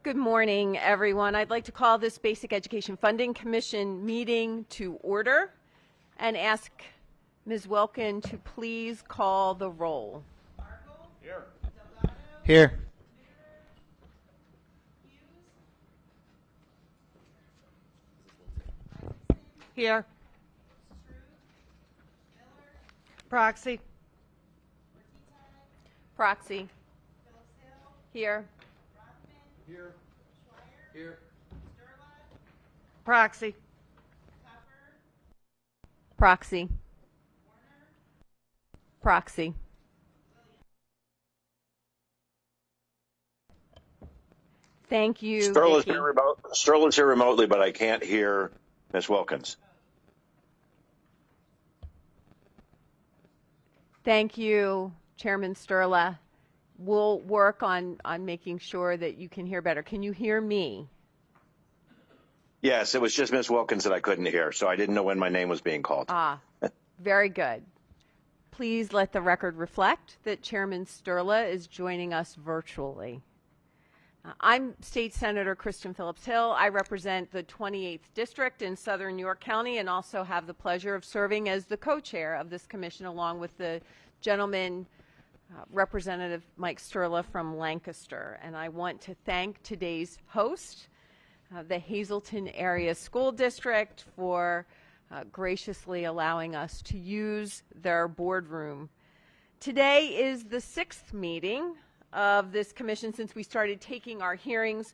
Good morning, everyone. I'd like to call this Basic Education Funding Commission meeting to order and ask Ms. Wilkin to please call the roll. Here. Here. Here. Proxy. Proxy. Here. Here. Here. Proxy. Proxy. Proxy. Thank you. Sterling's Vicki. here remotely, but I can't hear Ms. Wilkins. Thank you, Chairman Sterla. We'll work on making sure that you can hear better. Can you hear me? Yes, it was just Ms. Wilkins that I couldn't hear, so I didn't know when my name was being called. Very good. Please let the record reflect that Chairman Sterla is joining us virtually. I'm State Senator Kristen Phillips-Hill. I represent the 28th District in Southern York County and also have the pleasure of serving as the co-chair of this commission along with the gentleman, Representative Mike Sterla from Lancaster. And I want to thank today's host, the Hazleton Area School District, for graciously allowing us to use their boardroom. Today is the 6th meeting of this commission since we started taking our hearings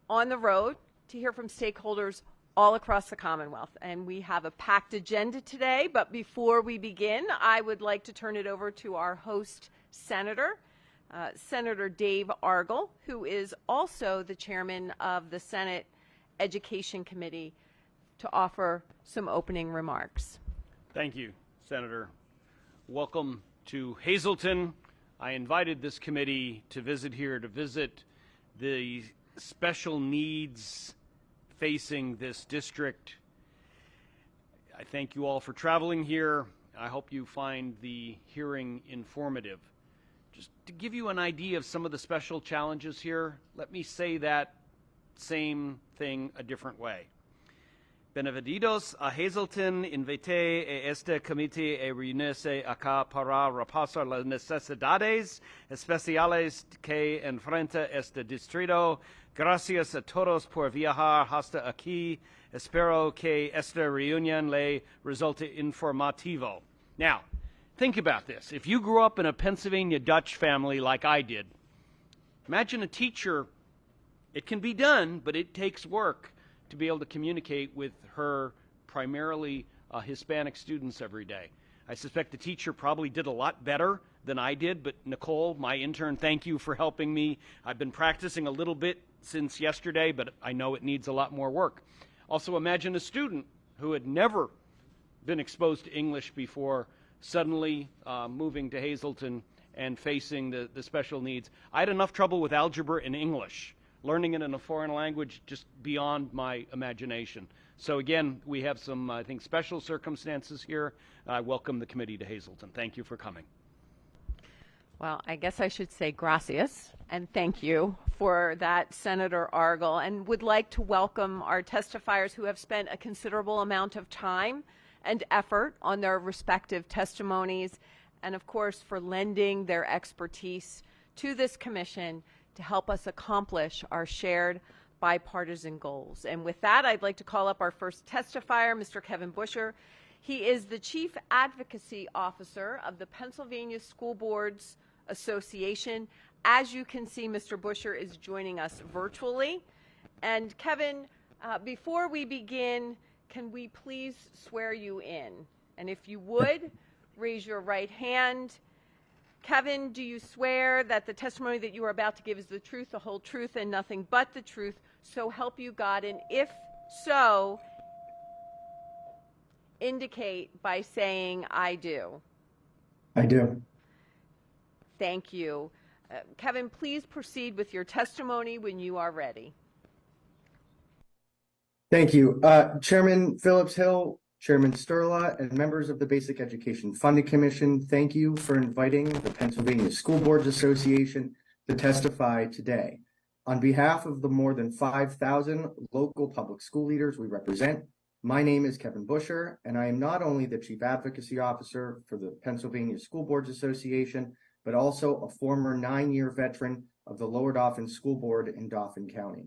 on the road to hear from stakeholders all across the Commonwealth. And we have a packed agenda today, but before we begin, I would like to turn it over to our host senator, Senator Dave Argel, who is also the chairman of the Senate Education Committee, to offer some opening remarks. Thank you, Senator. Welcome to Hazleton. I invited this committee to visit here to visit the special needs facing this district. I thank you all for traveling here. I hope you find the hearing informative. Just to give you an idea of some of the special challenges here, let me say that same thing a different way. Bienvenidos a Hazleton, invité a este comité a reunirse acá para repasar las necesidades especiales que enfrenta este distrito. Gracias a todos por viajar hasta aquí. Espero que esta reunión le resulte informativo. Now, think about this. If you grew up in a Pennsylvania Dutch family like I did, imagine a teacher. It can be done, but it takes work to be able to communicate with her primarily Hispanic students every day. I suspect the teacher probably did a lot better than I did, but Nicole, my intern, thank you for helping me. I've been practicing a little bit since yesterday, but I know it needs a lot more work. Also, imagine a student who had never been exposed to English before suddenly moving to Hazleton and facing the special needs. I had enough trouble with algebra and English. Learning it in a foreign language just beyond my imagination. So again, we have some, I think, special circumstances here. I welcome the committee to Hazleton. Thank you for coming. Well, I guess I should say gracias and thank you for that, Senator Argel, and would like to welcome our testifiers who have spent a considerable amount of time and effort on their respective testimonies, and of course for lending their expertise to this commission to help us accomplish our shared bipartisan goals. And with that, I'd like to call up our first testifier, Mr. Kevin Busher. He is the Chief Advocacy Officer of the Pennsylvania School Boards Association. As you can see, Mr. Busher is joining us virtually. And Kevin, before we begin, can we please swear you in? And if you would, raise your right hand. Kevin, do you swear that the testimony that you are about to give is the truth, the whole truth, and nothing but the truth, so help you God? And if so, indicate by saying, I do. I do. Thank you. Kevin, please proceed with your testimony when you are ready. Thank you. Chairman Phillips-Hill, Chairman Sterla, and members of the Basic Education Funding Commission, thank you for inviting the Pennsylvania School Boards Association to testify today. On behalf of the more than 5,000 local public school leaders we represent, my name is Kevin Busher, and I am not only the Chief Advocacy Officer for the Pennsylvania School Boards Association, but also a former 9-year veteran of the Lower Dauphin School Board in Dauphin County.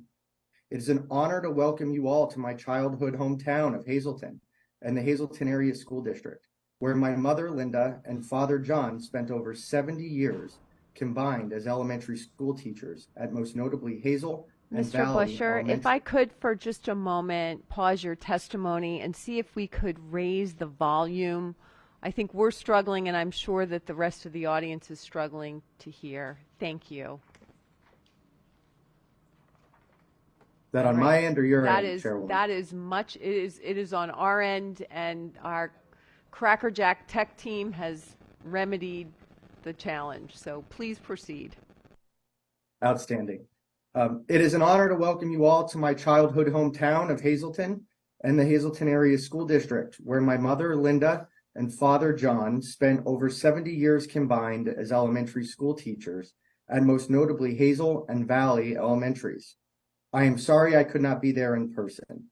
It is an honor to welcome you all to my childhood hometown of Hazleton and the Hazleton Area School District, where my mother, Linda, and father, John, spent over 70 years combined as elementary school teachers at most notably Hazle and Mr. Valley Busher, if Elementary. I could for just a moment pause your testimony and see if we could raise the volume. I think we're struggling, and I'm sure that the rest of the audience is struggling to hear. Thank you. That on Right. my end or your That end, is Chairwoman? that is much. It is on our end, and our Crackerjack tech team has remedied the challenge. So please proceed. Outstanding. It is an honor to welcome you all to my childhood hometown of Hazleton and the Hazleton Area School District, where my mother, Linda, and father, John, spent over 70 years combined as elementary school teachers at most notably Hazle and Valley Elementaries. I am sorry I could not be there in person.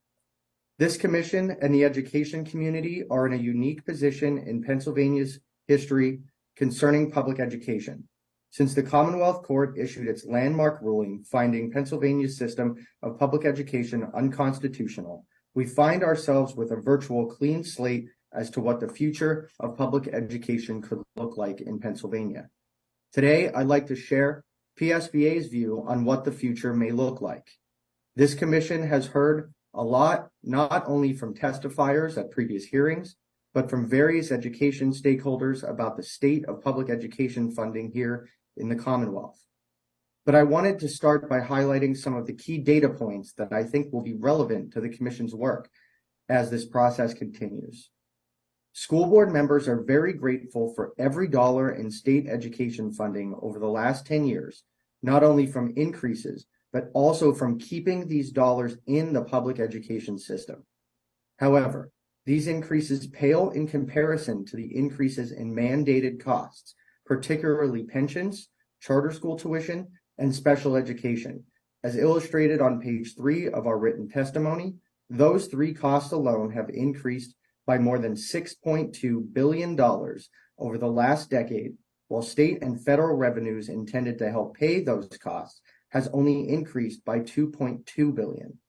This commission and the education community are in a unique position in Pennsylvania's history concerning public education. Since the Commonwealth Court issued its landmark ruling finding Pennsylvania's system of public education unconstitutional, we find ourselves with a virtual clean slate as to what the future of public education could look like in Pennsylvania. Today, I'd like to share PSBA's view on what the future may look like. This commission has heard a lot, not only from testifiers at previous hearings, but from various education stakeholders about the state of public education funding here in the Commonwealth. But I wanted to start by highlighting some of the key data points that I think will be relevant to the commission's work as this process continues. School board members are very grateful for every dollar in state education funding over the last 10 years, not only from increases, but also from keeping these dollars in the public education system. However, these increases pale in comparison to the increases in mandated costs, particularly pensions, charter school tuition, and special education. As illustrated on page 3 of our written testimony, those 3 costs alone have increased by more than $6.2 billion over the last decade, while state and federal revenues intended to help pay those costs has only increased by $2.2 billion.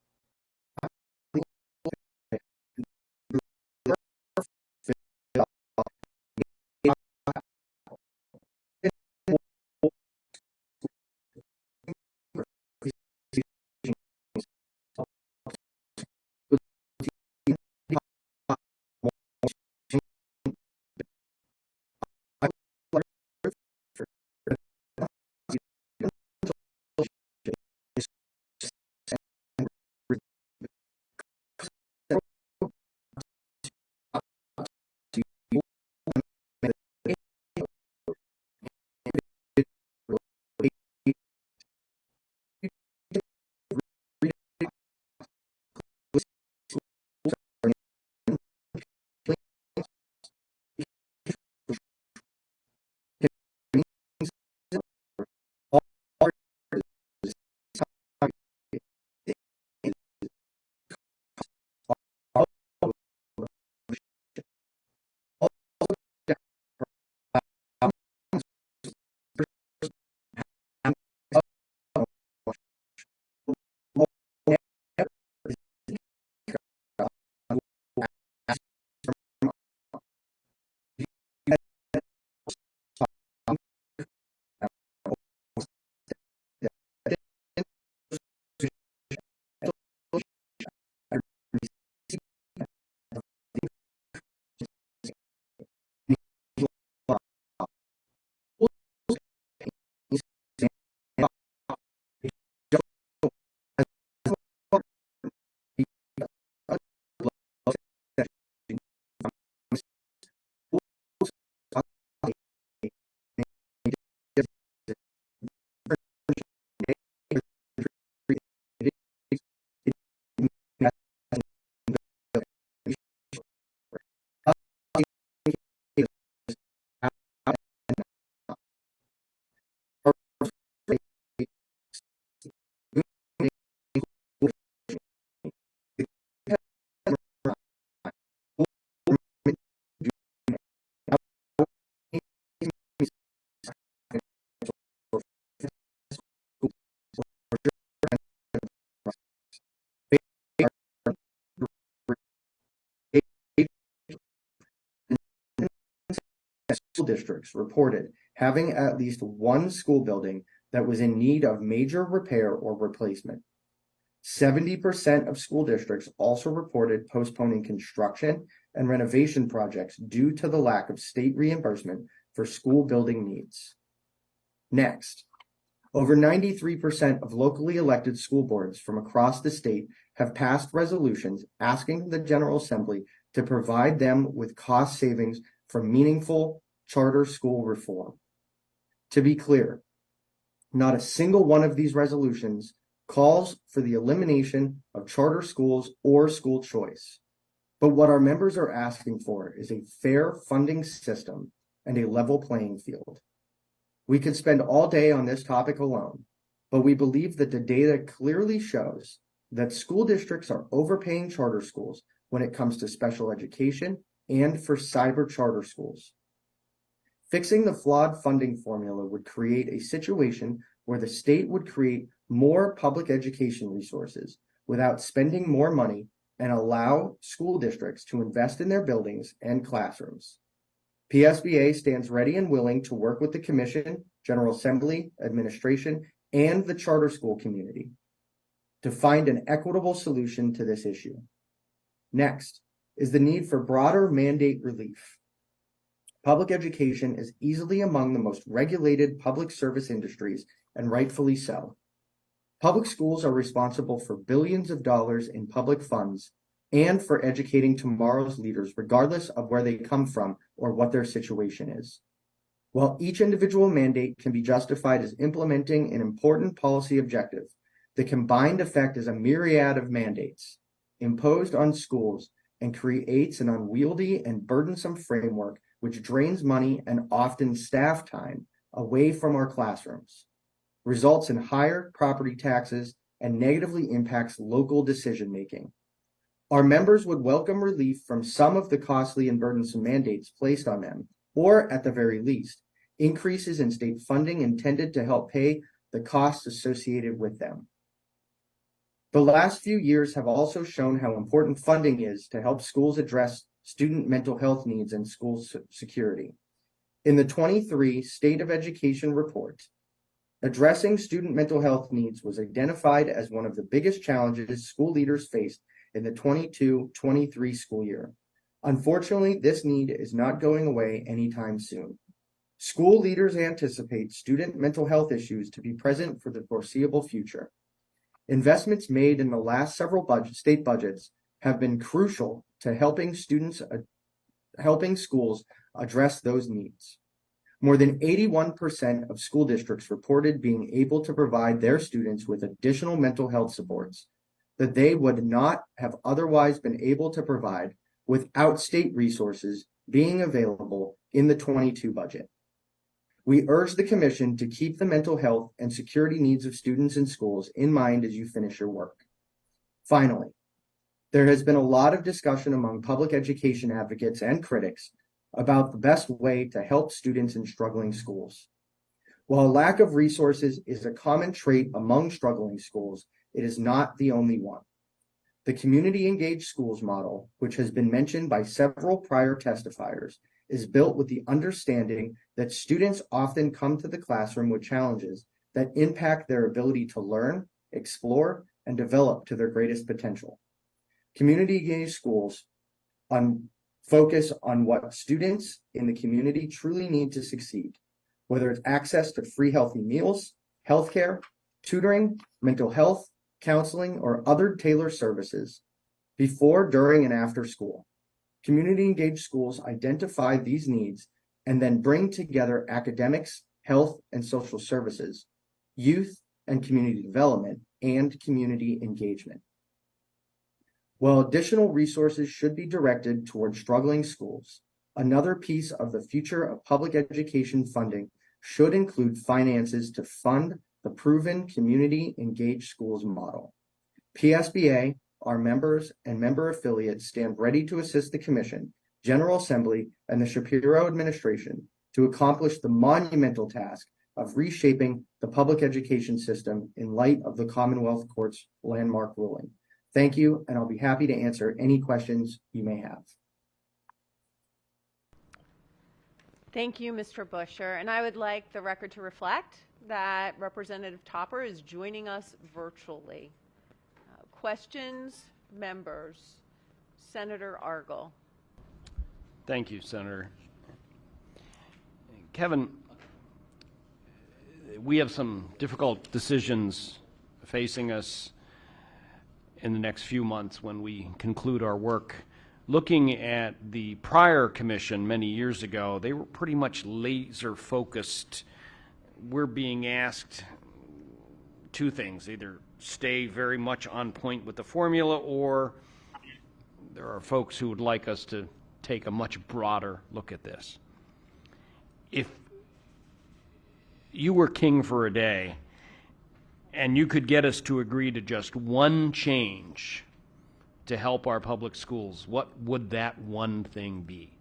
districts reported having at least one school building that was in need of major repair or replacement. 70% of school districts also reported postponing construction and renovation projects due to the lack of state reimbursement for school building needs. Next, over 93% of locally elected school boards from across the state have passed resolutions asking the General Assembly to provide them with cost savings for meaningful charter school reform. To be clear, not a single one of these resolutions calls for the elimination of charter schools or school choice. But what our members are asking for is a fair funding system and a level playing field. We could spend all day on this topic alone, but we believe that the data clearly shows that school districts are overpaying charter schools when it comes to special education and for cyber charter schools. Fixing the flawed funding formula would create a situation where the state would create more public education resources without spending more money and allow school districts to invest in their buildings and classrooms. PSBA stands ready and willing to work with the Commission, General Assembly, administration, and the charter school community to find an equitable solution to this issue. Next is the need for broader mandate relief. Public education is easily among the most regulated public service industries, and rightfully so. Public schools are responsible for billions of dollars in public funds and for educating tomorrow's leaders, regardless of where they come from or what their situation is. While each individual mandate can be justified as implementing an important policy objective, the combined effect is a myriad of mandates imposed on schools and creates an unwieldy and burdensome framework which drains money and often staff time away from our classrooms, results in higher property taxes, and negatively impacts local decision-making. Our members would welcome relief from some of the costly and burdensome mandates placed on them, or at the very least, increases in state funding intended to help pay the costs associated with them. The last few years have also shown how important funding is to help schools address student mental health needs and school security. In the 23 State of Education report, addressing student mental health needs was identified as one of the biggest challenges school leaders faced in the 22-23 school year. Unfortunately, this need is not going away anytime soon. School leaders anticipate student mental health issues to be present for the foreseeable future. Investments made in the last several state budgets have been crucial to helping schools address those needs. More than 81% of school districts reported being able to provide their students with additional mental health supports that they would not have otherwise been able to provide without state resources being available in the 22 budget. We urge the Commission to keep the mental health and security needs of students in schools in mind as you finish your work. Finally, there has been a lot of discussion among public education advocates and critics about the best way to help students in struggling schools. While a lack of resources is a common trait among struggling schools, it is not the only one. The Community Engaged Schools model, which has been mentioned by several prior testifiers, is built with the understanding that students often come to the classroom with challenges that impact their ability to learn, explore, and develop to their greatest potential. Community Engaged Schools focus on what students in the community truly need to succeed, whether it's access to free healthy meals, healthcare, tutoring, mental health, counseling, or other tailored services before, during, and after school. Community Engaged Schools identify these needs and then bring together academics, health and social services, youth and community development, and community engagement. While additional resources should be directed toward struggling schools, another piece of the future of public education funding should include finances to fund the proven Community Engaged Schools model. PSBA, our members, and member affiliates stand ready to assist the Commission, General Assembly, and the Shapiro administration to accomplish the monumental task of reshaping the public education system in light of the Commonwealth Court's landmark ruling. Thank you, and I'll be happy to answer any questions you may have. Thank you, Mr. Busher. And I would like the record to reflect that Representative Topper is joining us virtually. Questions, members? Senator Argyle. Thank you, Senator. Kevin, we have some difficult decisions facing us in the next few months when we conclude our work. Looking at the prior commission many years ago, they were pretty much laser focused. We're being asked two things: either stay very much on point with the formula, or there are folks who would like us to take a much broader look at this. If you were king for a day and you could get us to agree to just one change to help our public schools, what would that one thing be?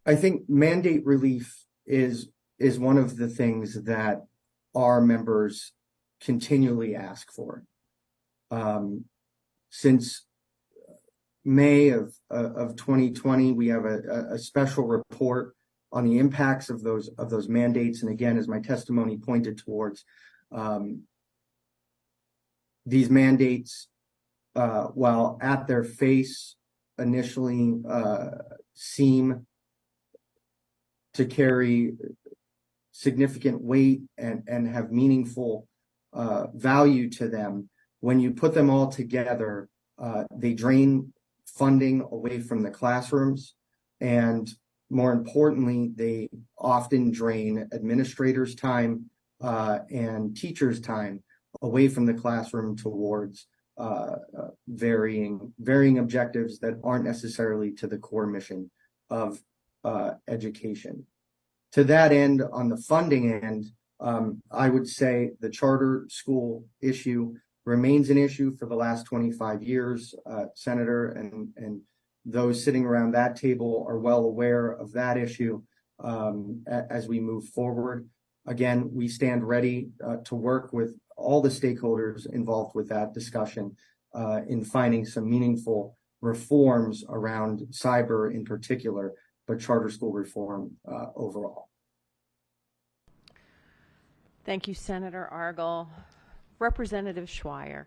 I think mandate relief is one of the things that our members continually ask for. Since May of 2020, we have a special report on the impacts of those mandates. And again, as my testimony pointed towards, these mandates, while at their face initially seem to carry significant weight and have meaningful value to them, when you put them all together, they drain funding away from the classrooms, and more importantly, they often drain administrators' time and teachers' time away from the classroom towards varying objectives that aren't necessarily to the core mission of education. To that end, on the funding end, I would say the charter school issue remains an issue for the last 25 years, Senator, and those sitting around that table are well aware of that issue as we move forward. Again, we stand ready to work with all the stakeholders involved with that discussion in finding some meaningful reforms around cyber in particular, but charter school reform overall. Thank you, Senator Argyle. Representative Schweier.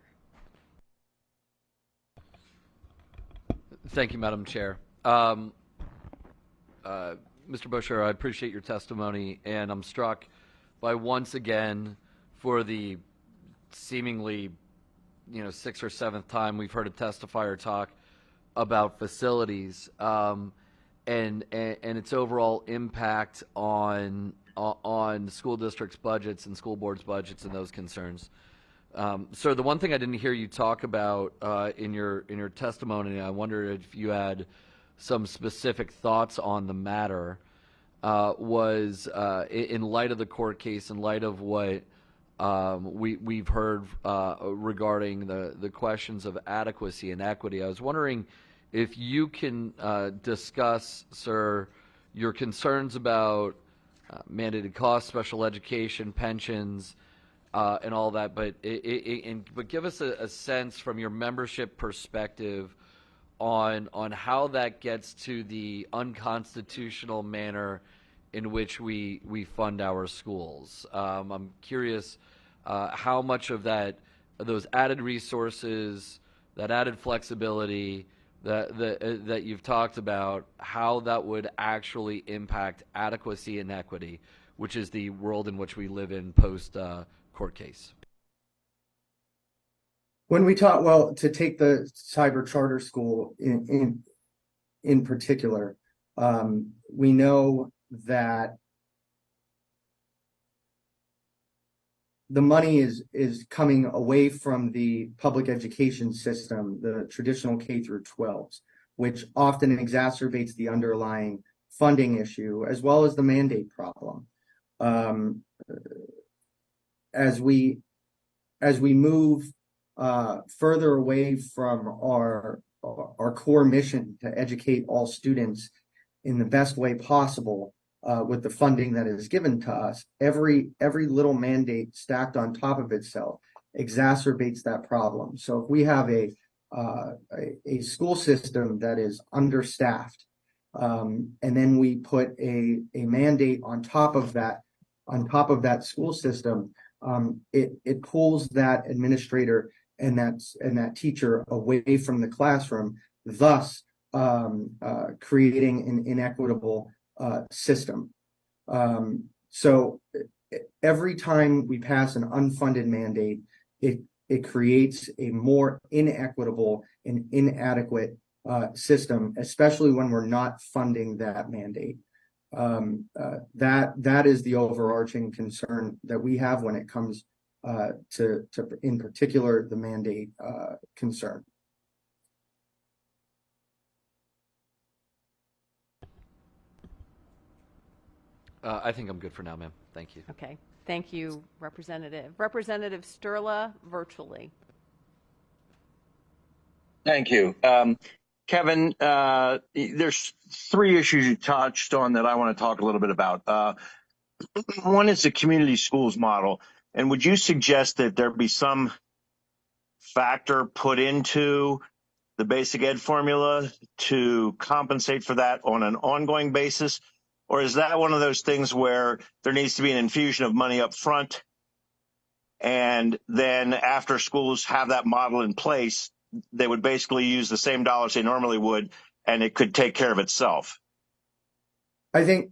Thank you, Madam Chair. Mr. Busher, I appreciate your testimony, and I'm struck by, once again, for the seemingly, sixth or seventh time we've heard a testifier talk about facilities and its overall impact on school districts' budgets and school boards' budgets and those concerns. Sir, the one thing I didn't hear you talk about in your testimony, I wondered if you had some specific thoughts on the matter, was in light of the court case, in light of what we've heard regarding the questions of adequacy and equity. I was wondering if you can discuss, sir, your concerns about mandated costs, special education, pensions, and all that, but give us a sense from your membership perspective on how that gets to the unconstitutional manner in which we fund our schools. I'm curious how much of those added resources, that added flexibility that you've talked about, how that would actually impact adequacy and equity, which is the world in which we live in post court case. When we talk, well, to take the cyber charter school in particular, we know that the money is coming away from the public education system, the traditional K through 12s, which often exacerbates the underlying funding issue as well as the mandate problem. As we move further away from our core mission to educate all students in the best way possible, with the funding that is given to us, every little mandate stacked on top of itself exacerbates that problem. So if we have a a school system that is understaffed, and then we put a mandate on top of that school system, it pulls that administrator and that teacher away from the classroom, thus creating an inequitable system. So every time we pass an unfunded mandate, it creates a more inequitable and inadequate system, especially when we're not funding that mandate. That is the overarching concern that we have when it comes to in particular the mandate concern. I think I'm good for now, ma'am. Thank you. Okay. Thank you, Representative. Representative Sturla, virtually. Thank you. Kevin, there's three issues you touched on that I want to talk a little bit about. One is the community schools model. And would you suggest that there be some factor put into the basic ed formula to compensate for that on an ongoing basis? Or is that one of those things where there needs to be an infusion of money up front, and then after schools have that model in place, they would basically use the same dollars they normally would, and it could take care of itself? I think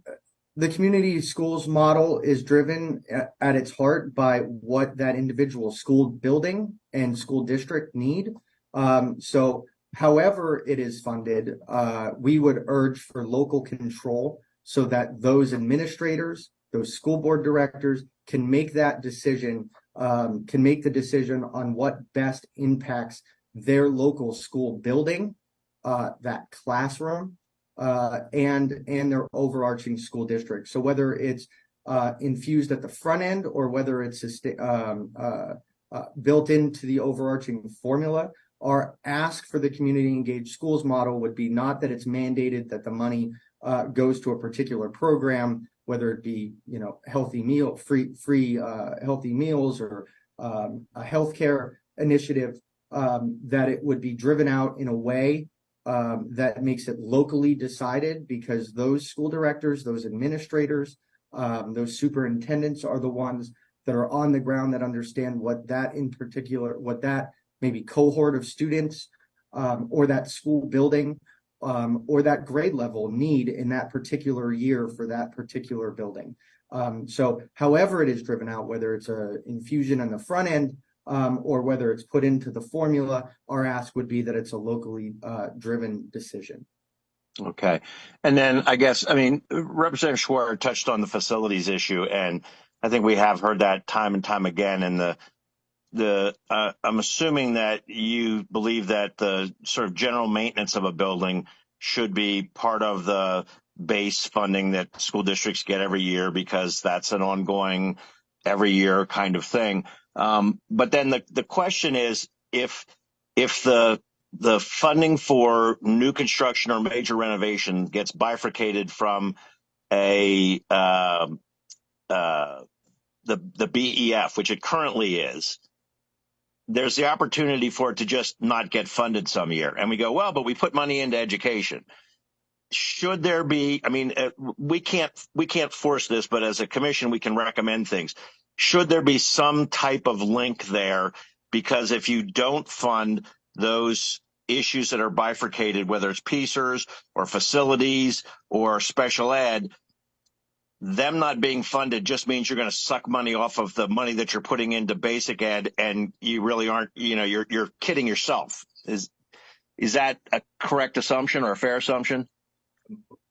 the community schools model is driven at its heart by what that individual school building and school district need. So however it is funded, we would urge for local control so that those administrators, those school board directors can make that decision, can make the decision on what best impacts their local school building, that classroom, and their overarching school district. So whether it's infused at the front end or whether it's built into the overarching formula, our ask for the community engaged schools model would be not that it's mandated that the money goes to a particular program, whether it be healthy meal, free healthy meals, or a healthcare initiative, that it would be driven out in a way that makes it locally decided, because those school directors, those administrators, those superintendents are the ones that are on the ground that understand what that maybe cohort of students, or that school building, or that grade level need in that particular year for that particular building. So however it is driven out, whether it's an infusion on the front end, or whether it's put into the formula, our ask would be that it's a locally driven decision. Okay. And then Representative Schwer touched on the facilities issue, and I think we have heard that time and time again. And I'm assuming that you believe that the sort of general maintenance of a building should be part of the base funding that school districts get every year, because that's an ongoing every year kind of thing. But then the question is, if the funding for new construction or major renovation gets bifurcated from the BEF, which it currently is, there's the opportunity for it to just not get funded some year. And we go, well, but we put money into education. Should there be, we can't force this, but as a commission, we can recommend things. Should there be some type of link there? Because if you don't fund those issues that are bifurcated, whether it's PCERS or facilities or special ed, them not being funded just means you're going to suck money off of the money that you're putting into basic ed, and you really aren't, you're kidding yourself. Is that a correct assumption or a fair assumption?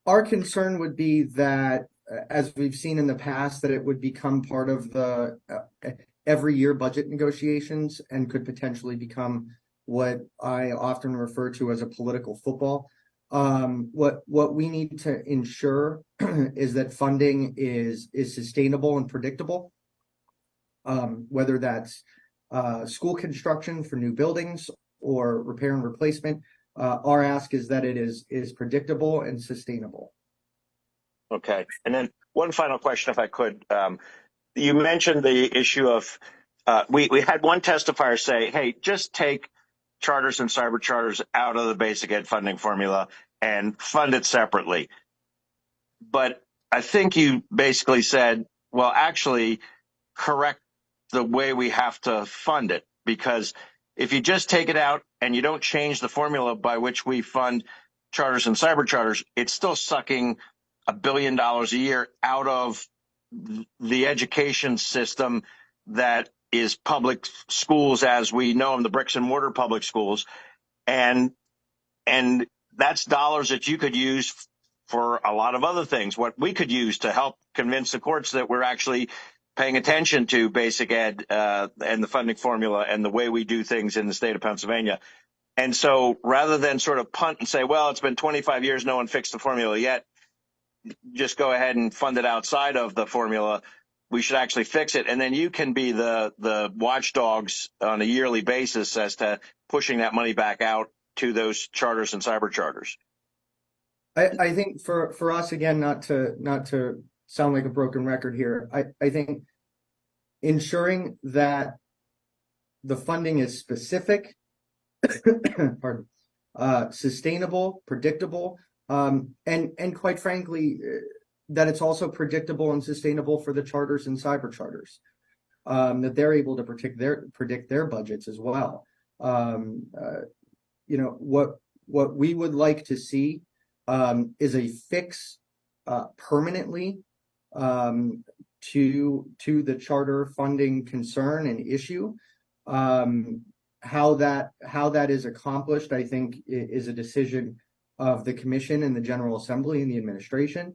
Our concern would be that, as we've seen in the past, that it would become part of the every year budget negotiations and could potentially become what I often refer to as a political football. What we need to ensure is that funding is sustainable and predictable, whether that's school construction for new buildings or repair and replacement. Our ask is that it is predictable and sustainable. Okay. And then one final question, if I could. You mentioned the issue of we had one testifier say, hey, just take charters and cyber charters out of the basic ed funding formula and fund it separately. But I think you basically said, well, actually correct the way we have to fund it, because if you just take it out and you don't change the formula by which we fund charters and cyber charters, it's still sucking $1 billion a year out of the education system that is public schools as we know them, the bricks and mortar public schools. And that's dollars that you could use for a lot of other things. What we could use to help convince the courts that we're actually paying attention to basic ed and the funding formula and the way we do things in the state of Pennsylvania. And so rather than sort of punt and say, well, it's been 25 years, no one fixed the formula yet, just go ahead and fund it outside of the formula, we should actually fix it. And then you can be the watchdogs on a yearly basis as to pushing that money back out to those charters and cyber charters. I think for us, again, not to sound like a broken record here, I think ensuring that the funding is specific, pardon, sustainable, predictable, and quite frankly, that it's also predictable and sustainable for the charters and cyber charters, that they're able to predict their budgets as well. What we would like to see is a fix permanently to the charter funding concern and issue. How that is accomplished, I think, is a decision of the commission and the General Assembly and the administration.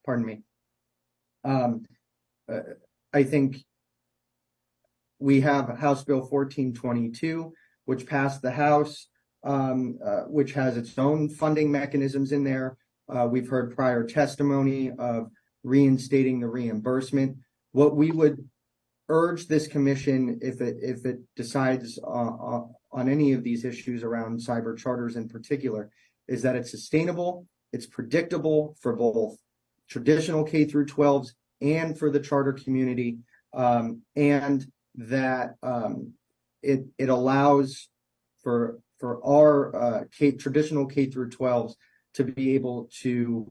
Pardon me. I think we have House Bill 1422, which passed the House, which has its own funding mechanisms in there. We've heard prior testimony of reinstating the reimbursement. What we would urge this commission, if it decides on any of these issues around cyber charters in particular, is that it's sustainable, it's predictable for both traditional K through 12s and for the charter community, and that it allows for our traditional K through 12s to be able to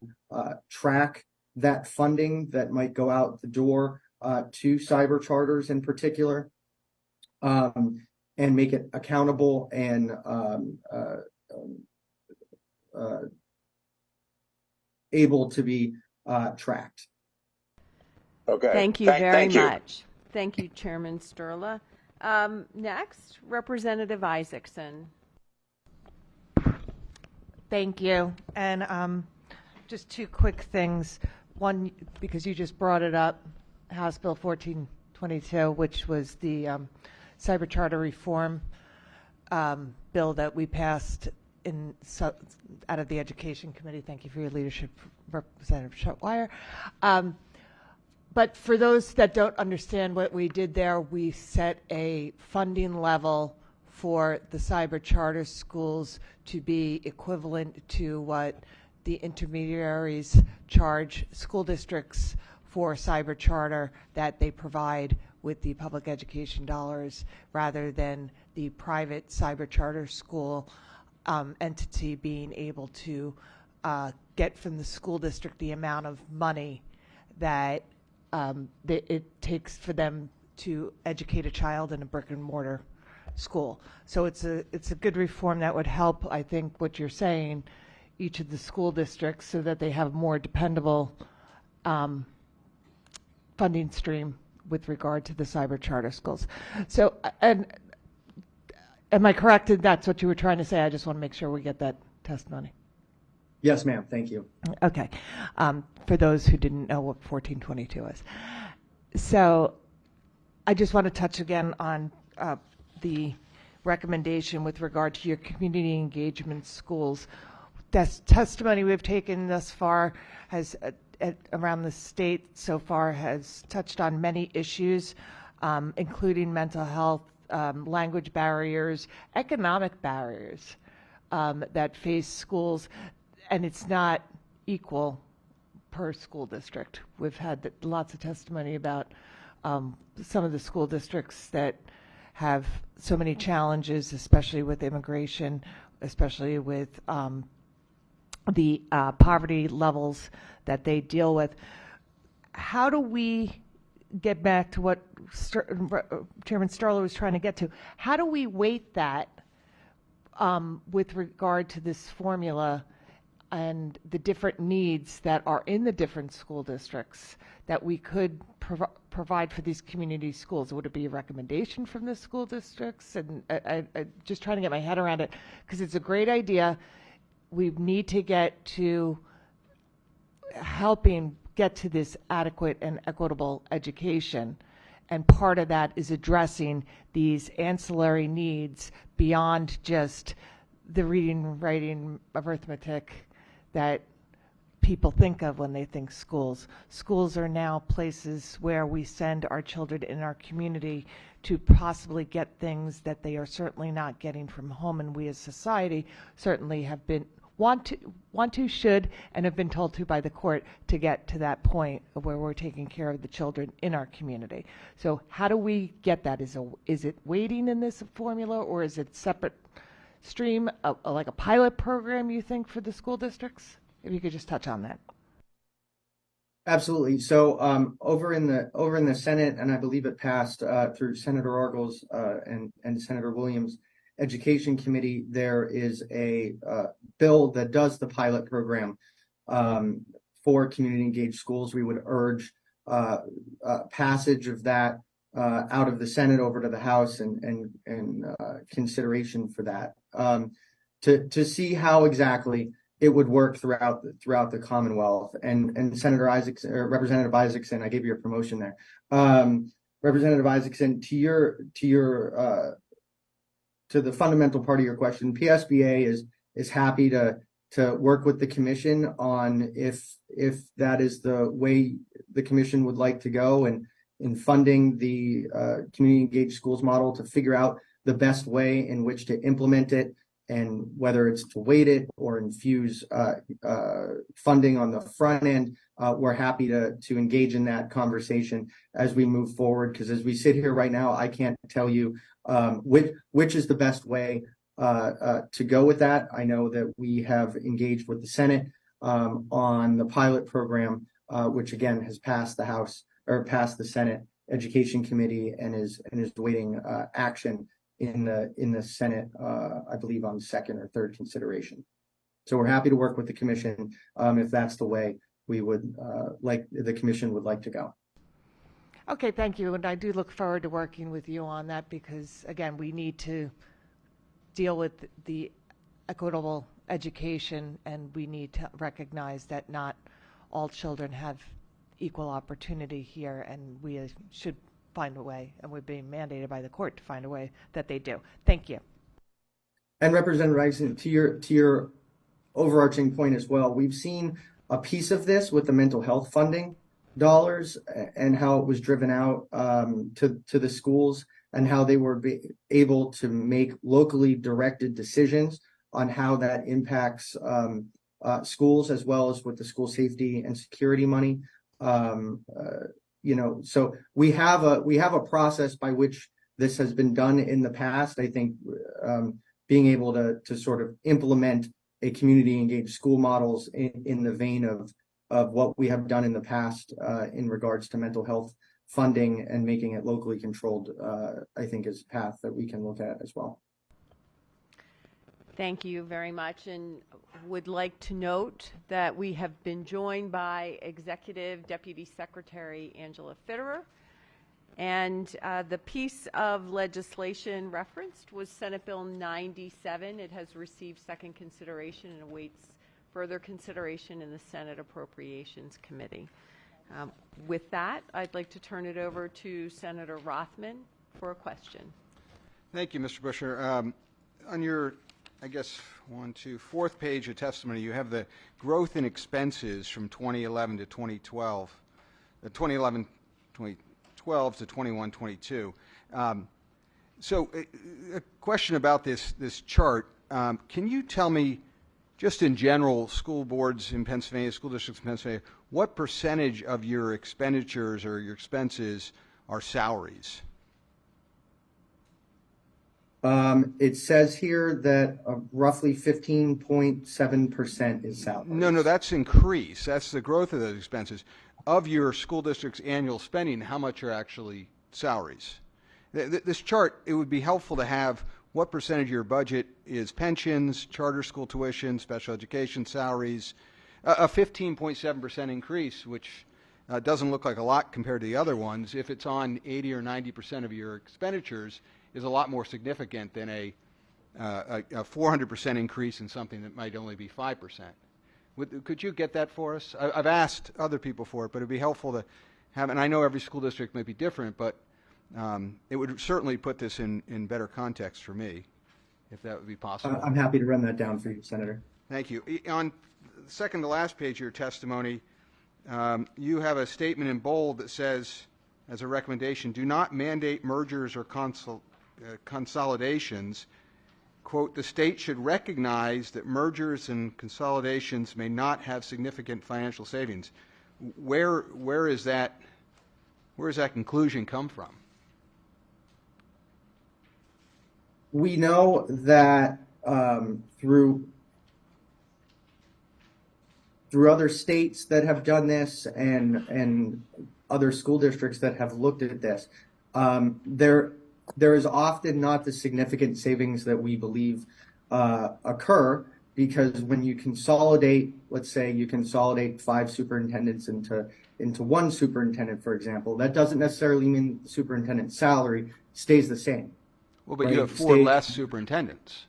track that funding that might go out the door to cyber charters in particular, and make it accountable and able to be tracked. Okay. Thank you very much. Thank you, Chairman Sturla. Next, Representative Isaacson. Thank you. And just two quick things. One, because you just brought it up, House Bill 1422, which was the cyber charter reform bill that we passed out of the Education Committee. Thank you for your leadership, Representative Schuttweier. But for those that don't understand what we did there, we set a funding level for the cyber charter schools to be equivalent to what the intermediaries charge school districts for cyber charter that they provide with the public education dollars, rather than the private cyber charter school entity being able to get from the school district the amount of money that it takes for them to educate a child in a brick and mortar school. So it's a good reform that would help, I think, what you're saying, each of the school districts, so that they have more dependable funding stream with regard to the cyber charter schools. So, and am I correct that that's what you were trying to say? I just want to make sure we get that testimony. Yes, ma'am. Thank you. Okay. For those who didn't know what 1422 is. So I just want to touch again on the recommendation with regard to your community engagement schools. This testimony we've taken thus far has around the state so far has touched on many issues, including mental health, language barriers, economic barriers that face schools, and it's not equal per school district. We've had lots of testimony about some of the school districts that have so many challenges, especially with immigration, especially with the poverty levels that they deal with. How do we get back to what Chairman Sterler was trying to get to? How do we weight that with regard to this formula and the different needs that are in the different school districts that we could provide for these community schools? Would it be a recommendation from the school districts? And I just trying to get my head around it, because it's a great idea. We need to get to helping get to this adequate and equitable education. And part of that is addressing these ancillary needs beyond just the reading, writing, arithmetic that people think of when they think schools. Schools are now places where we send our children in our community to possibly get things that they are certainly not getting from home, and we as society certainly have been should, and have been told to by the court to get to that point of where we're taking care of the children in our community. So how do we get that? Is it waiting in this formula, or is it separate stream, like a pilot program, you think, for the school districts? If you could just touch on that. Absolutely. So over in the Senate, and I believe it passed through Senator Argles and Senator Williams' Education Committee, there is a bill that does the pilot program for community engaged schools. We would urge passage of that out of the Senate over to the House and consideration for that to see how exactly it would work throughout the Commonwealth. And Senator Isaacson, or Representative Isaacson, I gave you a promotion there. Representative Isaacson, to the fundamental part of your question, PSBA is happy to work with the commission on if that is the way the commission would like to go, and in funding the community engaged schools model to figure out the best way in which to implement it, and whether it's to weight it or infuse funding on the front end. We're happy to engage in that conversation as we move forward, because as we sit here right now, I can't tell you which is the best way to go with that. I know that we have engaged with the Senate on the pilot program, which again has passed the House, or passed the Senate Education Committee, and is awaiting action in the Senate, I believe on second or third consideration. So we're happy to work with the commission if that's the way we would the commission would like to go. Okay, thank you. And I do look forward to working with you on that, because again, we need to deal with the equitable education, and we need to recognize that not all children have equal opportunity here, and we should find a way, and we're being mandated by the court to find a way that they do. Thank you. And Representative Rice, to your overarching point as well, we've seen a piece of this with the mental health funding dollars and how it was driven out to the schools, and how they were able to make locally directed decisions on how that impacts schools, as well as with the school safety and security money. So we have a process by which this has been done in the past. I think being able to sort of implement a community engaged school models in the vein of what we have done in the past in regards to mental health funding and making it locally controlled, I think is a path that we can look at as well. Thank you very much, and would like to note that we have been joined by Executive Deputy Secretary Angela Fitterer, and the piece of legislation referenced was Senate Bill 97. It has received second consideration and awaits further consideration in the Senate Appropriations Committee. With that, I'd like to turn it over to Senator Rothman for a question. Thank you, Mr. Bushner. On your, I guess, fourth page of testimony, you have the growth in expenses from 2011 to 2012, 2011 to 21, 22. So a question about this chart. Can you tell me, just in general, school boards in Pennsylvania, school districts in Pennsylvania, what percentage of your expenditures or your expenses are salaries? It says here that roughly 15.7% is salary. No, that's increase. That's the growth of those expenses. Of your school district's annual spending, how much are actually salaries? This chart, it would be helpful to have what percentage of your budget is pensions, charter school tuition, special education salaries. A 15.7% increase, which doesn't look like a lot compared to the other ones, if it's on 80 or 90% of your expenditures, is a lot more significant than a 400% increase in something that might only be 5%. Could you get that for us? I've asked other people for it, but it'd be helpful to have, and I know every school district may be different, but it would certainly put this in better context for me, if that would be possible. I'm happy to run that down for you, Senator. Thank you. On the second to last page of your testimony, you have a statement in bold that says, as a recommendation, do not mandate mergers or consolidations. Quote, the state should recognize that mergers and consolidations may not have significant financial savings. Where is that conclusion come from? We know that through other states that have done this and other school districts that have looked at this, there is often not the significant savings that we believe occur, because when you consolidate, let's say you consolidate 5 superintendents into one superintendent, for example, that doesn't necessarily mean the superintendent's salary stays the same. Well, but right? you have 4 less superintendents,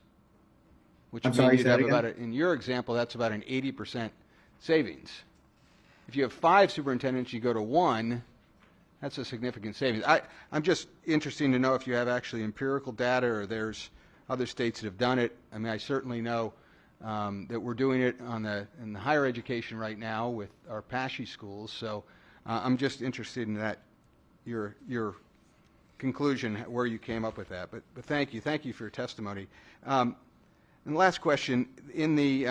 which I'm sorry, you'd say have that again? about, in your example, that's about an 80% savings. If you have 5 superintendents, you go to 1, that's a significant savings. I'm just interested to know if you have actually empirical data or there's other states that have done it. I mean, I certainly know that we're doing it in the higher education right now with our PASHE schools. So I'm just interested in that, your conclusion, where you came up with that. But thank you for your testimony. And the last question, in the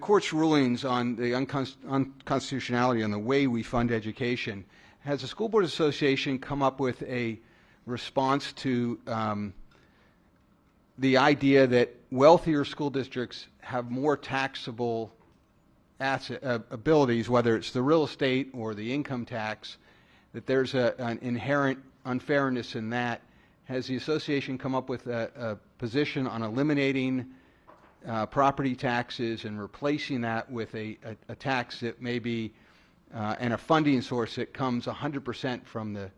court's rulings on the unconstitutionality on the way we fund education, has the School Board Association come up with a response to the idea that wealthier school districts have more taxable abilities, whether it's the real estate or the income tax, that there's an inherent unfairness in that? Has the association come up with a position on eliminating property taxes and replacing that with a tax that may be and a funding source that comes 100% from the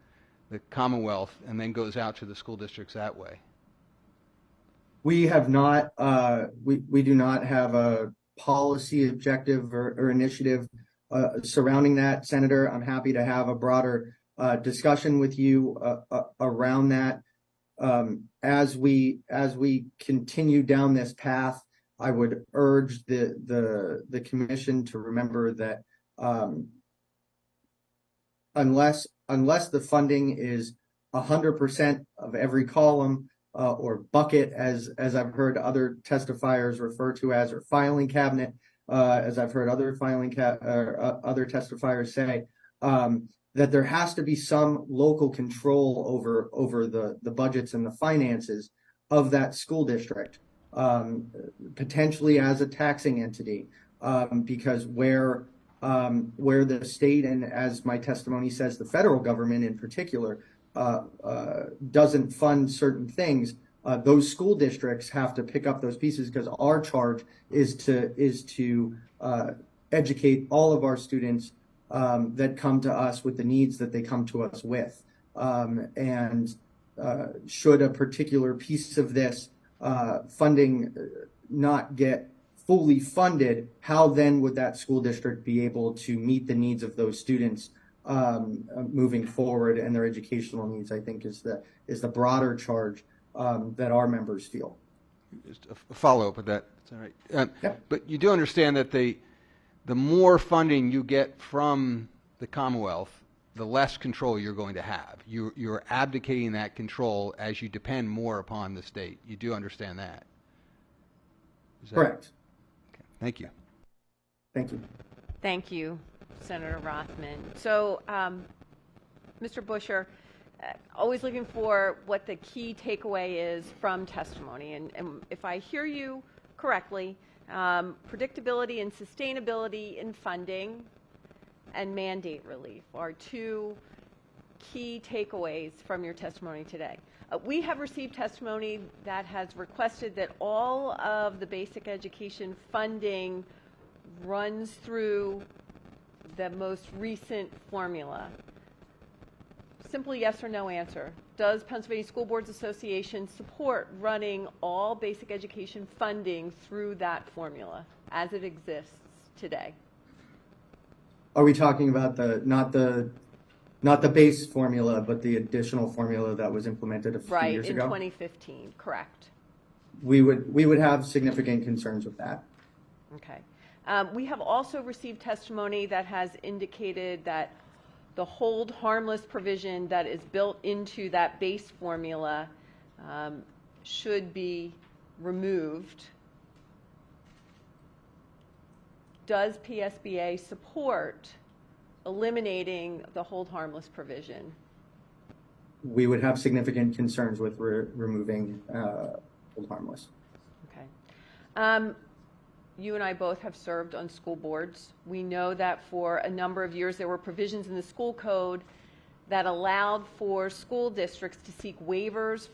Commonwealth and then goes out to the school districts that way? We have not, we do not have a policy objective or initiative surrounding that, Senator. I'm happy to have a broader discussion with you around that. As we continue down this path, I would urge the commission to remember that unless the funding is 100% of every column or bucket, as I've heard other testifiers refer to as, or filing cabinet, as I've heard other other testifiers say, that there has to be some local control over the budgets and the finances of that school district, potentially as a taxing entity, because where the state, and as my testimony says, the federal government in particular, doesn't fund certain things, those school districts have to pick up those pieces, because our charge is to educate all of our students that come to us with the needs that they come to us with. And should a particular piece of this funding not get fully funded, how then would that school district be able to meet the needs of those students moving forward, and their educational needs, I think, is the broader charge that our members feel. Just a follow-up with that. That's all right. Yeah. But you do understand that the more funding you get from the Commonwealth, the less control you're going to have. You're abdicating that control as you depend more upon the state. You do understand that? Correct. Okay. Thank you. Thank you. Thank you, Senator Rothman. So, Mr. Busher, always looking for what the key takeaway is from testimony. And if I hear you correctly, predictability and sustainability in funding and mandate relief are two key takeaways from your testimony today. We have received testimony that has requested that all of the basic education funding runs through the most recent formula. Simple yes or no answer. Does Pennsylvania School Boards Association support running all basic education funding through that formula as it exists today? Are we talking about not the base formula, but the additional formula that was implemented a few years ago? Right, in 2015, correct. We would have significant concerns with that. Okay. We have also received testimony that has indicated that the hold harmless provision that is built into that base formula should be removed. Does PSBA support eliminating the hold harmless provision? We would have significant concerns with removing hold harmless. Okay. You and I both have served on school boards. We know that for a number of years there were provisions in the school code that allowed for school districts to seek waivers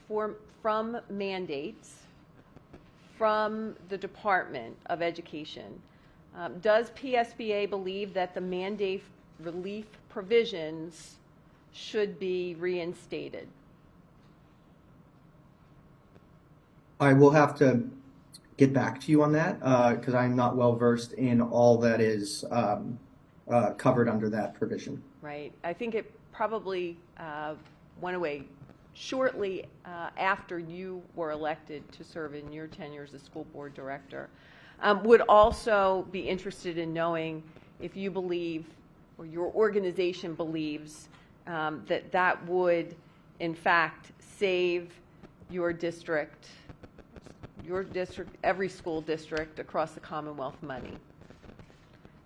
from mandates from the Department of Education. Does PSBA believe that the mandate relief provisions should be reinstated? I will have to get back to you on that because I'm not well versed in all that is covered under that provision. Right. I think it probably went away shortly after you were elected to serve in your tenure as a school board director. Would also be interested in knowing if you believe, or your organization believes, that that would, in fact, save your district, every school district across the Commonwealth money.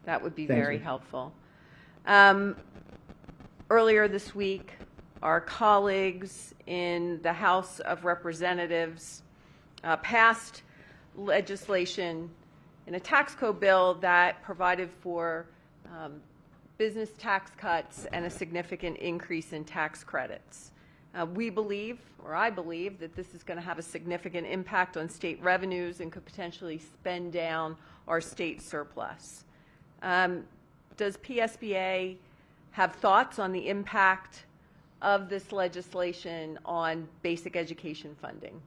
That would be very helpful. Earlier this week, our colleagues in the House of Representatives passed legislation in a tax code bill that provided for business tax cuts and a significant increase in tax credits. We believe, or I believe, that this is going to have a significant impact on state revenues and could potentially spend down our state surplus. Does PSBA have thoughts on the impact of this legislation on basic education funding?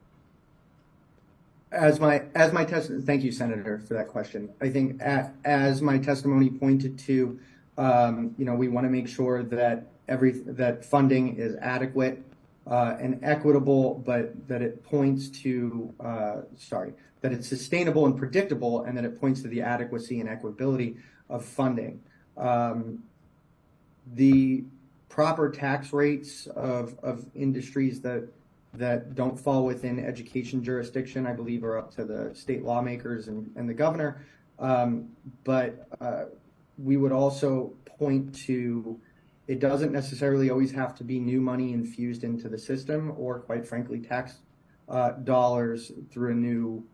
Thank you, Senator, for that question. I think as my testimony pointed to, we want to make sure that that funding is adequate and equitable, but that it points to, that it's sustainable and predictable, and that it points to the adequacy and equitability of funding. The proper tax rates of industries that don't fall within education jurisdiction, I believe, are up to the state lawmakers and the governor. But we would also point to, it doesn't necessarily always have to be new money infused into the system, or quite frankly, tax dollars through a new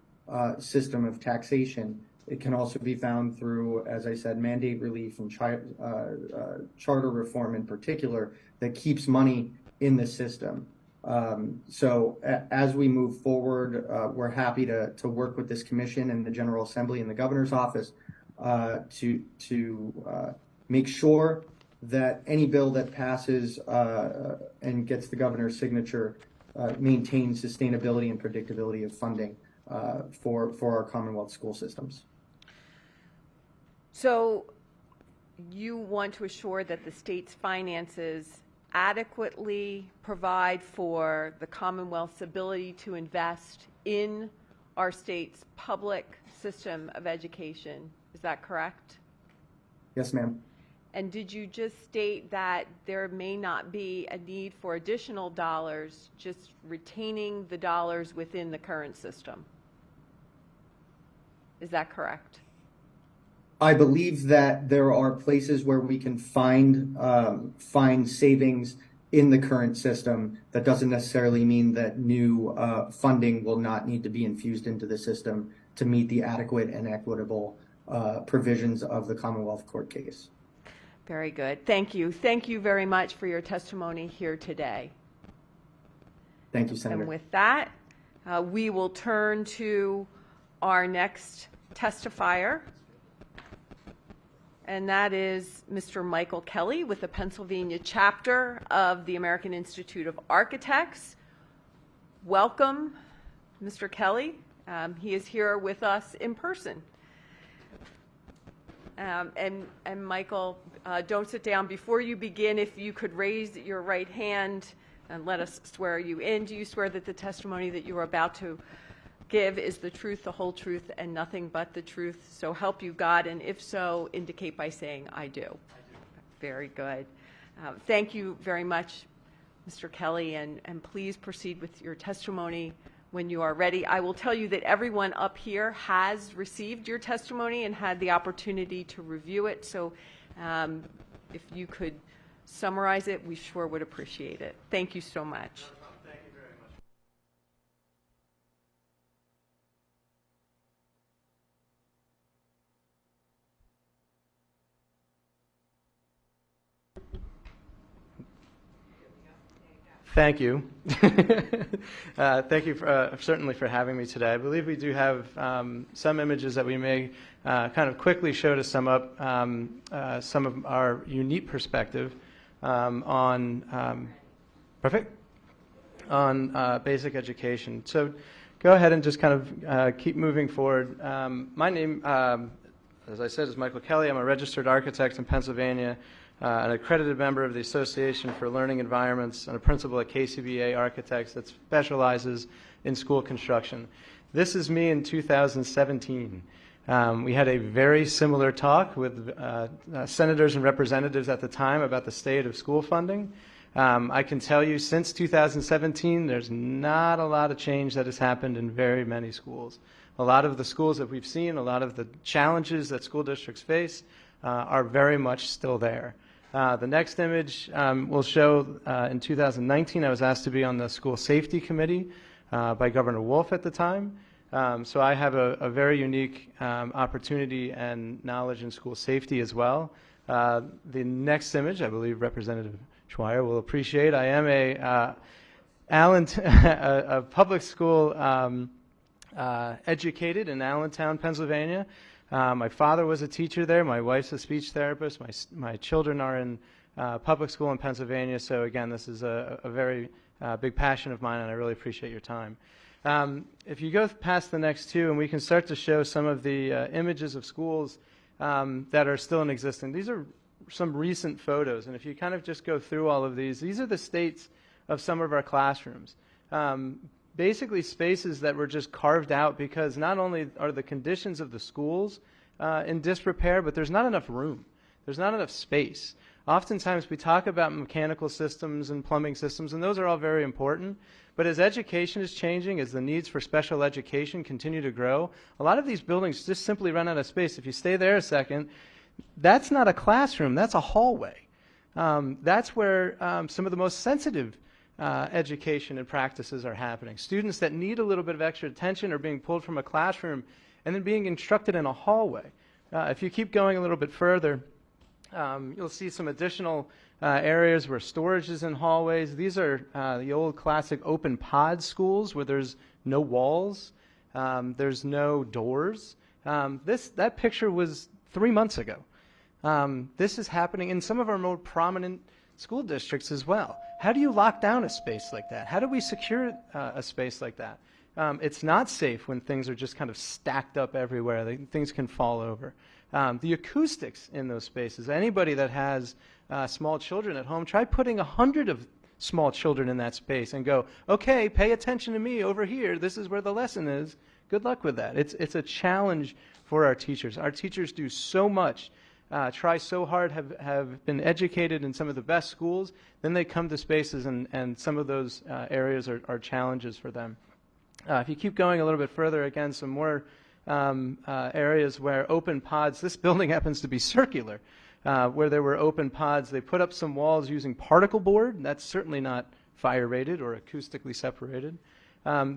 system of taxation. It can also be found through, as I said, mandate relief and charter reform in particular that keeps money in the system. So as we move forward, we're happy to work with this commission and the General Assembly and the governor's office to make sure that any bill that passes and gets the governor's signature maintains sustainability and predictability of funding for our Commonwealth school systems. So you want to assure that the state's finances adequately provide for the Commonwealth's ability to invest in our state's public system of education. Is that correct? Yes, ma'am. And did you just state that there may not be a need for additional dollars, just retaining the dollars within the current system? Is that correct? I believe that there are places where we can find savings in the current system. That doesn't necessarily mean that new funding will not need to be infused into the system to meet the adequate and equitable provisions of the Commonwealth Court case. Very good. Thank you. Thank you very much for your testimony here today. Thank you, Senator. And with that, we will turn to our next testifier, and that is Mr. Michael Kelly with the Pennsylvania chapter of the American Institute of Architects. Welcome, Mr. Kelly. He is here with us in person. And Michael, don't sit down. Before you begin, if you could raise your right hand and let us swear you in. Do you swear that the testimony that you are about to give is the truth, the whole truth, and nothing but the truth? So help you God, and if so, indicate by saying, I do. I do. Very good. Thank you very much, Mr. Kelly, and please proceed with your testimony when you are ready. I will tell you that everyone up here has received your testimony and had the opportunity to review it, so if you could summarize it, we sure would appreciate it. Thank you so much. Thank you very much. Thank you. Thank you for, certainly for having me today. I believe we do have some images that we may kind of quickly show to sum up some of our unique perspective on basic education. So go ahead and just kind of keep moving forward. My name, as I said, is Michael Kelly. I'm a registered architect in Pennsylvania, an accredited member of the Association for Learning Environments, and a principal at KCBA Architects that specializes in school construction. This is me in 2017. We had a very similar talk with senators and representatives at the time about the state of school funding. I can tell you since 2017, there's not a lot of change that has happened in very many schools. A lot of the schools that we've seen, a lot of the challenges that school districts face are very much still there. The next image will show in 2019, I was asked to be on the school safety committee by Governor Wolf at the time. So I have a very unique opportunity and knowledge in school safety as well. The next image, I believe Representative Schweier will appreciate. I am a public school educated in Allentown, Pennsylvania. My father was a teacher there. My wife's a speech therapist. My children are in public school in Pennsylvania. So again, this is a very big passion of mine, and I really appreciate your time. If you go past the next two, and we can start to show some of the images of schools that are still in existence. These are some recent photos, and if you kind of just go through all of these are the states of some of our classrooms. Basically spaces that were just carved out because not only are the conditions of the schools in disrepair, but there's not enough room. There's not enough space. Oftentimes we talk about mechanical systems and plumbing systems, and those are all very important. But as education is changing, as the needs for special education continue to grow, a lot of these buildings just simply run out of space. If you stay there a second, that's not a classroom, that's a hallway. That's where some of the most sensitive education and practices are happening. Students that need a little bit of extra attention are being pulled from a classroom and then being instructed in a hallway. If you keep going a little bit further, you'll see some additional areas where storage is in hallways. These are the old classic open pod schools where there's no walls, there's no doors. That picture was 3 months ago. This is happening in some of our more prominent school districts as well. How do you lock down a space like that? How do we secure a space like that? It's not safe when things are just kind of stacked up everywhere. Things can fall over. The acoustics in those spaces. Anybody that has small children at home, try putting 100 of small children in that space and go, okay, pay attention to me over here. This is where the lesson is. Good luck with that. It's a challenge for our teachers. Our teachers do so much, try so hard, have been educated in some of the best schools. Then they come to spaces and some of those areas are challenges for them. If you keep going a little bit further, again, some more areas where open pods, this building happens to be circular. where there were open pods. They put up some walls using particle board. That's certainly not fire rated or acoustically separated.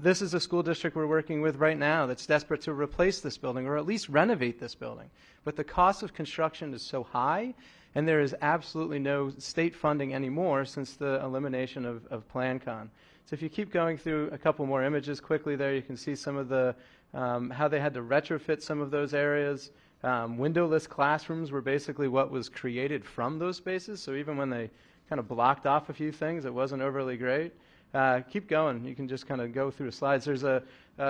This is a school district we're working with right now that's desperate to replace this building or at least renovate this building. But the cost of construction is so high, and there is absolutely no state funding anymore since the elimination of PlanCon. So if you keep going through a couple more images quickly there, you can see some of the how they had to retrofit some of those areas. Windowless classrooms were basically what was created from those spaces, so even when they kind of blocked off a few things, it wasn't overly great. Keep going. You can just kind of go through the slides. There's a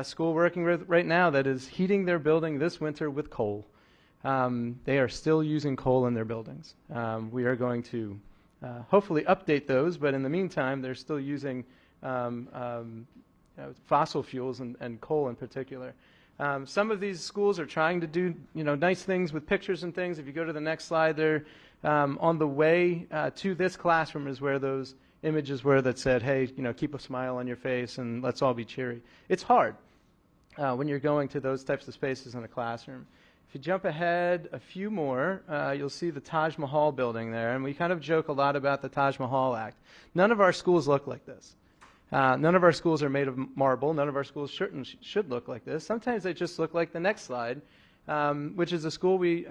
school working with right now that is heating their building this winter with coal. They are still using coal in their buildings. We are going to hopefully update those, but in the meantime, they're still using fossil fuels and coal in particular. Some of these schools are trying to do nice things with pictures and things. If you go to the next slide, they're on the way to this classroom is where those images were that said, hey, keep a smile on your face and let's all be cheery. It's hard when you're going to those types of spaces in a classroom. If you jump ahead a few more, you'll see the Taj Mahal building there, and we kind of joke a lot about the Taj Mahal Act. None of our schools look like this. None of our schools are made of marble. None of our schools should look like this. Sometimes they just look like the next slide, which is a school we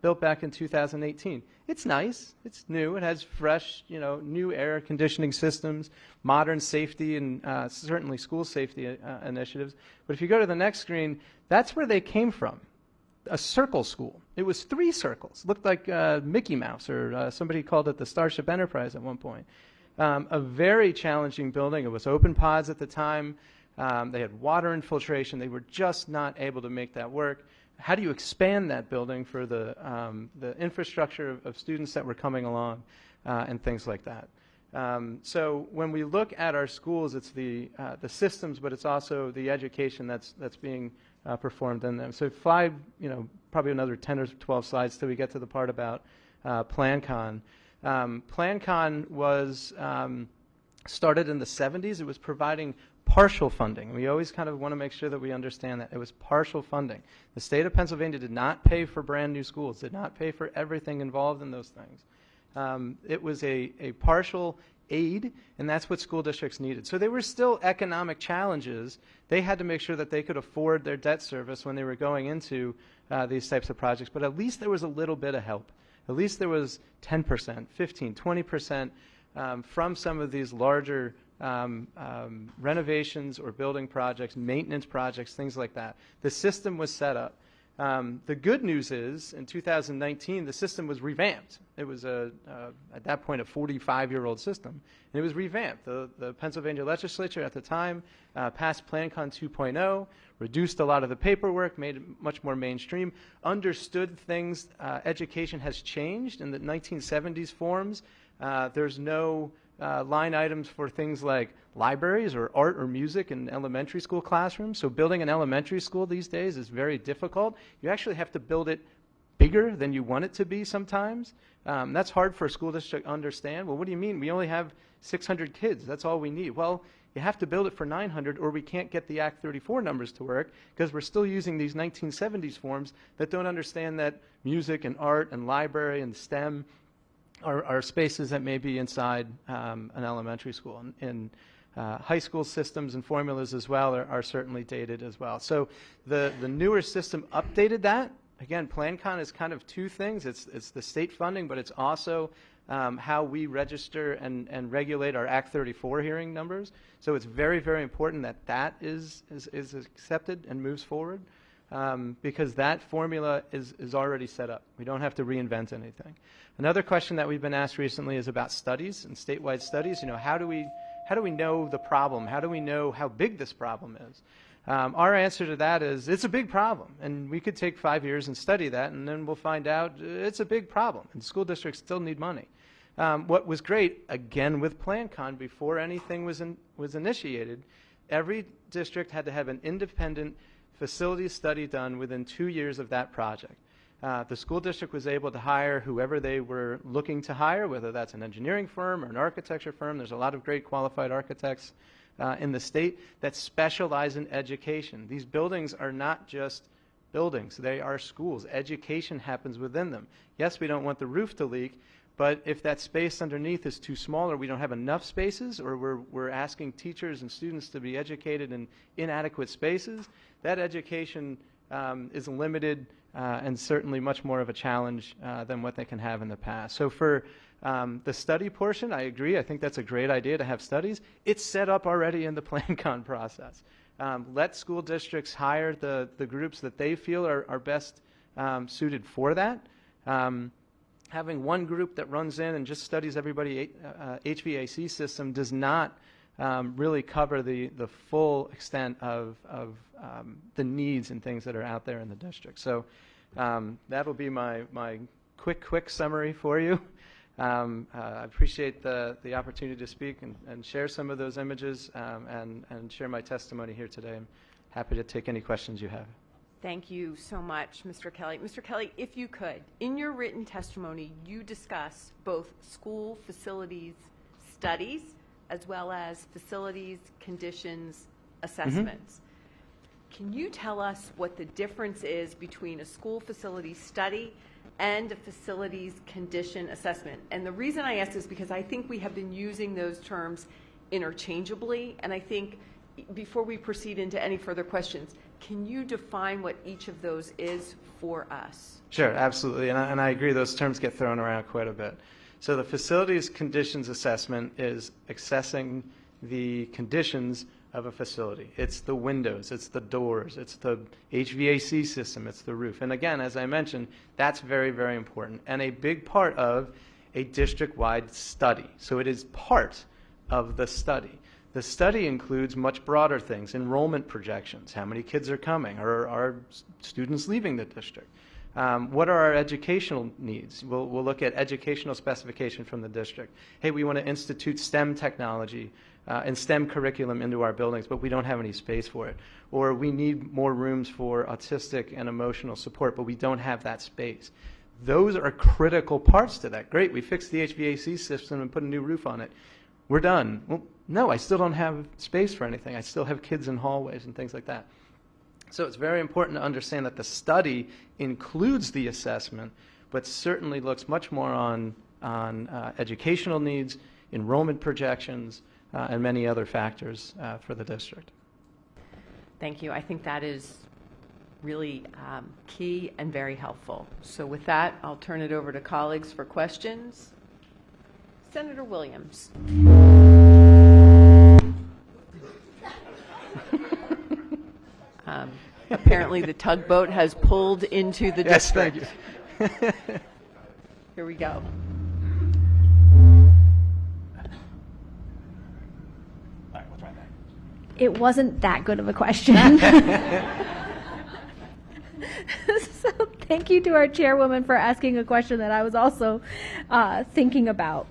built back in 2018. It's nice. It's new. It has fresh, new air conditioning systems, modern safety, and certainly school safety initiatives. But if you go to the next screen, that's where they came from, a circle school. It was 3 circles. Looked like Mickey Mouse, or somebody called it the Starship Enterprise at one point. A very challenging building. It was open pods at the time. They had water infiltration. They were just not able to make that work. How do you expand that building for the infrastructure of students that were coming along and things like that? So when we look at our schools, it's the systems, but it's also the education that's being performed in them. So probably another 10 or 12 slides till we get to the part about PlanCon. PlanCon was started in the 70s. It was providing partial funding. We always kind of want to make sure that we understand that. It was partial funding. The state of Pennsylvania did not pay for brand new schools, did not pay for everything involved in those things. It was a partial aid, and that's what school districts needed. So there were still economic challenges. They had to make sure that they could afford their debt service when they were going into these types of projects, but at least there was a little bit of help. At least there was 10%, 15, 20% from some of these larger renovations or building projects, maintenance projects, things like that. The system was set up. The good news is, in 2019, the system was revamped. It was, at that point, a 45-year-old system, and it was revamped. The Pennsylvania legislature at the time passed PlanCon 2.0, reduced a lot of the paperwork, made it much more mainstream, understood things. Education has changed. In the 1970s forms, there's no line items for things like libraries or art or music in elementary school classrooms. So building an elementary school these days is very difficult. You actually have to build it bigger than you want it to be sometimes. That's hard for a school district to understand. Well, what do you mean? We only have 600 kids. That's all we need. Well, you have to build it for 900 or we can't get the Act 34 numbers to work because we're still using these 1970s forms that don't understand that music and art and library and STEM are spaces that may be inside an elementary school. And high school systems and formulas as well are certainly dated as well. So the newer system updated that. Again, PlanCon is kind of 2 things. It's the state funding, but it's also how we register and regulate our Act 34 hearing numbers. So it's very, very important that that is accepted and moves forward because that formula is already set up. We don't have to reinvent anything. Another question that we've been asked recently is about studies and statewide studies. How do we know the problem? How do we know how big this problem is? Our answer to that is it's a big problem, and we could take 5 years and study that, and then we'll find out it's a big problem, and school districts still need money. What was great, again with PlanCon, before anything was initiated, every district had to have an independent facility study done within 2 years of that project. The school district was able to hire whoever they were looking to hire, whether that's an engineering firm or an architecture firm. There's a lot of great qualified architects in the state that specialize in education. These buildings are not just buildings. They are schools. Education happens within them. Yes, we don't want the roof to leak, but if that space underneath is too small, or we don't have enough spaces, or we're asking teachers and students to be educated in inadequate spaces, that education is limited and certainly much more of a challenge than what they can have in the past. So for the study portion, I agree. I think that's a great idea to have studies. It's set up already in the PlanCon process. Let school districts hire the groups that they feel are best suited for that. Having one group that runs in and just studies everybody HVAC system does not really cover the full extent of the needs and things that are out there in the district. So that'll be my quick summary for you. I appreciate the opportunity to speak and share some of those images and share my testimony here today. I'm happy to take any questions you have. Thank you so much, Mr. Kelly. Mr. Kelly, if you could, in your written testimony, you discuss both school facilities studies as well as facilities conditions assessments. Can you tell us what the difference is between a school facility study and a facilities condition assessment? And the reason I ask is because I think we have been using those terms interchangeably, and I think before we proceed into any further questions, can you define what each of those is for us? Sure, absolutely, and I agree those terms get thrown around quite a bit. So the facilities conditions assessment is assessing the conditions of a facility. It's the windows, it's the doors, it's the HVAC system, it's the roof. And again, as I mentioned, that's very, very important and a big part of a district-wide study. So it is part of the study. The study includes much broader things, enrollment projections, how many kids are coming, are students leaving the district? What are our educational needs? We'll look at educational specification from the district. Hey, we want to institute STEM technology and STEM curriculum into our buildings, but we don't have any space for it. Or we need more rooms for autistic and emotional support, but we don't have that space. Those are critical parts to that. Great, we fixed the HVAC system and put a new roof on it. We're done. Well, no, I still don't have space for anything. I still have kids in hallways and things like that. So it's very important to understand that the study includes the assessment, but certainly looks much more on educational needs, enrollment projections, and many other factors for the district. Thank you. I think that is really key and very helpful. So with that, I'll turn it over to colleagues for questions. Senator Williams. Apparently the tugboat has pulled into the district. Yes, thank you. Here we go. It wasn't that good of a question. So thank you to our chairwoman for asking a question that I was also thinking about.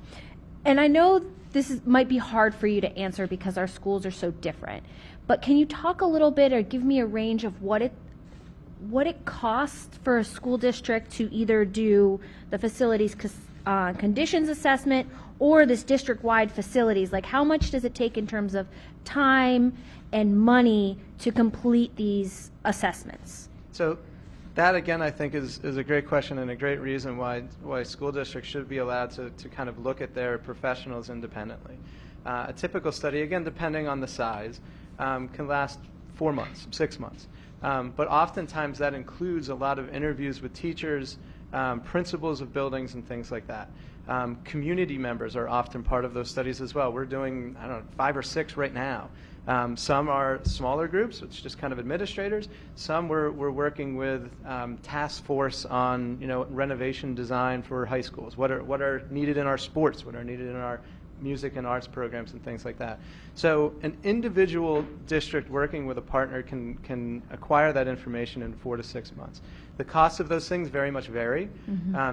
And I know this might be hard for you to answer because our schools are so different. But can you talk a little bit or give me a range of what it costs for a school district to either do the facilities conditions assessment or this district-wide facilities? Like, how much does it take in terms of time and money to complete these assessments? So that, again, I think is a great question and a great reason why school districts should be allowed to kind of look at their professionals independently. A typical study, again, depending on the size, can last 4 months, 6 months. But oftentimes that includes a lot of interviews with teachers, principals of buildings, and things like that. Community members are often part of those studies as well. We're doing, 5 or 6 right now. Some are smaller groups, which just kind of administrators. Some we're working with task force on renovation design for high schools. What are needed in our sports? What are needed in our music and arts programs and things like that. So an individual district working with a partner can acquire that information in 4 to 6 months. The costs of those things very much vary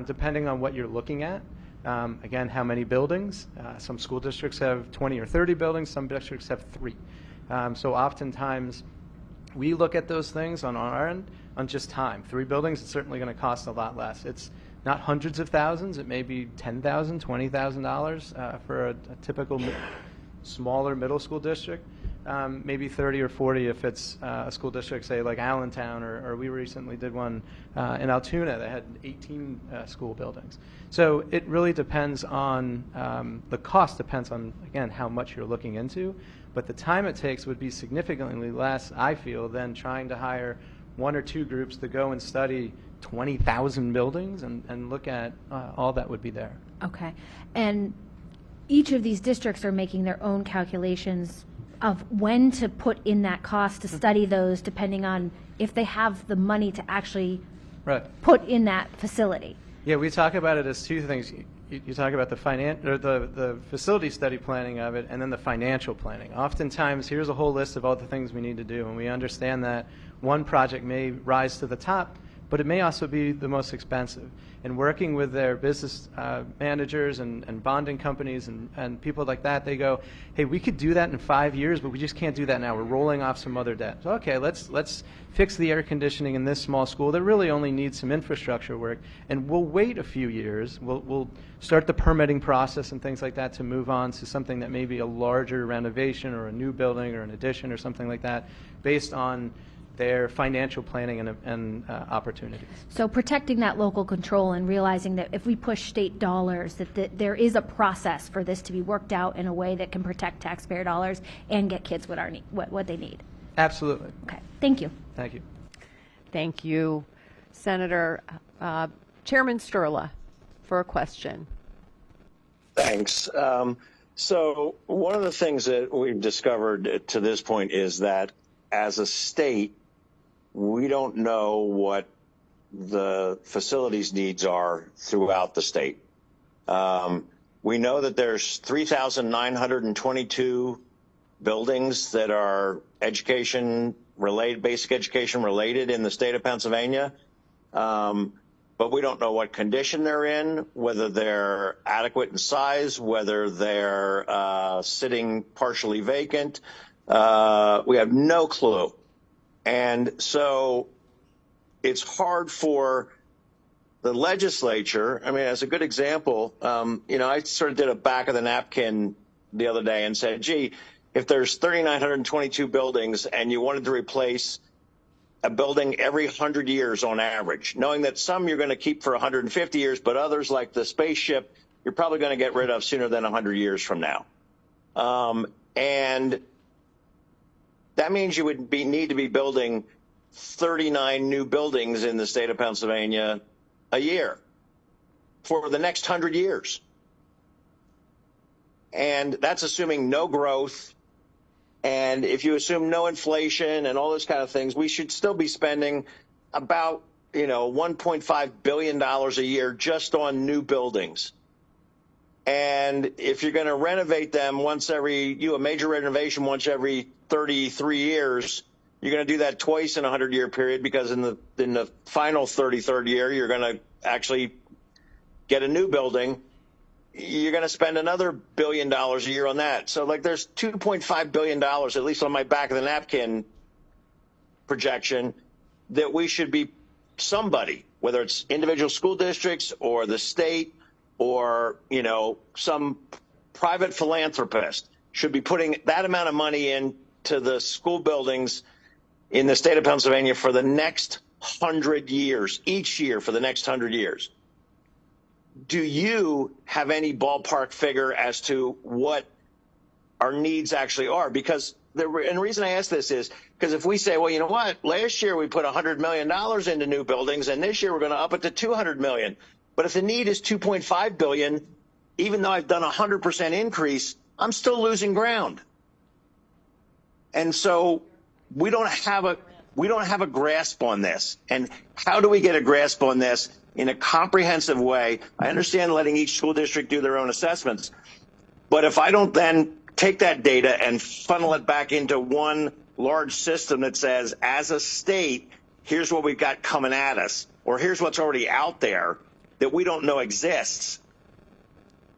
depending on what you're looking at. Again, how many buildings? Some school districts have 20 or 30 buildings, some districts have 3. So oftentimes we look at those things on our end on just time. 3 buildings, it's certainly going to cost a lot less. It's not hundreds of thousands, it may be $10,000, $20,000 for a typical smaller middle school district. maybe 30 or 40 if it's a school district, say like Allentown, or we recently did one in Altoona that had 18 school buildings. So it really depends on, the cost depends on, again, how much you're looking into, but the time it takes would be significantly less, I feel, than trying to hire one or two groups to go and study 20,000 buildings and look at all that would be there. Okay. And each of these districts are making their own calculations of when to put in that cost to study those, depending on if they have the money to actually Right. put in that facility. Yeah, we talk about it as two things. You talk about the facility study planning of it, and then the financial planning. Oftentimes, here's a whole list of all the things we need to do, and we understand that one project may rise to the top, but it may also be the most expensive. And working with their business managers and bonding companies and people like that, they go, hey, we could do that in 5 years, but we just can't do that now. We're rolling off some other debt. So, okay, let's fix the air conditioning in this small school that really only needs some infrastructure work, and we'll wait a few years. We'll start the permitting process and things like that to move on to something that may be a larger renovation or a new building or an addition or something like that, based on their financial planning and opportunities. So protecting that local control and realizing that if we push state dollars, that there is a process for this to be worked out in a way that can protect taxpayer dollars and get kids what they need. Absolutely. Okay, thank you. Thank you. Thank you, Senator. Chairman Sturla, for a question. Thanks. So one of the things that we've discovered to this point is that as a state, we don't know what the facilities needs are throughout the state. We know that there's 3,922 buildings that are education related, basic education related in the state of Pennsylvania. But we don't know what condition they're in, whether they're adequate in size, whether they're sitting partially vacant. We have no clue. And so it's hard for the legislature. I mean, as a good example, I sort of did a back of the napkin the other day and said, gee, if there's 3,922 buildings and you wanted to replace a building every 100 years on average, knowing that some you're going to keep for 150 years, but others, like the spaceship, you're probably going to get rid of sooner than 100 years from now. And that means you would need to be building 39 new buildings in the state of Pennsylvania a year for the next 100 years. And that's assuming no growth. And if you assume no inflation and all those kind of things, we should still be spending about, $1.5 billion a year just on new buildings. And if you're going to renovate them a major renovation once every 33 years, you're going to do that twice in a 100-year period, because in the final 33rd year, you're going to actually get a new building. You're going to spend another $1 billion a year on that. So there's $2.5 billion, at least on my back of the napkin projection, that we should be somebody, whether it's individual school districts or the state or, some private philanthropist, should be putting that amount of money into the school buildings in the state of Pennsylvania for the next 100 years, each year for the next 100 years. Do you have any ballpark figure as to what our needs actually are? Because and the reason I ask this is because if we say, well, you know what, last year we put $100 million into new buildings, and this year we're going to up it to $200 million. But if the need is $2.5 billion, even though I've done a 100% increase, I'm still losing ground. And so we don't have a grasp on this. And how do we get a grasp on this in a comprehensive way? I understand letting each school district do their own assessments, but if I don't then take that data and funnel it back into one large system that says, as a state, here's what we've got coming at us, or here's what's already out there that we don't know exists.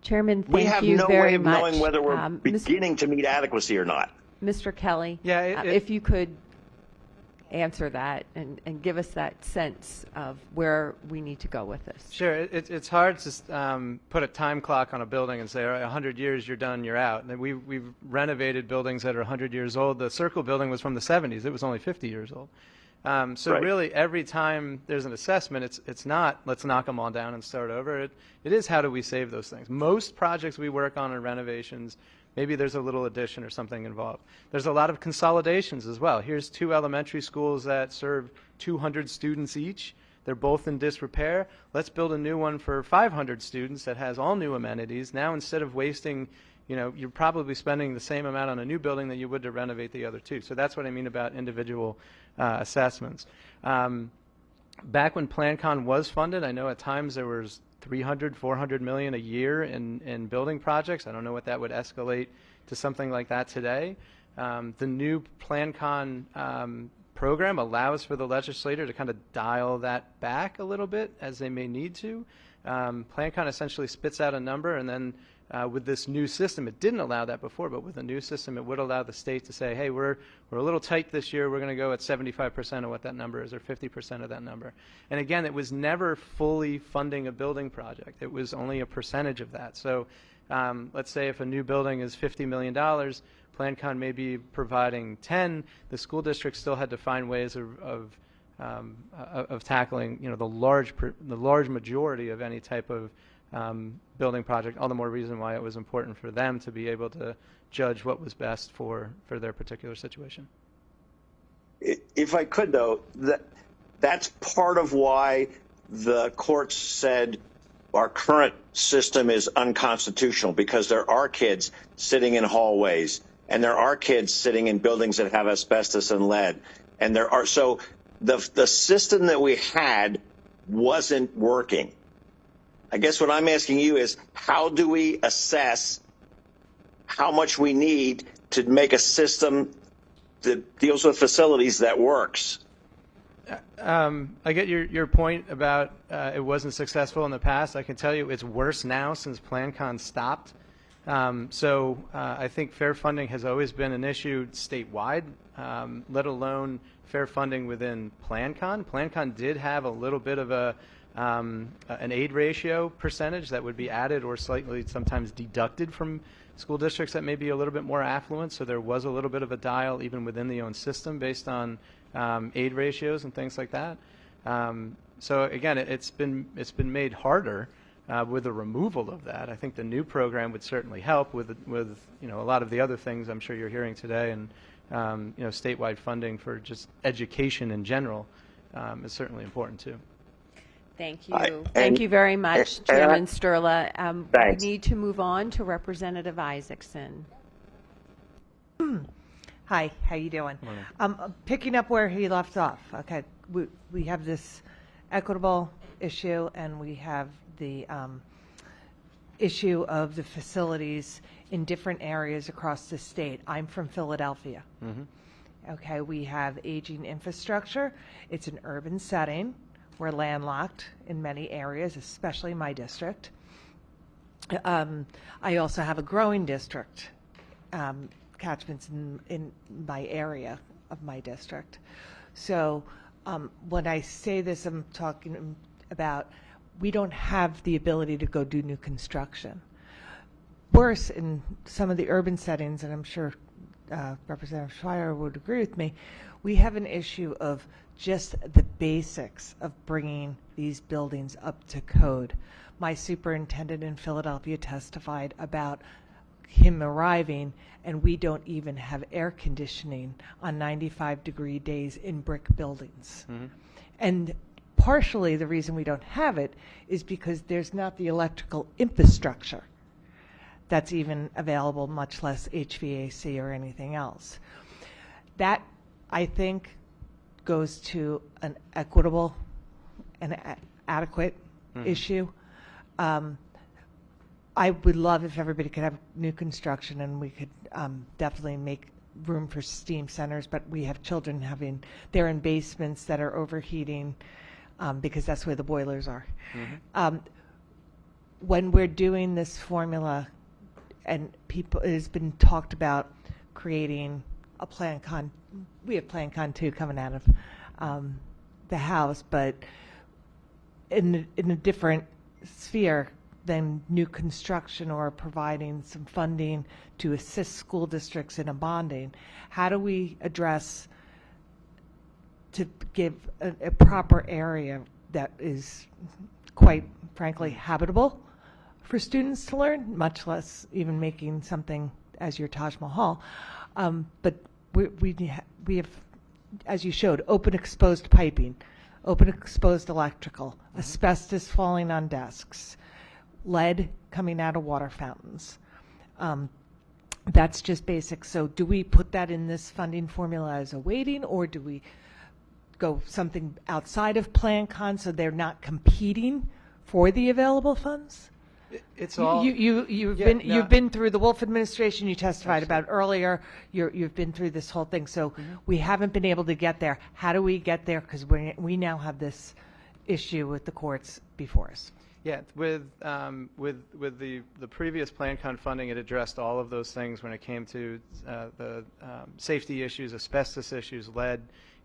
Chairman, thank you very much. We have no way of knowing whether we're beginning to meet adequacy or not. Mr. Kelly, Yeah, if you could answer that and give us that sense of where we need to go with this. Sure, it's hard to put a time clock on a building and say, all right, 100 years, you're done, you're out. And we've renovated buildings that are 100 years old. The Circle building was from the 70s. It was only 50 years old. So Right. really, every time there's an assessment, it's not let's knock them all down and start over. It is how do we save those things. Most projects we work on are renovations. Maybe there's a little addition or something involved. There's a lot of consolidations as well. Here's 2 elementary schools that serve 200 students each. They're both in disrepair. Let's build a new one for 500 students that has all new amenities. Now, instead of wasting, you're probably spending the same amount on a new building that you would to renovate the other 2. So that's what I mean about individual assessments. Back when PlanCon was funded, I know at times there was $300-400 million a year in building projects. I don't know what that would escalate to something like that today. The new PlanCon program allows for the legislator to kind of dial that back a little bit as they may need to. PlanCon essentially spits out a number, and then with this new system, it didn't allow that before, but with the new system, it would allow the state to say, hey, we're a little tight this year. We're going to go at 75% of what that number is, or 50% of that number. And again, it was never fully funding a building project. It was only a percentage of that. So let's say if a new building is $50 million, PlanCon may be providing 10. The school district still had to find ways of tackling, the large majority of any type of building project. All the more reason why it was important for them to be able to judge what was best for their particular situation. If I could, though, that's part of why the courts said our current system is unconstitutional, because there are kids sitting in hallways, and there are kids sitting in buildings that have asbestos and lead, and so the system that we had wasn't working. I guess what I'm asking you is, how do we assess how much we need to make a system that deals with facilities that works? I get your point about it wasn't successful in the past. I can tell you it's worse now since PlanCon stopped. So I think fair funding has always been an issue statewide, let alone fair funding within PlanCon. PlanCon did have a little bit of an aid ratio percentage that would be added or slightly sometimes deducted from school districts that may be a little bit more affluent. So there was a little bit of a dial even within the own system based on aid ratios and things like that. So again, it's been made harder with the removal of that. I think the new program would certainly help with a lot of the other things I'm sure you're hearing today, and statewide funding for just education in general is certainly important too. Thank you. Thank you very much, Chairman Sturla. Thanks. We need to move on to Representative Isaacson. Hi, how you doing? Picking up where he left off. Okay, we have this equitable issue, and we have the issue of the facilities in different areas across the state. I'm from Philadelphia. Okay, we have aging infrastructure. It's an urban setting. We're landlocked in many areas, especially my district. I also have a growing district, catchments in my area of my district. So when I say this, I'm talking about we don't have the ability to go do new construction. Worse, in some of the urban settings, and I'm sure Representative Schreier would agree with me, we have an issue of just the basics of bringing these buildings up to code. My superintendent in Philadelphia testified about him arriving, and we don't even have air conditioning on 95-degree days in brick buildings. And partially the reason we don't have it is because there's not the electrical infrastructure that's even available, much less HVAC or anything else. That, I think, goes to an equitable and adequate issue. I would love if everybody could have new construction, and we could definitely make room for STEAM centers, but we have children they're in basements that are overheating because that's where the boilers are. When we're doing this formula, and it has been talked about creating a Plan Con. We have Plan Con 2 coming out of the House, but in a different sphere than new construction or providing some funding to assist school districts in a bonding. How do we address to give a proper area that is quite frankly habitable for students to learn, much less even making something as your Taj Mahal. But we have, as you showed, open exposed piping, open exposed electrical, asbestos falling on desks, lead coming out of water fountains. That's just basic. So do we put that in this funding formula as a weighting, or do we go something outside of Plan Con so they're not competing for the available funds? It's all You've been through the Wolf administration. You testified about earlier. You've been through this whole thing. So we haven't been able to get there. How do we get there? Because we now have this issue with the courts before us. Yeah, with the previous Plan Con funding, it addressed all of those things when it came to the safety issues, asbestos issues, lead.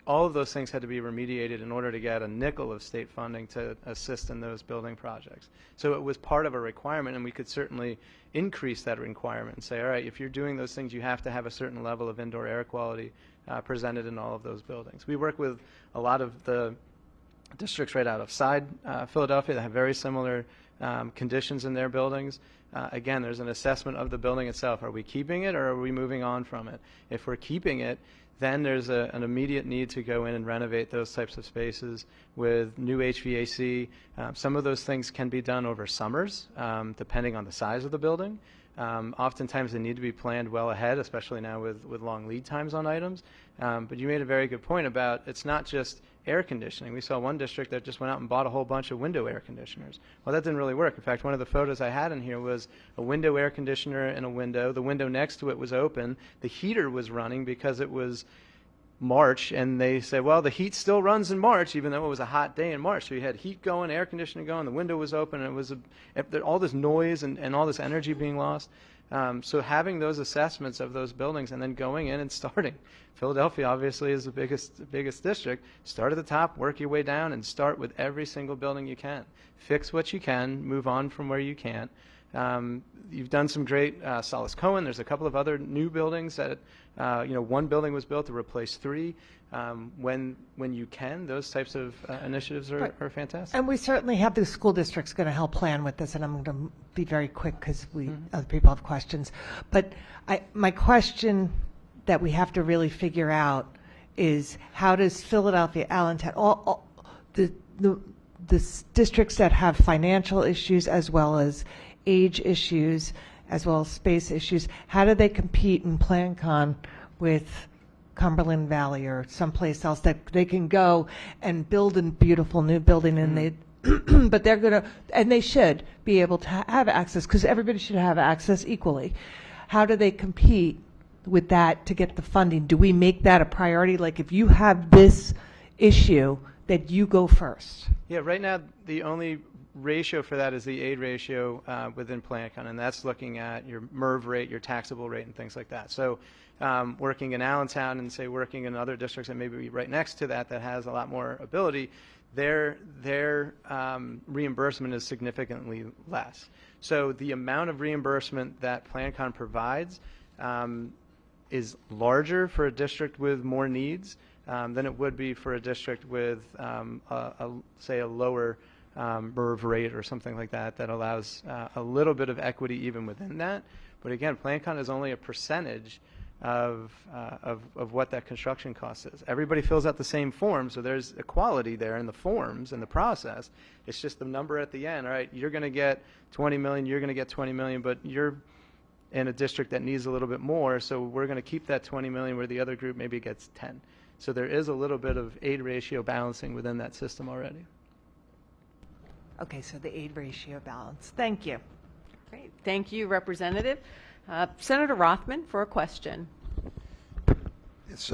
All of those things had to be remediated in order to get a nickel of state funding to assist in those building projects. So it was part of a requirement, and we could certainly increase that requirement and say, all right, if you're doing those things, you have to have a certain level of indoor air quality presented in all of those buildings. We work with a lot of the districts right outside Philadelphia that have very similar conditions in their buildings. Again, there's an assessment of the building itself. Are we keeping it, or are we moving on from it? If we're keeping it, then there's an immediate need to go in and renovate those types of spaces with new HVAC. Some of those things can be done over summers, depending on the size of the building. Oftentimes they need to be planned well ahead, especially now with long lead times on items. But you made a very good point about it's not just air conditioning. We saw one district that just went out and bought a whole bunch of window air conditioners. Well, that didn't really work. In fact, one of the photos I had in here was a window air conditioner in a window. The window next to it was open. The heater was running because it was March, and they said, well, the heat still runs in March, even though it was a hot day in March. So you had heat going, air conditioning going, the window was open, and it was all this noise and all this energy being lost. So having those assessments of those buildings and then going in and starting. Philadelphia obviously is the biggest district. Start at the top, work your way down, and start with every single building you can. Fix what you can, move on from where you can't. You've done some great, Solace Cohen. There's a couple of other new buildings that, one building was built to replace 3. When you can, those types of initiatives are fantastic. And we certainly have the school districts going to help plan with this, and I'm going to be very quick because other people have questions. But my question that we have to really figure out is, how does Philadelphia, Allentown, all the districts that have financial issues as well as age issues as well as space issues, how do they compete in Plan Con with Cumberland Valley or someplace else that they can go and build a beautiful new building, and they but they're going to, and they should be able to have access, because everybody should have access equally. How do they compete with that to get the funding? Do we make that a priority? Like, if you have this issue, that you go first? Yeah, right now the only ratio for that is the aid ratio within Plan Con, and that's looking at your MERV rate, your taxable rate, and things like that. So working in Allentown and say working in other districts that maybe right next to that has a lot more ability, their reimbursement is significantly less. So the amount of reimbursement that Plan Con provides is larger for a district with more needs than it would be for a district with, say, a lower MERV rate or something like that allows a little bit of equity even within that. But again, Plan Con is only a percentage of what that construction cost is. Everybody fills out the same form, so there's equality there in the forms and the process. It's just the number at the end. All right, you're going to get 20 million, you're going to get 20 million, but you're in a district that needs a little bit more, so we're going to keep that 20 million where the other group maybe gets 10. So there is a little bit of aid ratio balancing within that system already. Okay, so the aid ratio balance. Thank you. Great. Thank you, Representative. Senator Rothman for a question. It's,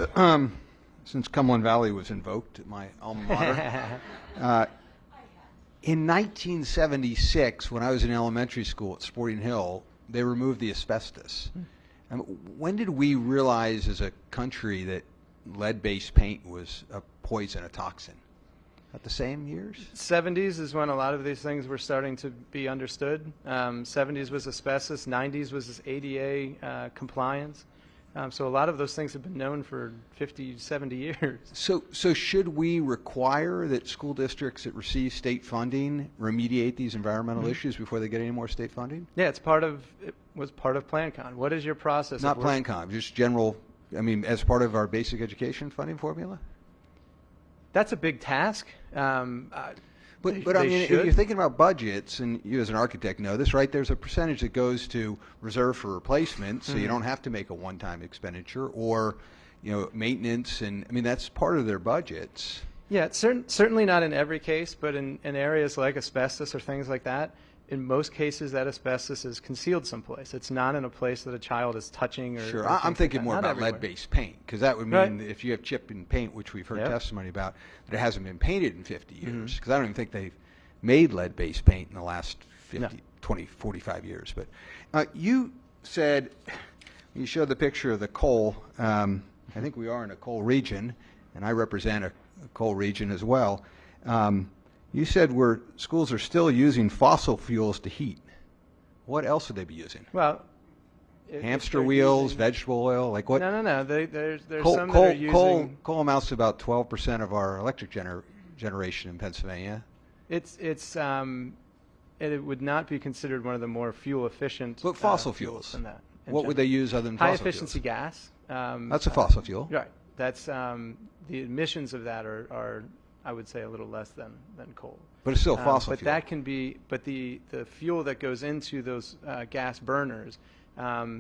since Cumberland Valley was invoked at my alma mater, in 1976, when I was in elementary school at Sporting Hill, they removed the asbestos. When did we realize as a country that lead-based paint was a poison, a toxin? At the same years? 70s is when a lot of these things were starting to be understood. 70s was asbestos, 90s was this ADA compliance. So a lot of those things have been known for 50, 70 years. So should we require that school districts that receive state funding remediate these environmental issues before they get any more state funding? Yeah, it was part of PlanCon. What is your process? Not PlanCon, just general, I mean, as part of our basic education funding formula? That's a big task. But I mean, if you're thinking about budgets, and you as an architect know this, right? There's a percentage that goes to reserve for replacement, so you don't have to make a one-time expenditure, or maintenance, and I mean that's part of their budgets. Yeah, it's certainly not in every case, but in areas like asbestos or things like that, in most cases that asbestos is concealed someplace. It's not in a place that a child is touching. Or Sure, or I'm thinking more not about everywhere. lead-based paint, because that would mean that if you have chip and paint, which we've heard testimony about, that it hasn't been painted in 50 years, because I don't even think they've made lead-based paint in the last 50, 20, 45 years. But you said, you showed the picture of the coal, I think we are in a coal region, and I represent a coal region as well. You said schools are still using fossil fuels to heat. What else would they be using? Well, Hamster wheels, vegetable oil, like what? No. There's Coal, some that are using. coal amounts to about 12% of our electric generation in Pennsylvania. It would not be considered one of the more fuel efficient. But fossil fuels. Than that. What would they use other than fossil fuels? High efficiency gas. That's a fossil fuel. Right. That's the emissions of that are I would say a little less than coal. But it's still fossil but fuel. that can be. But the fuel that goes into those gas burners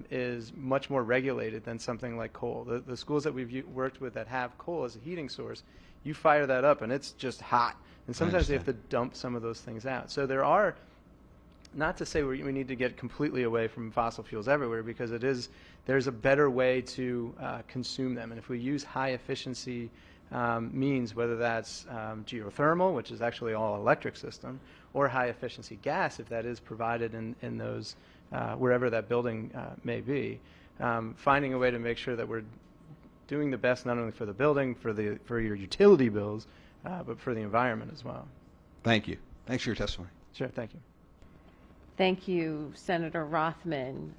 is much more regulated than something like coal. The schools that we've worked with that have coal as a heating source, you fire that up and it's just hot. And sometimes they have to dump some of those things out. So there are, not to say we need to get completely away from fossil fuels everywhere, because there's a better way to consume them. And if we use high efficiency means, whether that's geothermal, which is actually all electric system, or high efficiency gas, if that is provided in those wherever that building may be, finding a way to make sure that we're doing the best not only for the building, for your utility bills, but for the environment as well. Thank you. Thanks for your testimony. Sure, thank you. Thank you, Senator Rothman.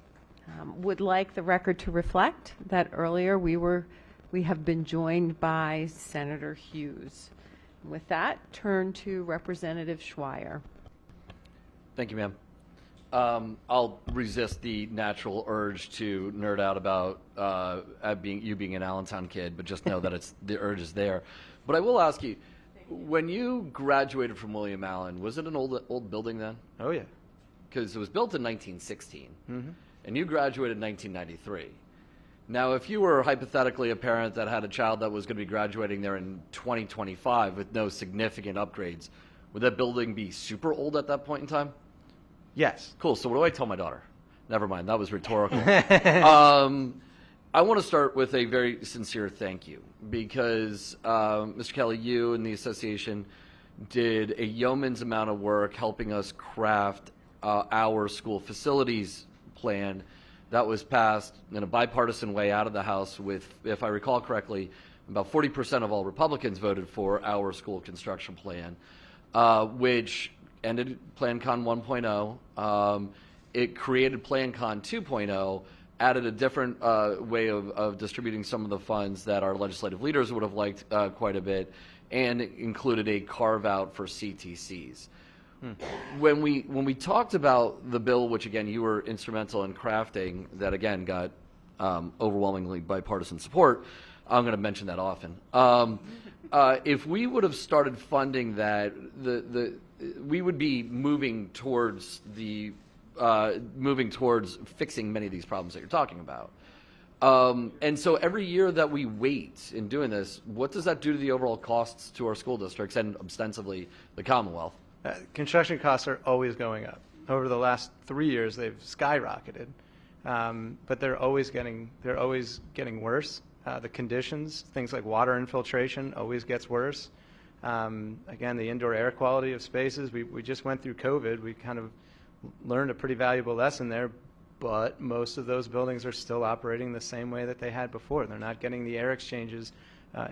Would like the record to reflect that earlier we have been joined by Senator Hughes. With that, turn to Representative Schweier. Thank you, ma'am. I'll resist the natural urge to nerd out about you being an Allentown kid, but just know that the urge is there. But I will ask you, when you graduated from William Allen, was it an old building then? Oh yeah, because it was built in 1916, mm-hmm. and you graduated in 1993. Now, if you were hypothetically a parent that had a child that was going to be graduating there in 2025 with no significant upgrades, would that building be super old at that point in time? Yes. Cool. So what do I tell my daughter? Never mind. That was rhetorical. I want to start with a very sincere thank you, because Mr. Kelly, you and the association did a yeoman's amount of work helping us craft our school facilities plan that was passed in a bipartisan way out of the House with, if I recall correctly, about 40% of all Republicans voted for our school construction plan, which ended PlanCon 1.0. It created PlanCon 2.0, added a different way of distributing some of the funds that our legislative leaders would have liked quite a bit, and included a carve-out for CTCs. When we talked about the bill, which again you were instrumental in crafting, that again got overwhelmingly bipartisan support, I'm going to mention that often. If we would have started funding that, we would be moving towards fixing many of these problems that you're talking about. And so every year that we wait in doing this, what does that do to the overall costs to our school districts and ostensibly the Commonwealth? Construction costs are always going up. Over the last 3 years, they've skyrocketed, but they're always getting worse. The conditions, things like water infiltration, always gets worse. Again, the indoor air quality of spaces. We just went through COVID. We kind of learned a pretty valuable lesson there. but most of those buildings are still operating the same way that they had before. They're not getting the air exchanges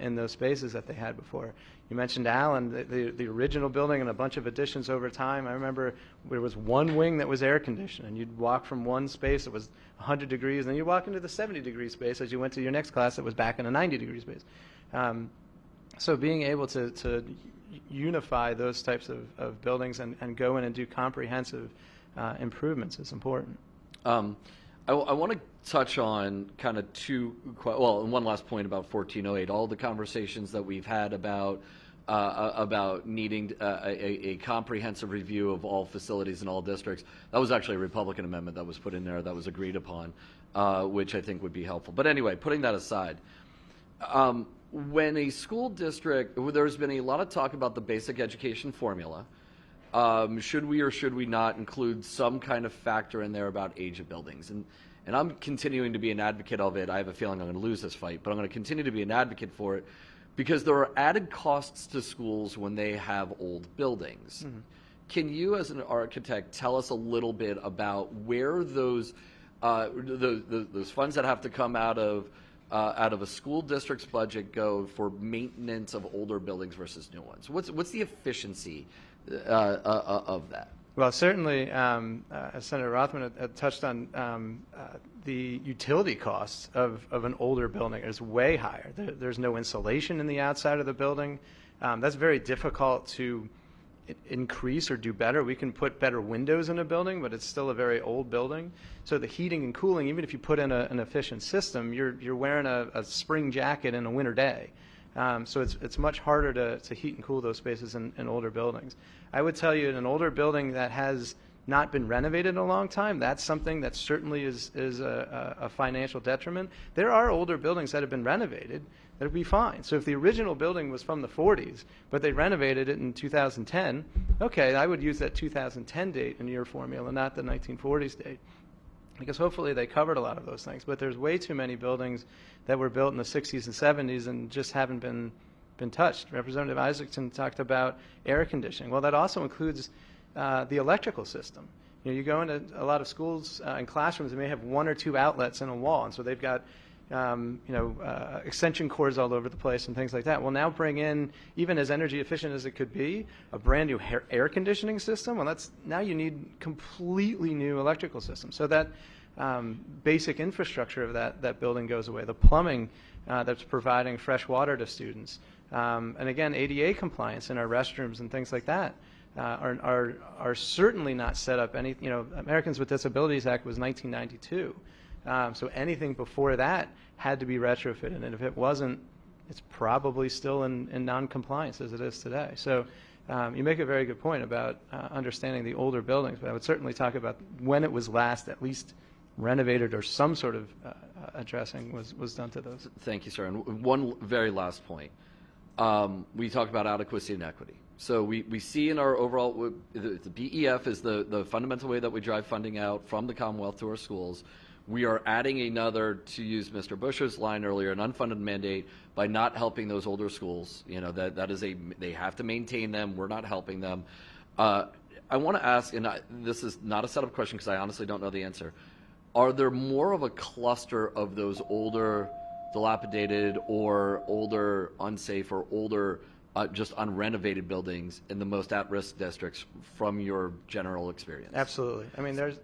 in those spaces that they had before. You mentioned Allen, the original building and a bunch of additions over time. I remember there was one wing that was air conditioned, and you'd walk from one space that was 100 degrees, and then you'd walk into the 70-degree space as you went to your next class that was back in a 90-degree space. So being able to unify those types of buildings and go in and do comprehensive improvements is important. I want to touch on kind of one last point about 1408. All the conversations that we've had about needing a comprehensive review of all facilities in all districts. That was actually a Republican amendment that was put in there that was agreed upon, which I think would be helpful. But anyway, putting that aside, when a school district, there's been a lot of talk about the basic education formula. Should we or should we not include some kind of factor in there about age of buildings? And I'm continuing to be an advocate of it. I have a feeling I'm going to lose this fight, but I'm going to continue to be an advocate for it because there are added costs to schools when they have old buildings. Mm-hmm. Can you, as an architect, tell us a little bit about where those funds that have to come out of a school district's budget go for maintenance of older buildings versus new ones? What's the efficiency of that? Well, certainly, as Senator Rothman had touched on, the utility costs of an older building is way higher. There's no insulation in the outside of the building. That's very difficult to increase or do better. We can put better windows in a building, but it's still a very old building. So the heating and cooling, even if you put in an efficient system, you're wearing a spring jacket in a winter day. So it's much harder to heat and cool those spaces in older buildings. I would tell you in an older building that has not been renovated in a long time, that's something that certainly is a financial detriment. There are older buildings that have been renovated that would be fine. So if the original building was from the 40s, but they renovated it in 2010, okay, I would use that 2010 date in your formula, not the 1940s date, because hopefully they covered a lot of those things. But there's way too many buildings that were built in the 60s and 70s and just haven't been touched. Representative Isaacson talked about air conditioning. Well, that also includes the electrical system. You go into a lot of schools and classrooms, they may have one or two outlets in a wall, and so they've got extension cords all over the place and things like that. Well, now bring in, even as energy efficient as it could be, a brand new air conditioning system. Well, now you need completely new electrical system. So that basic infrastructure of that building goes away. The plumbing that's providing fresh water to students, and again, ADA compliance in our restrooms and things like that are certainly not set up. Americans with Disabilities Act was 1992. So anything before that had to be retrofitted, and if it wasn't, it's probably still in non-compliance as it is today. So you make a very good point about understanding the older buildings, but I would certainly talk about when it was last at least renovated or some sort of addressing was done to those. Thank you, sir. And one very last point. We talk about adequacy and equity. So we see in our overall, the BEF is the fundamental way that we drive funding out from the Commonwealth to our schools. We are adding another, to use Mr. Bush's line earlier, an unfunded mandate by not helping those older schools. That is they have to maintain them. We're not helping them. I want to ask, and this is not a setup question because I honestly don't know the answer. Are there more of a cluster of those older, dilapidated, or older, unsafe, or older, just unrenovated buildings in the most at-risk districts from your general experience? Absolutely. I mean, there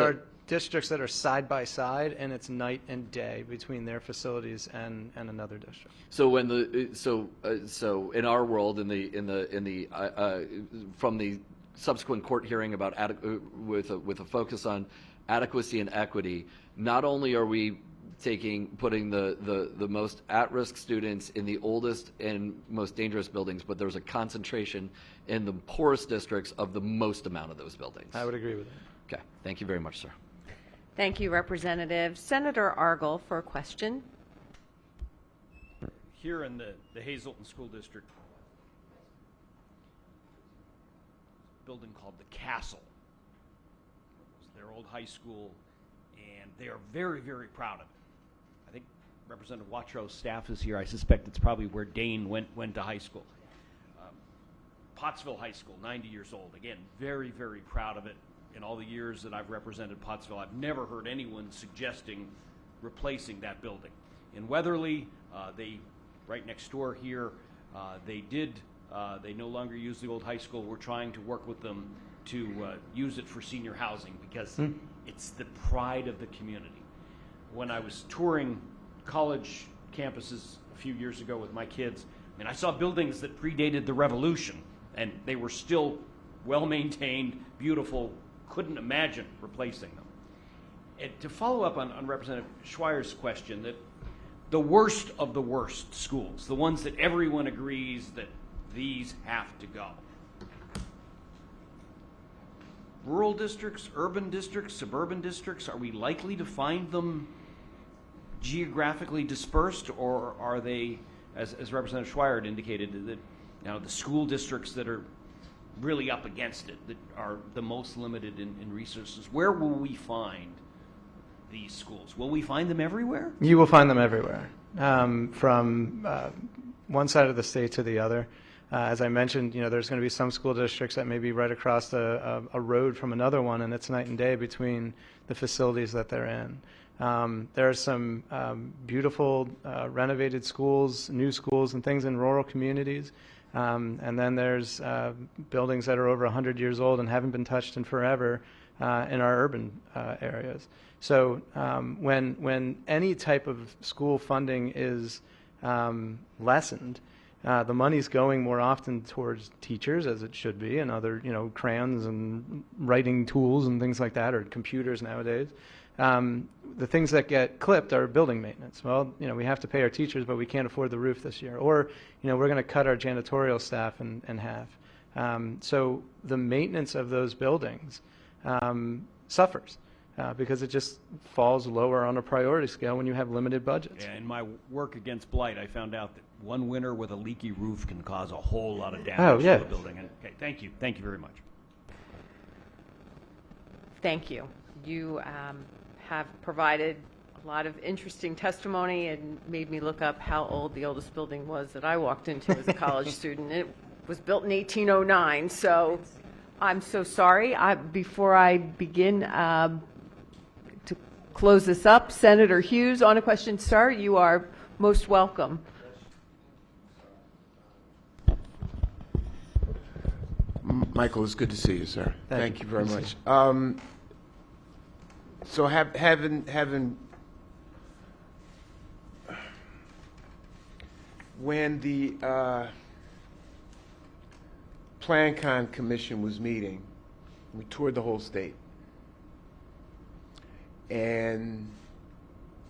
are districts that are side by side, and it's night and day between their facilities and another district. So when so in our world, from the subsequent court hearing about with a focus on adequacy and equity, not only are we putting the most at-risk students in the oldest and most dangerous buildings, but there's a concentration in the poorest districts of the most amount of those buildings. I would agree with that. Okay. Thank you very much, sir. Thank you, Representative. Senator Argyle for a question. Here in the Hazleton School District, a building called the Castle. It was their old high school, and they are very, very proud of it. I think Representative Watro's staff is here. I suspect it's probably where Dane went to high school. Pottsville High School, 90 years old. Again, very, very proud of it. in all the years that I've represented Pottsville, I've never heard anyone suggesting replacing that building. In Weatherly, right next door here, they no longer use the old high school. We're trying to work with them to use it for senior housing because it's the pride of the community. When I was touring college campuses a few years ago with my kids, and I saw buildings that predated the revolution, and they were still well-maintained, beautiful, couldn't imagine replacing them. And to follow up on Representative Schweier's question, that the worst of the worst schools, the ones that everyone agrees that these have to go. Rural districts, urban districts, suburban districts, are we likely to find them geographically dispersed, or are they, as Representative Schweier had indicated, that the school districts that are really up against it, that are the most limited in resources? Where will we find these schools? Will we find them everywhere? You will find them everywhere, from one side of the state to the other. As I mentioned, there's going to be some school districts that may be right across a road from another one, and it's night and day between the facilities that they're in. There are some beautiful renovated schools, new schools, and things in rural communities. And then there's buildings that are over 100 years old and haven't been touched in forever in our urban areas. So when any type of school funding is lessened, the money's going more often towards teachers, as it should be, and other, crayons and writing tools and things like that, or computers nowadays. The things that get clipped are building maintenance. Well, we have to pay our teachers, but we can't afford the roof this year. Or, we're going to cut our janitorial staff in half. So the maintenance of those buildings suffers because it just falls lower on a priority scale when you have limited budgets. Yeah, in my work against blight, I found out that one winter with a leaky roof can cause a whole lot of damage to the building. Okay, thank you. Thank you very much. Thank you. You have provided a lot of interesting testimony and made me look up how old the oldest building was that I walked into as a college student. It was built in 1809, so I'm so sorry. Before I begin to close this up, Senator Hughes, on a question, sir, you are most welcome. Michael, it's good to see you, sir. Thank you very much. So having when the PlanCon Commission was meeting, we toured the whole state, and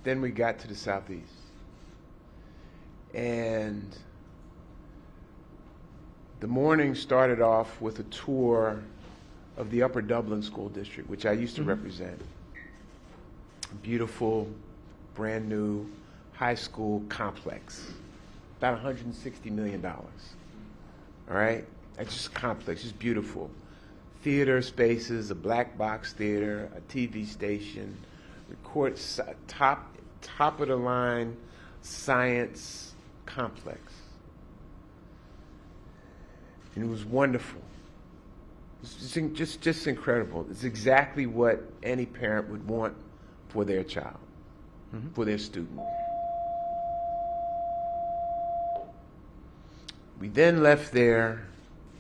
then we got to the southeast, and the morning started off with a tour of the Upper Dublin School District, which I used to represent. Beautiful, brand new high school complex, about $160 million. All right, that's just a complex, just beautiful. Theater spaces, a black box theater, a TV station, record top of the line science complex, and it was wonderful. It's just incredible. It's exactly what any parent would want for their child, for their student. We then left there,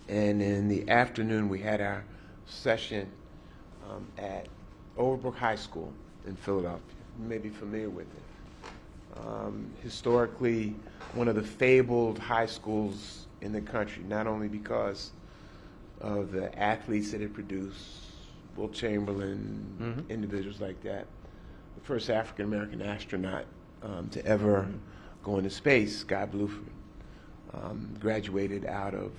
and in the afternoon we had our session at Overbrook High School in Philadelphia. You may be familiar with it. Historically, one of the fabled high schools in the country, not only because of the athletes that it produced, Will Chamberlain, individuals like that. The first African-American astronaut to ever go into space, Guy Bluford, graduated out of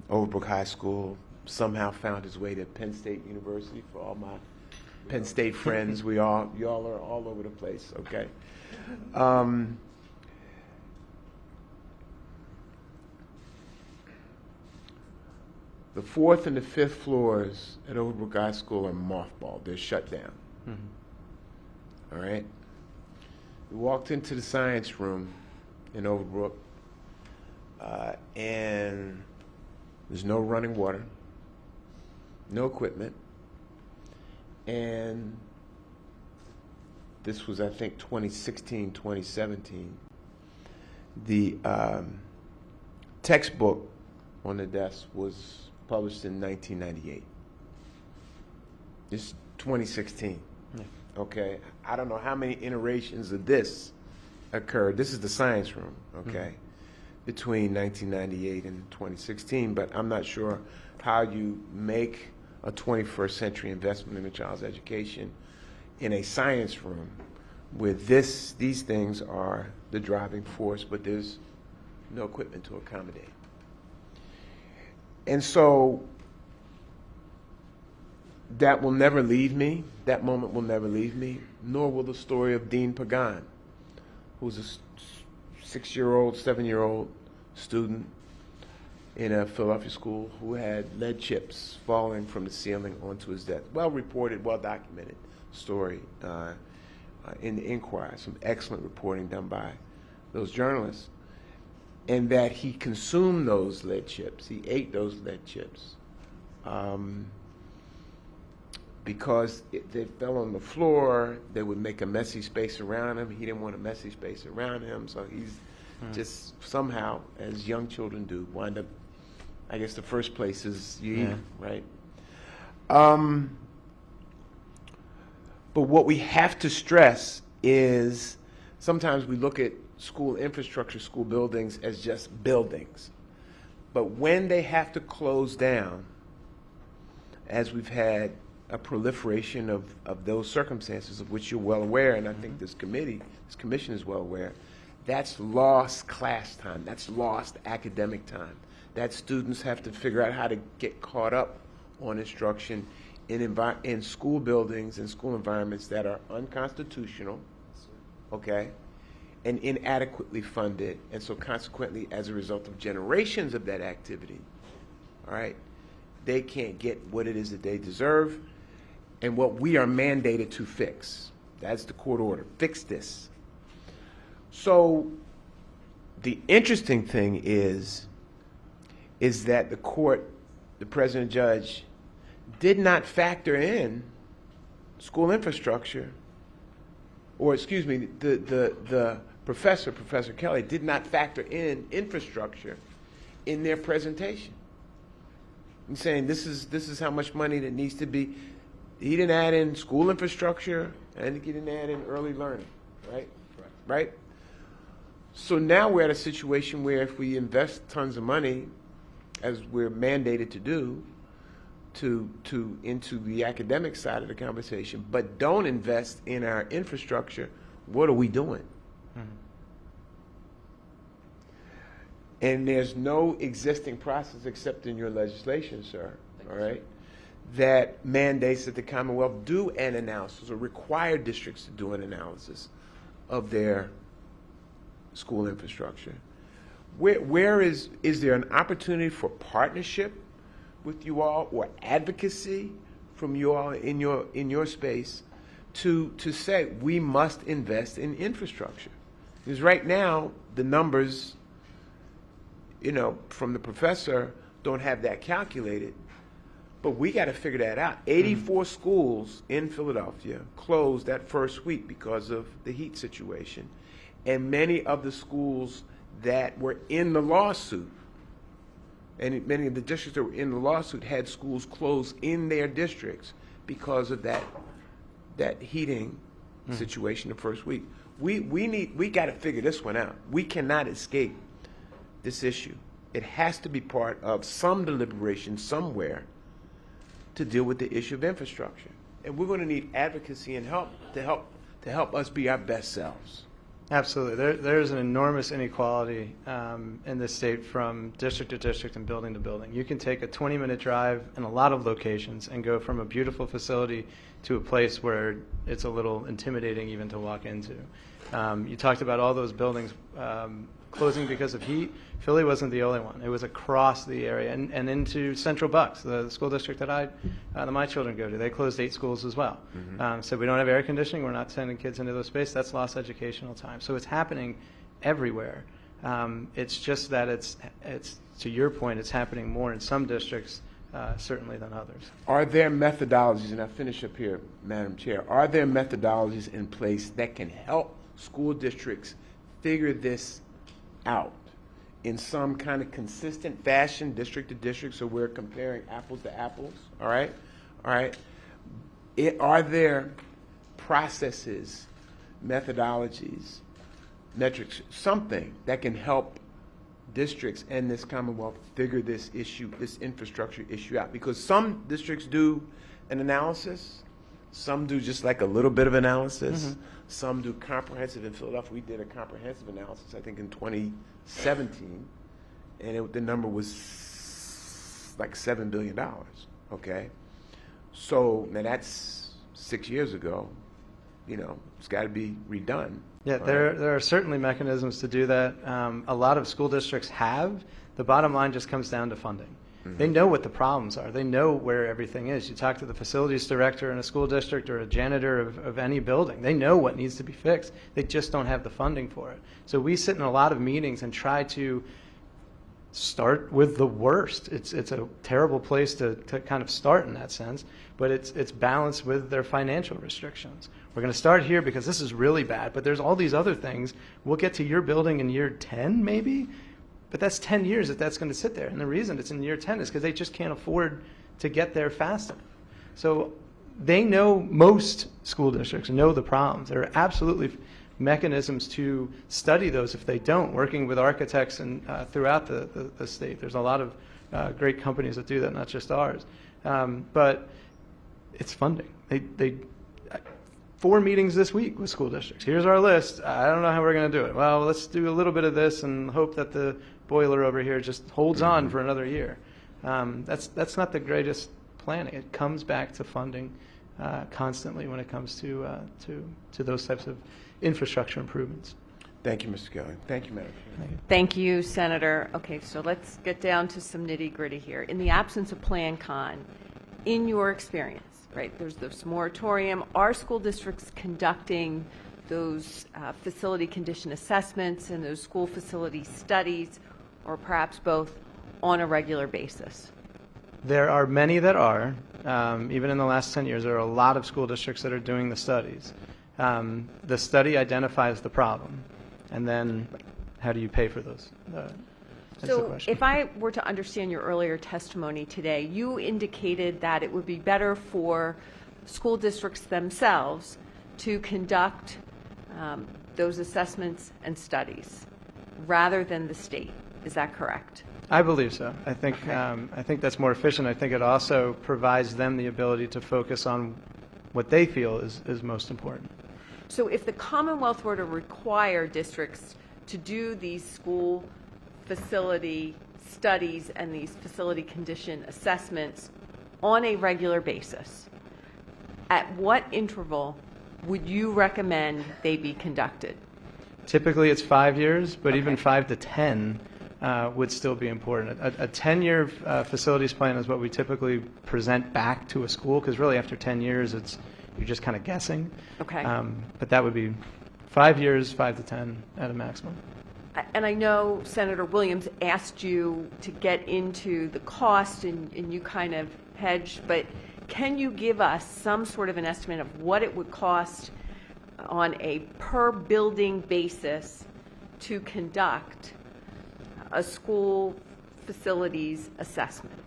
Overbrook High School, somehow found his way to Penn State University. For all my Penn State friends, y'all are all over the place, okay? The 4th and the 5th floors at Overbrook High School are mothballed. They're shut down. All right? We walked into the science room in Overbrook, and there's no running water, no equipment, and this was, I think, 2016, 2017. The textbook on the desk was published in 1998. It's 2016. Yeah. Okay, I don't know how many iterations of this occurred. This is the science room, okay, between 1998 and 2016, but I'm not sure how you make a 21st century investment in a child's education in a science room with these things are the driving force, but there's no equipment to accommodate. And so that will never leave me. That moment will never leave me, nor will the story of Dean Pagan, who's a 6-year-old, 7-year-old student in a Philadelphia school who had lead chips falling from the ceiling onto his desk. Well reported, well documented story in the Inquirer, some excellent reporting done by those journalists, and that he consumed those lead chips. He ate those lead chips because they fell on the floor. They would make a messy space around him. He didn't want a messy space around him, so he's just somehow, as young children do, wind up, I guess the first place is you eat, right? But what we have to stress is sometimes we look at school infrastructure, school buildings as just buildings. But when they have to close down, as we've had a proliferation of those circumstances of which you're well aware, and I think this commission is well aware, that's lost class time, that's lost academic time. That students have to figure out how to get caught up on instruction in school buildings and school environments that are unconstitutional, okay, and inadequately funded, and so consequently, as a result of generations of that activity, all right, they can't get what it is that they deserve and what we are mandated to fix. That's the court order. Fix this. So the interesting thing is that the court, the president judge, did not factor in school infrastructure, or excuse me, the Professor Kelly, did not factor in infrastructure in their presentation. He's saying this is how much money that needs to be. He didn't add in school infrastructure, and he didn't add in early learning, right? Right? So now we're at a situation where if we invest tons of money, as we're mandated to do, into the academic side of the conversation, but don't invest in our infrastructure, what are we doing? And there's no existing process except in your legislation, sir, all right, that mandates that the Commonwealth do an analysis or require districts to do an analysis of their school infrastructure. Where is there an opportunity for partnership with you all or advocacy from you all in your space to say we must invest in infrastructure? Because right now the numbers, from the professor don't have that calculated, but we got to figure that out. 84 schools in Philadelphia closed that first week because of the heat situation, and many of the schools that were in the lawsuit, and many of the districts that were in the lawsuit had schools closed in their districts because of that heating situation the first week. We got to figure this one out. We cannot escape this issue. It has to be part of some deliberation somewhere to deal with the issue of infrastructure, and we're going to need advocacy and help to help us be our best selves. Absolutely. There's an enormous inequality in this state from district to district and building to building. You can take a 20-minute drive in a lot of locations and go from a beautiful facility to a place where it's a little intimidating even to walk into. You talked about all those buildings closing because of heat. Philly wasn't the only one. It was across the area and into Central Bucks, the school district that my children go to. They closed 8 schools as well. So we don't have air conditioning. We're not sending kids into those spaces. That's lost educational time. So it's happening everywhere. It's just that it's to your point, it's happening more in some districts certainly than others. Are there methodologies, and I'll finish up here, Madam Chair, are there methodologies in place that can help school districts figure this out in some kind of consistent fashion, district to district, so we're comparing apples to apples, all right? All right. Are there processes, methodologies, metrics, something that can help districts and this Commonwealth figure this issue, this infrastructure issue out? Because some districts do an analysis, some do just like a little bit of analysis, some do comprehensive. In Philadelphia, we did a comprehensive analysis, I think in 2017, and the number was like $7 billion, okay? So now that's 6 years ago, you know, it's got to be redone. Yeah, there are certainly mechanisms to do that. A lot of school districts have. The bottom line just comes down to funding. They know what the problems are. They know where everything is. You talk to the facilities director in a school district or a janitor of any building. They know what needs to be fixed. They just don't have the funding for it. So we sit in a lot of meetings and try to start with the worst. It's a terrible place to kind of start in that sense, but it's balanced with their financial restrictions. We're going to start here because this is really bad, but there's all these other things. We'll get to your building in year 10 maybe, but that's 10 years that's going to sit there. And the reason it's in year 10 is because they just can't afford to get there fast enough. So they know, most school districts know the problems. There are absolutely mechanisms to study those if they don't, working with architects and throughout the state. There's a lot of great companies that do that, not just ours. But it's funding. They 4 meetings this week with school districts. Here's our list. I don't know how we're going to do it. Well, let's do a little bit of this and hope that the boiler over here just holds on for another year. That's not the greatest planning. It comes back to funding constantly when it comes to those types of infrastructure improvements. Thank you, Mr. Kelly. Thank you, Madam Chair. Thank you, Senator. Okay, so let's get down to some nitty-gritty here. In the absence of Plan Con, in your experience, right, there's this moratorium. Are school districts conducting those facility condition assessments and those school facility studies, or perhaps both, on a regular basis? There are many that are. Even in the last 10 years, there are a lot of school districts that are doing the studies. The study identifies the problem, and then how do you pay for those? That's the So question. if I were to understand your earlier testimony today, you indicated that it would be better for school districts themselves to conduct those assessments and studies rather than the state. Is that correct? I believe so. I think that's more efficient. I think it also provides them the ability to focus on what they feel is most important. So if the Commonwealth were to require districts to do these school facility studies and these facility condition assessments on a regular basis, at what interval would you recommend they be conducted? Typically it's 5 years, but even 5 to 10 would still be important. A 10-year facilities plan is what we typically present back to a school, because really after 10 years you're just kind of guessing. Okay. But that would be 5 years, 5 to 10 at a maximum. And I know Senator Williams asked you to get into the cost, and you kind of hedged, but can you give us some sort of an estimate of what it would cost on a per building basis to conduct a school facilities assessment?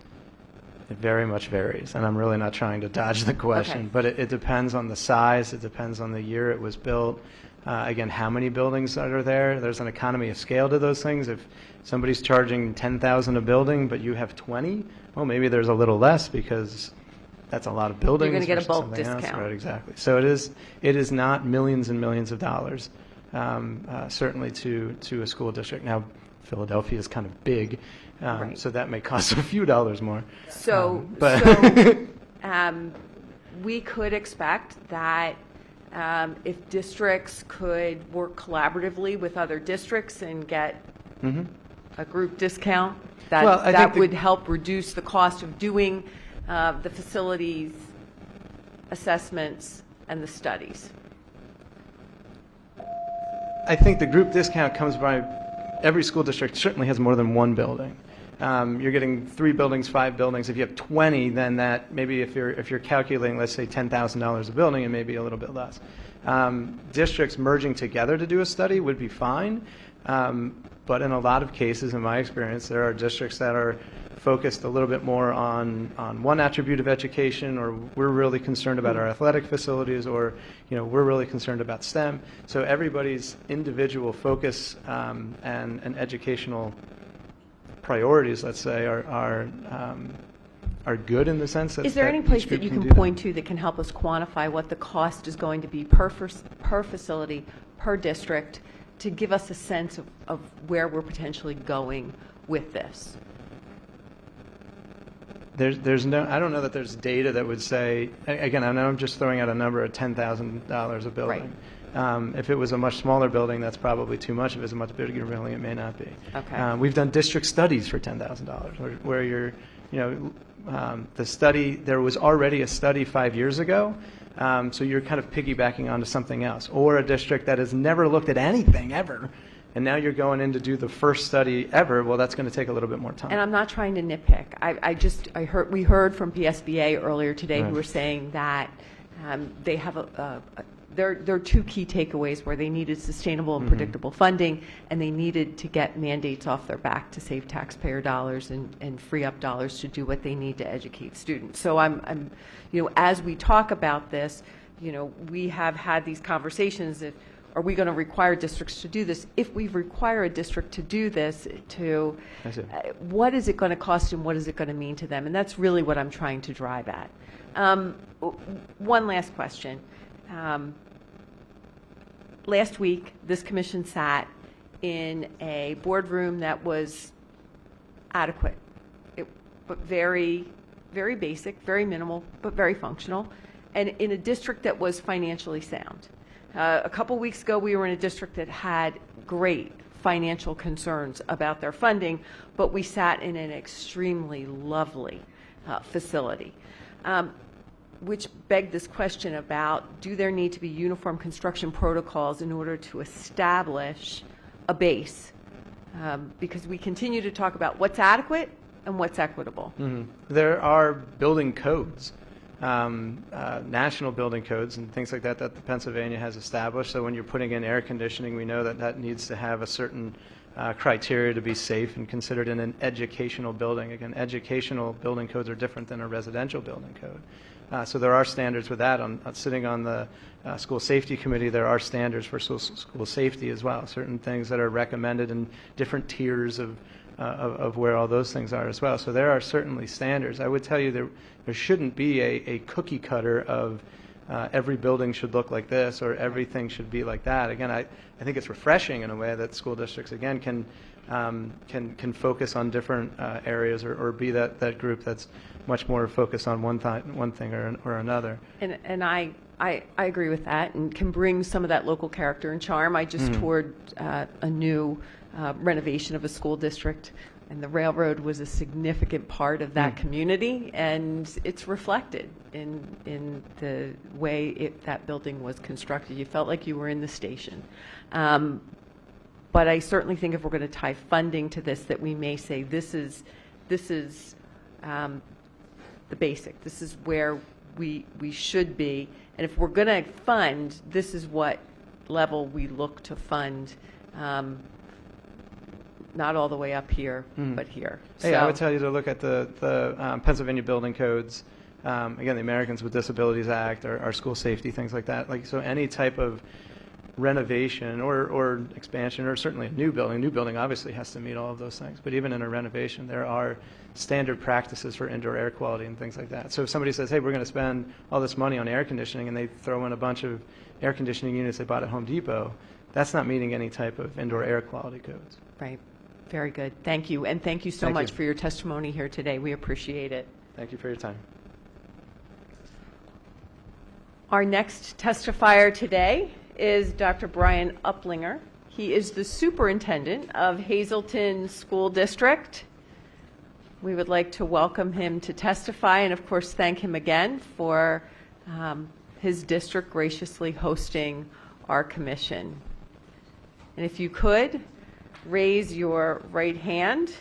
It very much varies, and I'm really not trying to dodge the question, Okay. but it depends on the size, it depends on the year it was built. Again, how many buildings that are there? There's an economy of scale to those things. If somebody's charging $10,000 a building, but you have 20, well, maybe there's a little less because that's a lot of buildings. You're gonna get a versus bulk something else. discount. Right, exactly. So it is not millions and millions of dollars, certainly to a school district. Now, Philadelphia is kind of big, Right. so that may cost a few dollars more. So, But we could expect that if districts could work collaboratively with other districts and get a group discount, that, Well, I think that the- would help reduce the cost of doing the facilities assessments and the studies. I think the group discount comes by, every school district certainly has more than one building. you're getting 3 buildings, 5 buildings. If you have 20, then that maybe if you're calculating, let's say $10,000 a building, and maybe a little bit less. Districts merging together to do a study would be fine, but in a lot of cases, in my experience, there are districts that are focused a little bit more on one attribute of education, or we're really concerned about our athletic facilities, or we're really concerned about STEM. So everybody's individual focus and educational priorities, let's say, are good in the sense that. Is there that any place each that group you can can do point to that can help us quantify what the cost is going to be per facility, per district, to give us a sense of where we're potentially going with this? There's no, I don't know that there's data that would say, again, I know I'm just throwing out a number of $10,000 a building. If it was a much smaller building, that's probably too much. If it's a much bigger building, it may not be. Okay. We've done district studies for $10,000 where you're, the study, there was already a study 5 years ago, so you're kind of piggybacking onto something else. Or a district that has never looked at anything ever, and now you're going in to do the first study ever. Well, that's going to take a little bit more time. And I'm not trying to nitpick. We heard from PSBA earlier today who were saying that they have there are 2 key takeaways where they needed sustainable and predictable funding, and they needed to get mandates off their back to save taxpayer dollars and free up dollars to do what they need to educate students. So I'm as we talk about this, we have had these conversations that, are we going to require districts to do this? If we require a district to do this, what is it going to cost and what is it going to mean to them? And that's really what I'm trying to drive at. One last question. Last week, this commission sat in a boardroom that was adequate, but very, very basic, very minimal, but very functional, and in a district that was financially sound. A couple weeks ago, we were in a district that had great financial concerns about their funding, but we sat in an extremely lovely facility, which begged this question about, do there need to be uniform construction protocols in order to establish a base? Because we continue to talk about what's adequate and what's equitable. There are building codes. National building codes and things like that that Pennsylvania has established. So when you're putting in air conditioning, we know that that needs to have a certain criteria to be safe and considered in an educational building. Again, educational building codes are different than a residential building code. So there are standards with that. Sitting on the school safety committee, there are standards for school safety as well, certain things that are recommended in different tiers of where all those things are as well. So there are certainly standards. I would tell you there shouldn't be a cookie cutter of every building should look like this or everything should be like that. Again, I think it's refreshing in a way that school districts, again, can focus on different areas or be that group that's much more focused on one thing or another. And I agree with that and can bring some of that local character and charm. I just toured a new renovation of a school district, and the railroad was a significant part of that community, and it's reflected in the way that building was constructed. You felt like you were in the station. But I certainly think if we're going to tie funding to this, that we may say this is the basic. This is where we should be, and if we're going to fund, this is what level we look to fund. Not all the way up here, but here. Hey, so, I would tell you to look at the Pennsylvania building codes. Again, the Americans with Disabilities Act, our school safety, things like that. So any type of renovation or expansion, or certainly a new building obviously has to meet all of those things. But even in a renovation, there are standard practices for indoor air quality and things like that. So if somebody says, hey, we're going to spend all this money on air conditioning, and they throw in a bunch of air conditioning units they bought at Home Depot, that's not meeting any type of indoor air quality codes. Right. Very good. Thank you. And thank you so much for your testimony here today. We appreciate it. Thank you for your time. Our next testifier today is Dr. Brian Uplinger. He is the superintendent of Hazleton School District. We would like to welcome him to testify and, of course, thank him again for his district graciously hosting our commission. And if you could, raise your right hand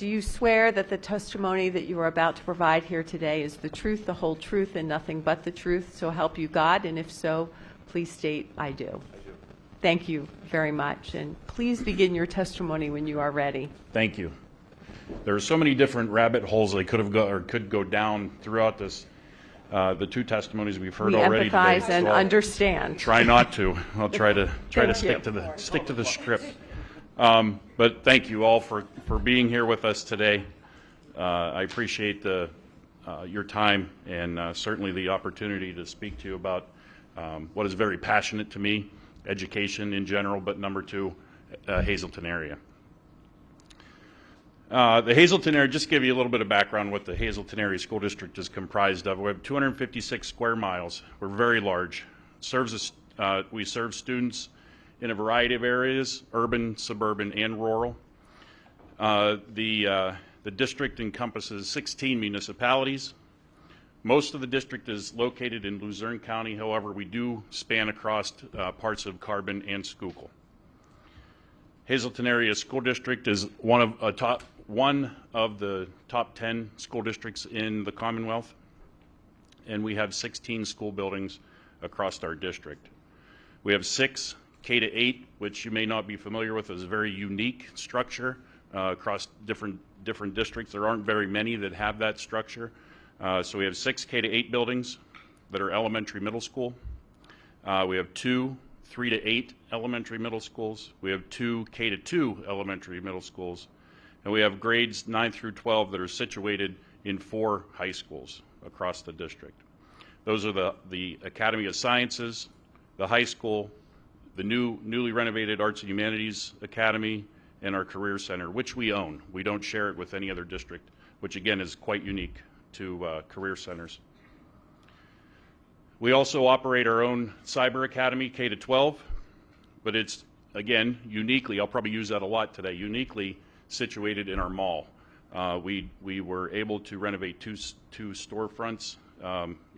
Do you swear that the testimony that you are about to provide here today is the truth, the whole truth, and nothing but the truth, so help you God? And if so, please state, I do. I do. Thank you very much. And please begin your testimony when you are ready. Thank you. There are so many different rabbit holes they could go down throughout this, the two testimonies we've heard already today. We empathize and understand. Try not to. I'll try to stick to the script. But thank you all for being here with us today. I appreciate your time and certainly the opportunity to speak to you about what is very passionate to me, education in general, but number two, Hazleton area. The Hazleton area, just to give you a little bit of background what the Hazleton area school district is comprised of. We have 256 square miles. We're very large. We serve students in a variety of areas, urban, suburban, and rural. The district encompasses 16 municipalities. Most of the district is located in Luzerne County. However, we do span across parts of Carbon and Schuylkill. Hazleton Area School District is one of the top 10 school districts in the Commonwealth, and we have 16 school buildings across our district. We have 6 K-8, which you may not be familiar with, is a very unique structure across different districts. There aren't very many that have that structure. So we have 6 K-8 buildings that are elementary middle school. We have 2 3-8 elementary middle schools. We have 2 K-2 elementary middle schools. And we have grades 9 through 12 that are situated in 4 high schools across the district. Those are the Academy of Sciences, the high school, the newly renovated Arts and Humanities Academy, and our Career Center, which we own. We don't share it with any other district, which again is quite unique to career centers. We also operate our own Cyber Academy, K-12, but it's, again, uniquely, I'll probably use that a lot today, uniquely situated in our mall. We were able to renovate two storefronts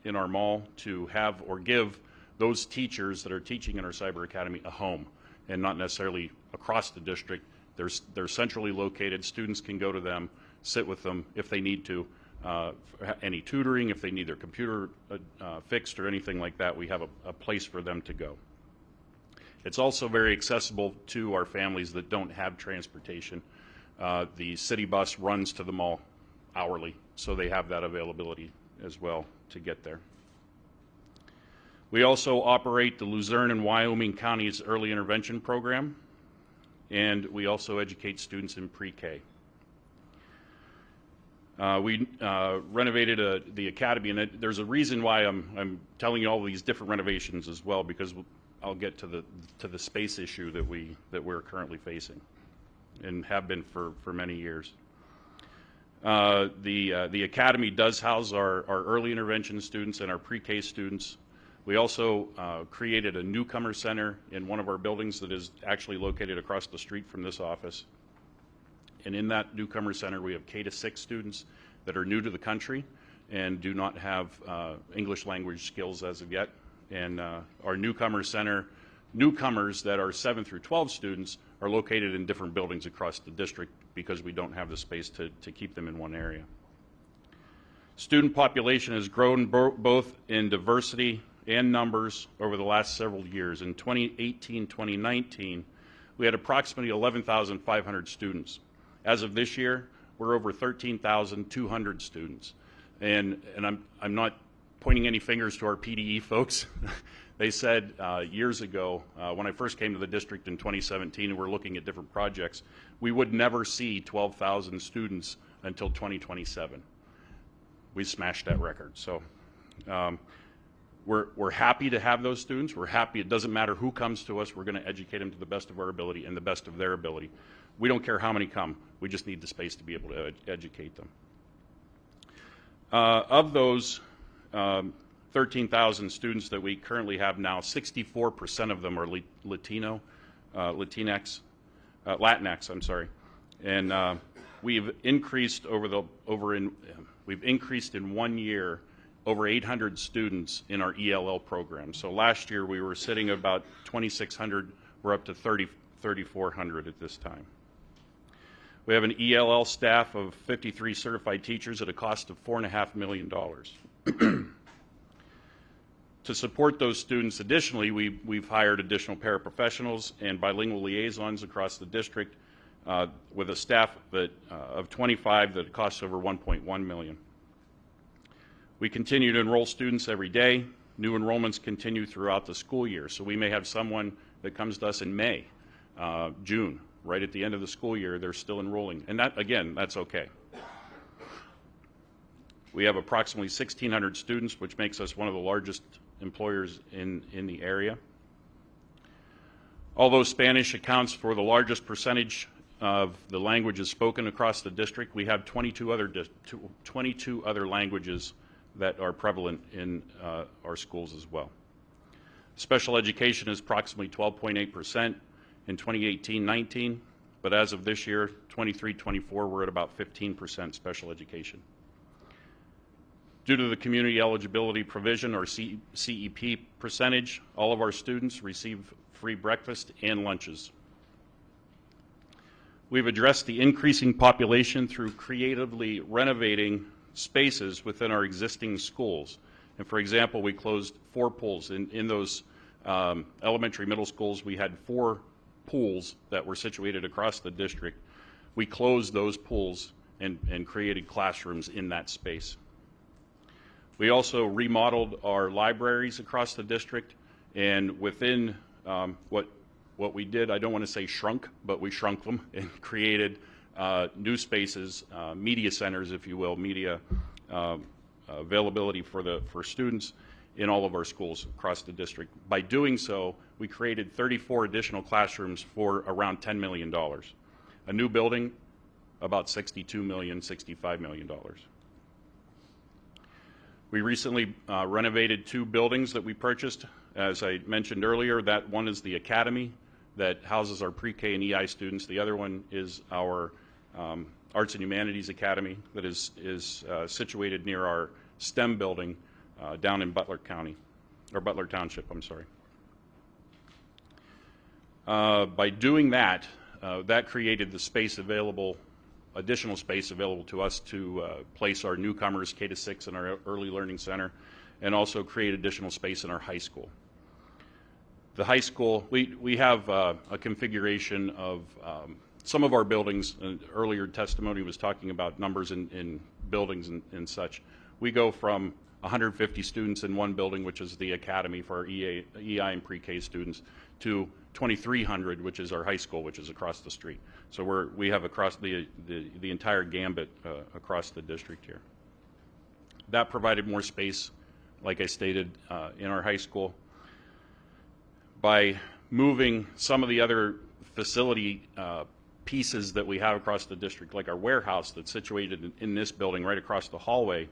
in our mall to have or give those teachers that are teaching in our Cyber Academy a home, and not necessarily across the district. They're centrally located. Students can go to them, sit with them if they need to. Any tutoring, if they need their computer fixed or anything like that, we have a place for them to go. It's also very accessible to our families that don't have transportation. The city bus runs to the mall hourly, so they have that availability as well to get there. We also operate the Luzerne and Wyoming County's Early Intervention Program, and we also educate students in pre-K. We renovated the academy, and there's a reason why I'm telling you all these different renovations as well, because I'll get to the space issue that we're currently facing, and have been for many years. The academy does house our early intervention students and our pre-K students. We also created a newcomer center in one of our buildings that is actually located across the street from this office. And in that newcomer center, we have K-6 students that are new to the country and do not have English language skills as of yet. And our newcomer center, newcomers that are 7 through 12 students are located in different buildings across the district because we don't have the space to keep them in one area. Student population has grown both in diversity and numbers over the last several years. In 2018, 2019, we had approximately 11,500 students. As of this year, we're over 13,200 students. And I'm not pointing any fingers to our PDE folks. They said years ago, when I first came to the district in 2017 and we're looking at different projects, we would never see 12,000 students until 2027. We smashed that record. So we're happy to have those students. We're happy. It doesn't matter who comes to us. We're going to educate them to the best of our ability and the best of their ability. We don't care how many come. We just need the space to be able to educate them. Of those 13,000 students that we currently have now, 64% of them are Latinx, I'm sorry, and we've increased we've increased in 1 year over 800 students in our ELL program. So last year we were sitting about 2,600. We're up to 3,400 at this time. We have an ELL staff of 53 certified teachers at a cost of $4.5 million. To support those students, additionally, we've hired additional paraprofessionals and bilingual liaisons across the district with a staff of 25 that costs over $1.1 million. We continue to enroll students every day. New enrollments continue throughout the school year, so we may have someone that comes to us in May, June, right at the end of the school year, they're still enrolling, and that, again, that's okay. We have approximately 1,600 students, which makes us one of the largest employers in the area. Although Spanish accounts for the largest percentage of the languages spoken across the district, we have 22 other languages that are prevalent in our schools as well. Special education is approximately 12.8% in 2018-19, but as of this year, 23-24, we're at about 15% special education. Due to the community eligibility provision, or CEP percentage, all of our students receive free breakfast and lunches. We've addressed the increasing population through creatively renovating spaces within our existing schools. And for example, we closed 4 pools. In those elementary middle schools, we had 4 pools that were situated across the district. We closed those pools and created classrooms in that space. We also remodeled our libraries across the district, and within what we did, I don't want to say shrunk, but we shrunk them and created new spaces, media centers, if you will, media availability for students in all of our schools across the district. By doing so, we created 34 additional classrooms for around $10 million. A new building, about $62 million, $65 million. We recently renovated 2 buildings that we purchased. As I mentioned earlier, that one is the Academy that houses our pre-K and EI students. The other one is our Arts and Humanities Academy that is situated near our STEM building down in Butler County, or Butler Township, I'm sorry. By doing that, that created the space available, additional space available to us to place our newcomers K-6 in our Early Learning Center, and also create additional space in our high school. The high school, we have a configuration of some of our buildings. Earlier testimony was talking about numbers in buildings and such. We go from 150 students in one building, which is the Academy for our EI and pre-K students, to 2,300, which is our high school, which is across the street. So we have across the entire gambit across the district here. That provided more space, like I stated, in our high school. By moving some of the other facility pieces that we have across the district, like our warehouse that's situated in this building right across the hallway,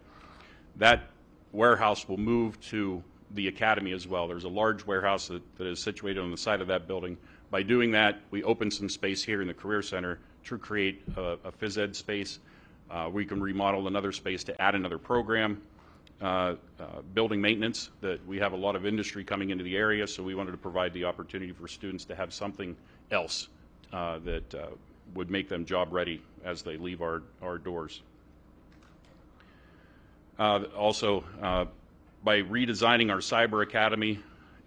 that warehouse will move to the Academy as well. There's a large warehouse that is situated on the side of that building. By doing that, we open some space here in the Career Center to create a phys ed space. We can remodel another space to add another program. Building maintenance, that we have a lot of industry coming into the area, so we wanted to provide the opportunity for students to have something else that would make them job ready as they leave our doors. Also, by redesigning our Cyber Academy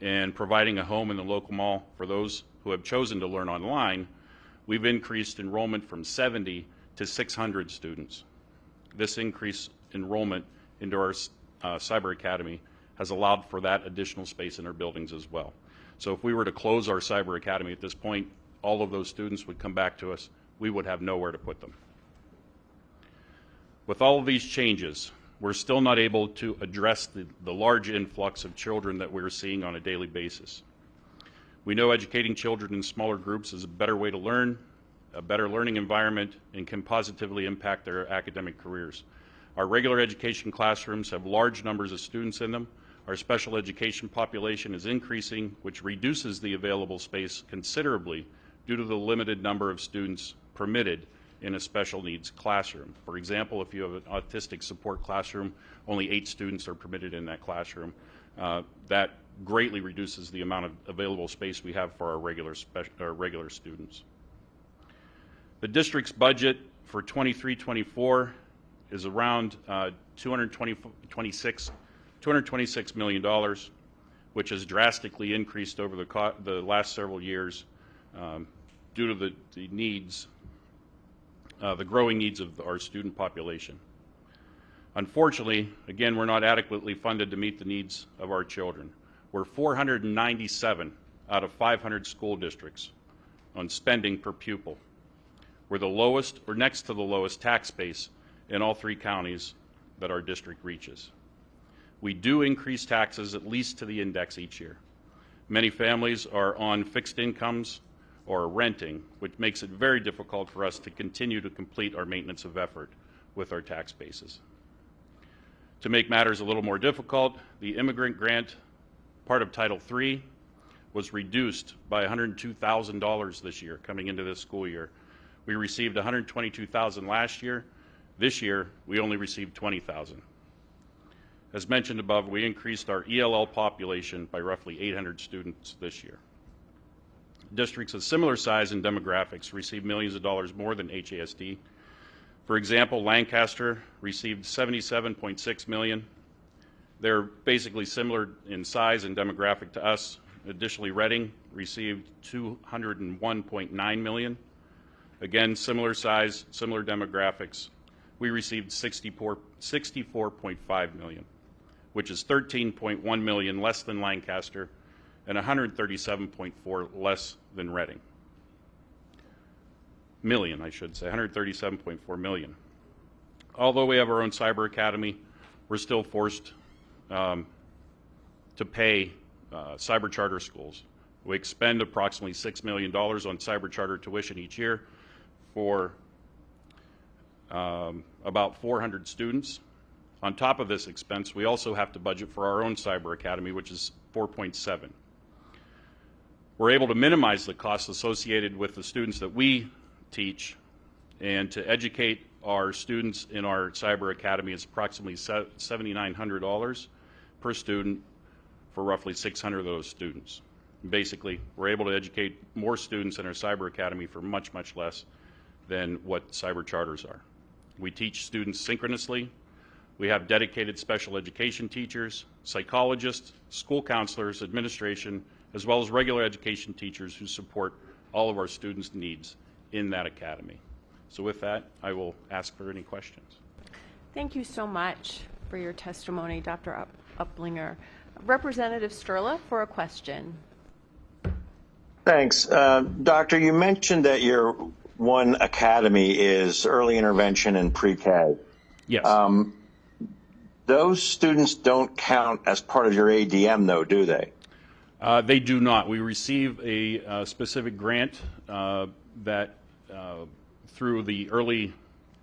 and providing a home in the local mall for those who have chosen to learn online, we've increased enrollment from 70 to 600 students. This increased enrollment into our Cyber Academy has allowed for that additional space in our buildings as well. So if we were to close our Cyber Academy at this point, all of those students would come back to us. We would have nowhere to put them. With all of these changes, we're still not able to address the large influx of children that we're seeing on a daily basis. We know educating children in smaller groups is a better way to learn, a better learning environment, and can positively impact their academic careers. Our regular education classrooms have large numbers of students in them. Our special education population is increasing, which reduces the available space considerably due to the limited number of students permitted in a special needs classroom. For example, if you have an autistic support classroom, only 8 students are permitted in that classroom. That greatly reduces the amount of available space we have for our regular students. The district's budget for 23-24 is around $226 million, which has drastically increased over the last several years due to the needs, the growing needs of our student population. Unfortunately, again, we're not adequately funded to meet the needs of our children. We're 497 out of 500 school districts on spending per pupil. We're the lowest, or next to the lowest, tax base in all 3 counties that our district reaches. We do increase taxes at least to the index each year. Many families are on fixed incomes or renting, which makes it very difficult for us to continue to complete our maintenance of effort with our tax bases. To make matters a little more difficult, the immigrant grant, part of Title III, was reduced by $102,000 this year, coming into this school year. We received $122,000 last year. This year, we only received $20,000. As mentioned above, we increased our ELL population by roughly 800 students this year. Districts of similar size and demographics receive millions of dollars more than HASD. For example, Lancaster received $77.6 million. They're basically similar in size and demographic to us. Additionally, Reading received $201.9 million. Again, similar size, similar demographics. We received $64.5 million, which is $13.1 million less than Lancaster and $137.4 less than Reading. Million, I should say, $137.4 million. Although we have our own cyber academy, we're still forced to pay cyber charter schools. We expend approximately $6 million on cyber charter tuition each year for about 400 students. On top of this expense, we also have to budget for our own cyber academy, which is 4.7. We're able to minimize the costs associated with the students that we teach, and to educate our students in our cyber academy is approximately $7,900 per student for roughly 600 of those students. Basically, we're able to educate more students in our cyber academy for much, much less than what cyber charters are. We teach students synchronously. We have dedicated special education teachers, psychologists, school counselors, administration, as well as regular education teachers who support all of our students' needs in that academy. So with that, I will ask for any questions. Thank you so much for your testimony, Dr. Uplinger. Representative Sturla for a question. Thanks. Doctor, you mentioned that your one academy is early intervention and pre-K. Yes. Those students don't count as part of your ADM, though, do they? They do not. We receive a specific grant that through the early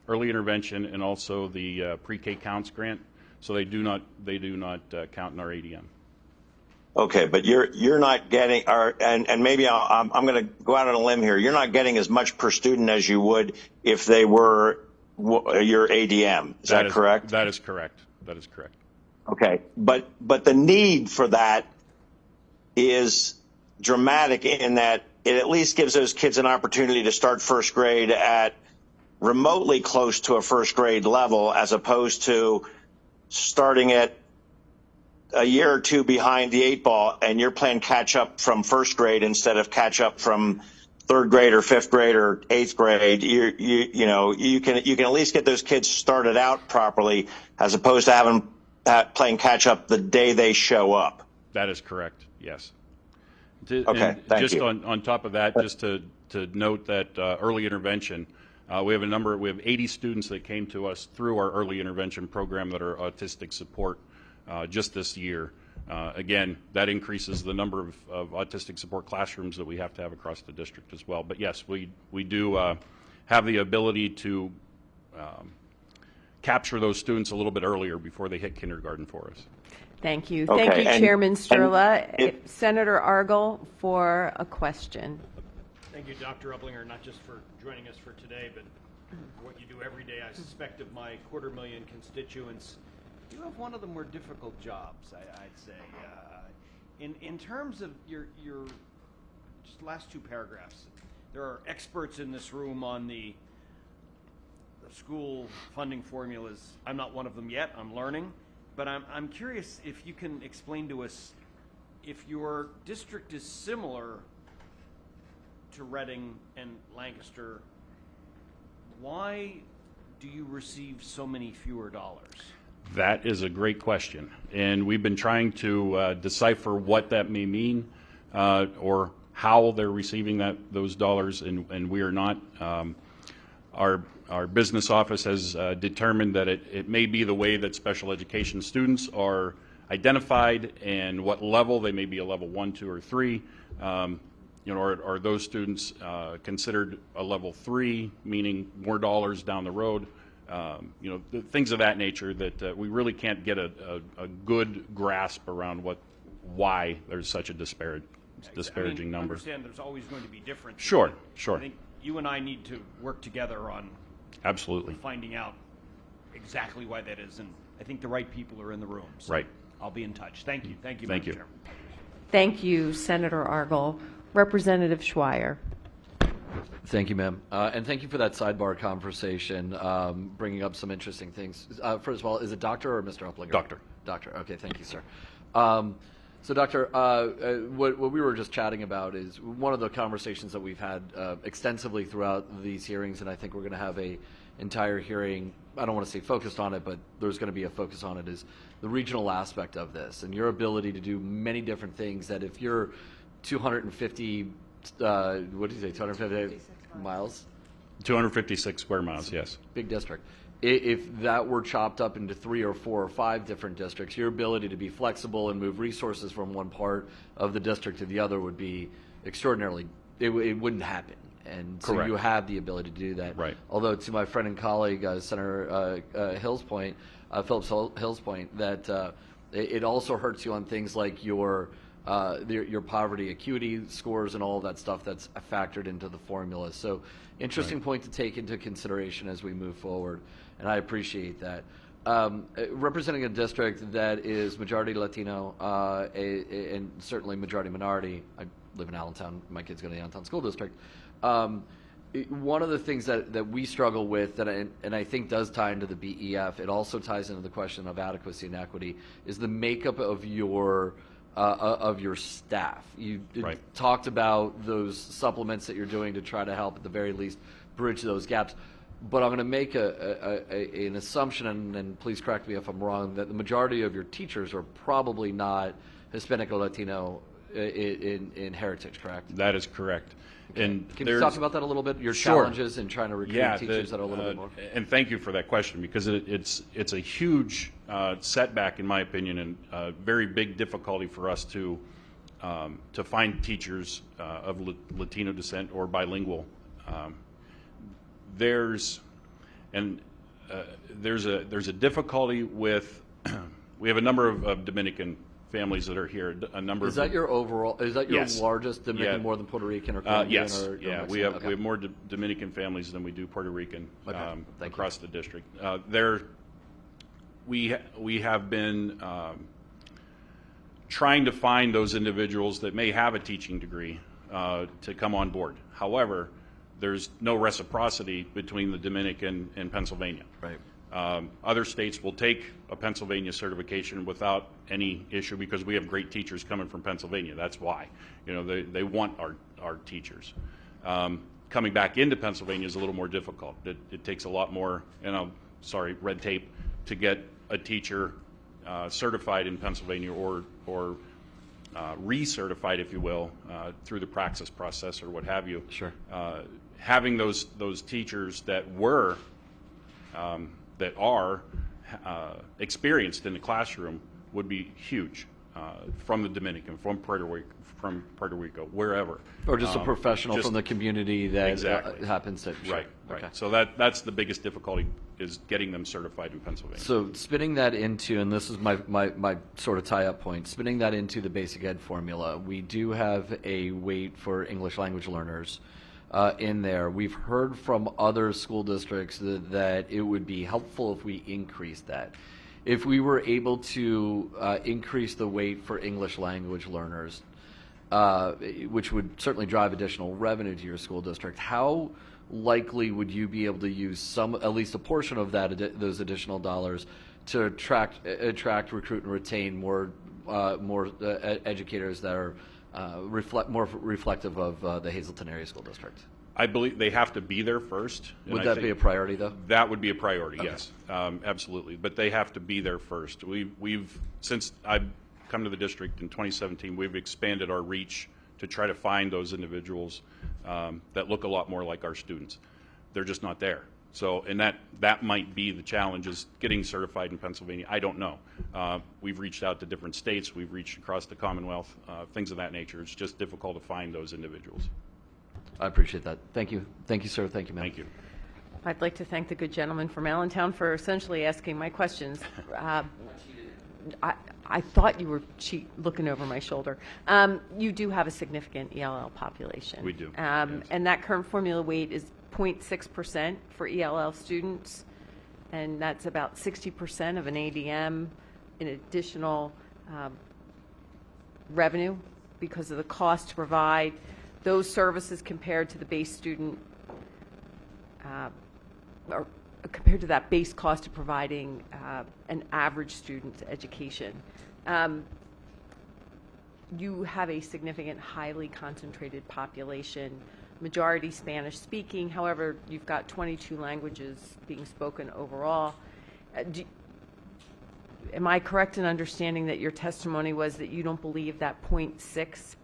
intervention and also the pre-K counts grant. So they do not count in our ADM. Okay, but you're not getting, and maybe I'm going to go out on a limb here. You're not getting as much per student as you would if they were your ADM. Is that correct? That is correct. That is correct. Okay, but the need for that is dramatic in that it at least gives those kids an opportunity to start first grade at remotely close to a first grade level, as opposed to starting at a year or two behind the 8 ball and you're playing catch up from first grade instead of catch up from 3rd grade or 5th grade or 8th grade. You can at least get those kids started out properly, as opposed to playing catch up the day they show up. That is correct. Yes. Okay. Thank you. On top of that, just to note that early intervention, we have 80 students that came to us through our early intervention program that are autistic support just this year. Again, that increases the number of autistic support classrooms that we have to have across the district as well. But yes, we do have the ability to capture those students a little bit earlier before they hit kindergarten for us. Thank you. Okay, Thank you, and- Chairman Sturla. Senator Argel for a question. Thank you, Dr. Uplinger, not just for joining us for today, but for what you do every day. I suspect of my 250,000 constituents, you have one of the more difficult jobs, I'd say. In terms of your just last 2 paragraphs, there are experts in this room on the school funding formulas. I'm not one of them yet. I'm learning. But I'm curious if you can explain to us if your district is similar to Reading and Lancaster, why do you receive so many fewer dollars? That is a great question, and we've been trying to decipher what that may mean or how they're receiving those dollars, and we are not. Our business office has determined that it may be the way that special education students are identified and what level. They may be a level 1, 2, or 3. Are those students considered a level 3, meaning more dollars down the road? Things of that nature that we really can't get a good grasp around why there's such a disparaging number. I understand there's always going to be differences. Sure. I think you and I need to work together on absolutely finding out exactly why that is, and I think the right people are in the room. So right. I'll be in touch. Thank you. Thank you, Thank Madam you. Chairman. Thank you, Senator Argyle. Representative Schweier. Thank you, ma'am. And thank you for that sidebar conversation, bringing up some interesting things. First of all, is it Dr. or Mr. Uplinger? Doctor. Doctor. Okay, thank you, sir. So, Doctor, what we were just chatting about is one of the conversations that we've had extensively throughout these hearings, and I think we're going to have a entire hearing, I don't want to say focused on it, but there's going to be a focus on it, is the regional aspect of this and your ability to do many different things that if you're 250, what did you say, 250 miles? 256 square miles, yes. Big district. If that were chopped up into 3 or 4 or 5 different districts, your ability to be flexible and move resources from one part of the district to the other would be extraordinarily, it wouldn't happen. And so Correct. you have the ability to do that. Right. Although to my friend and colleague, Senator Hill's point, Phillips-Hill's point, that it also hurts you on things like your poverty acuity scores and all of that stuff that's factored into the formula. So interesting Right. point to take into consideration as we move forward, and I appreciate that. Representing a district that is majority Latino and certainly majority minority, I live in Allentown, my kids go to the Allentown School District. One of the things that we struggle with, and I think does tie into the BEF, it also ties into the question of adequacy and equity, is the makeup of your staff. You Right. talked about those supplements that you're doing to try to help at the very least bridge those gaps. But I'm going to make an assumption, and please correct me if I'm wrong, that the majority of your teachers are probably not Hispanic or Latino in heritage, correct? That is correct. Okay. And Can you talk about that a little bit? Your Sure. challenges in trying to recruit teachers that are a little bit more. And thank you for that question, because it's a huge setback in my opinion, and a very big difficulty for us to find teachers of Latino descent or bilingual. There's a difficulty with we have a number of Dominican families that are here. A number Is of that your overall? Is that your Yes. largest Dominican, Yeah. more than Puerto Rican or Colombian? Yes, or yeah, Mexican? we have Okay. more Dominican families than we do Puerto Rican Okay. Thank across the district. We have been trying to find those individuals that may have a teaching degree to come on board. However, there's no reciprocity between the Dominican and Pennsylvania. Right. Other states will take a Pennsylvania certification without any issue because we have great teachers coming from Pennsylvania. That's why. They want our teachers. Coming back into Pennsylvania is a little more difficult. It takes a lot more, red tape to get a teacher certified in Pennsylvania or recertified, if you will, through the praxis process or what have you. Sure. Having those teachers that are experienced in the classroom would be huge from the Dominican, from Puerto Rico, wherever. Or just a professional from the community that Exactly. happens to. Sure. Right. Okay. So that's the biggest difficulty, is getting them certified in Pennsylvania. So spinning that into, and this is my sort of tie-up point, spinning that into the basic ed formula, we do have a weight for English language learners in there. We've heard from other school districts that it would be helpful if we increased that. If we were able to increase the weight for English language learners, which would certainly drive additional revenue to your school district. How likely would you be able to use at least a portion of those additional dollars to attract, recruit, and retain more educators that are more reflective of the Hazleton Area School District? I believe they have to be there first. and Would I that think be a priority, though? That would be a priority, Okay. yes, absolutely. But they have to be there first. Since I've come to the district in 2017, we've expanded our reach to try to find those individuals that look a lot more like our students. They're just not there. So, and that might be the challenge, is getting certified in Pennsylvania. I don't know. We've reached out to different states. We've reached across the Commonwealth, things of that nature. It's just difficult to find those individuals. I appreciate that. Thank you. Thank you, sir. Thank you, ma'am. Thank you. I'd like to thank the good gentleman from Allentown for essentially asking my questions. I thought you were looking over my shoulder. You do have a significant ELL population. We do, Yes. yes. And that current formula weight is 0.6% for ELL students, and that's about 60% of an ADM in additional revenue because of the cost to provide those services compared to the base student, or compared to that base cost of providing an average student's education. You have a significant, highly concentrated population, majority Spanish speaking. However, you've got 22 languages being spoken overall. Am I correct in understanding that your testimony was that you don't believe that 0.6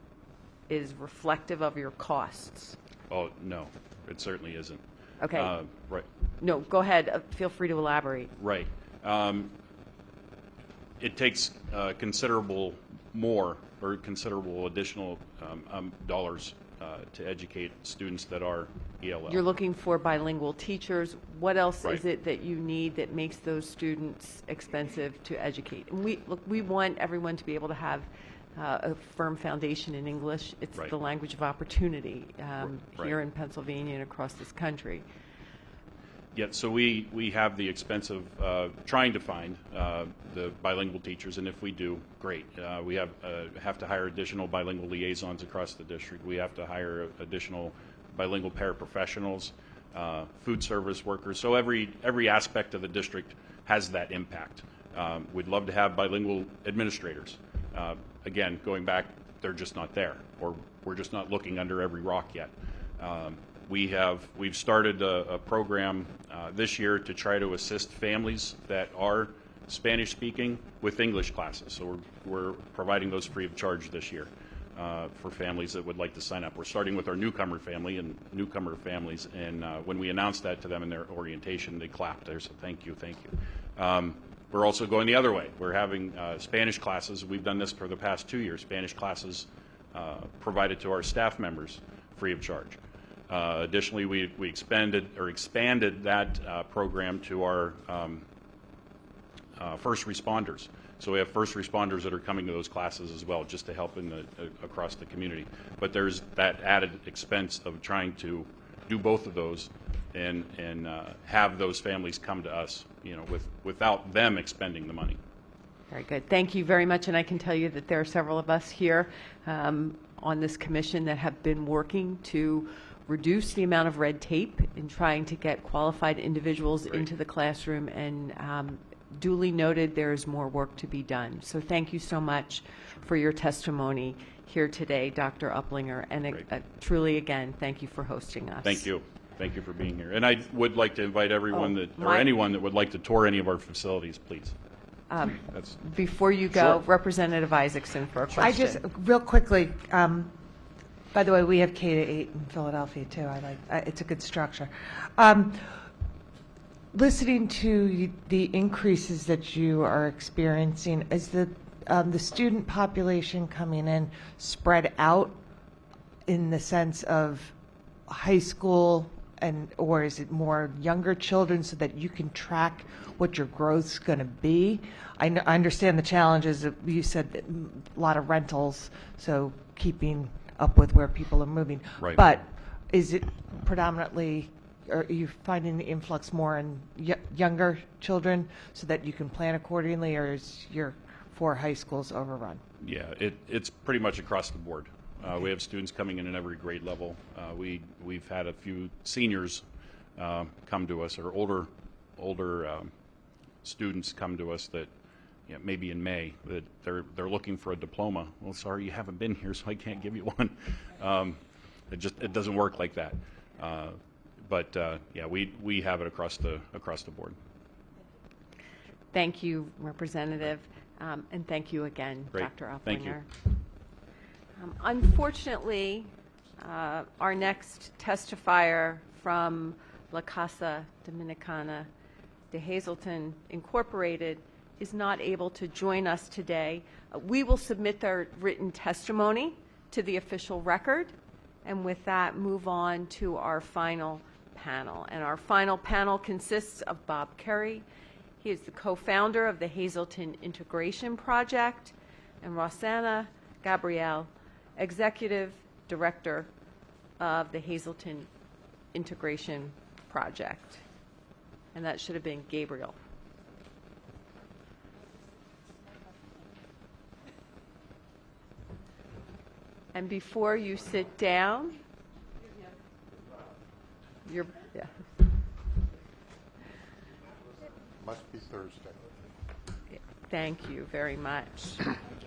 is reflective of your costs? Oh, no, it certainly isn't. Okay. Right. No, go ahead. Feel free to elaborate. Right. It takes considerable additional dollars to educate students that are ELL. You're looking for bilingual teachers. What else Right. is it that you need that makes those students expensive to educate? And we want everyone to be able to have a firm foundation in English. It's Right. the language of opportunity Right. here in Pennsylvania and across this country. Yeah, so we have the expense of trying to find the bilingual teachers, and if we do, great. We have to hire additional bilingual liaisons across the district. We have to hire additional bilingual paraprofessionals, food service workers. So every aspect of the district has that impact. We'd love to have bilingual administrators. Again, going back, they're just not there, or we're just not looking under every rock yet. We've started a program this year to try to assist families that are Spanish speaking with English classes. So we're providing those free of charge this year for families that would like to sign up. We're starting with our newcomer family and newcomer families, and when we announced that to them in their orientation, they clapped. They said, "Thank you, thank you." We're also going the other way. We're having Spanish classes. We've done this for the past 2 years. Spanish classes provided to our staff members free of charge. Additionally, we expanded that program to our first responders. So we have first responders that are coming to those classes as well, just to help across the community. But there's that added expense of trying to do both of those and have those families come to us, without them expending the money. Very good. Thank you very much. And I can tell you that there are several of us here on this commission that have been working to reduce the amount of red tape in trying to get qualified individuals into the classroom, and duly noted there is more work to be done. So thank you so much for your testimony here today, Dr. Uplinger, and truly, again, thank you for hosting us. Thank you. Thank you for being here. And I would like to invite everyone or anyone that would like to tour any of our facilities, please. Before you go, Sure. Representative Isaacson for a question. I just, real quickly, by the way, we have K-8 in Philadelphia, too. It's a good structure. Listening to the increases that you are experiencing, is the student population coming in spread out in the sense of high school, or is it more younger children so that you can track what your growth's going to be? I understand the challenges. You said that a lot of rentals, so keeping up with where people are moving. Right. But is it predominantly, are you finding the influx more in younger children so that you can plan accordingly, or is your 4 high schools overrun? Yeah, it's pretty much across the board. We have students coming in at every grade level. We've had a few seniors come to us, or older students come to us that, maybe in May, that they're looking for a diploma. Well, sorry, you haven't been here, so I can't give you one. It doesn't work like that. We have it across the board. Thank you, Representative, and thank you again, Great. Dr. Uplinger. Thank you. Unfortunately, our next testifier from La Casa Dominicana de Hazleton Incorporated is not able to join us today. We will submit their written testimony to the official record, and with that, move on to our final panel. And our final panel consists of Bob Curry. He is the co-founder of the Hazleton Integration Project, and Rossanna Gabriel, Executive Director of the Hazleton Integration Project. And that should have been Gabriel. And before you sit down, Must be Thursday. thank you very much.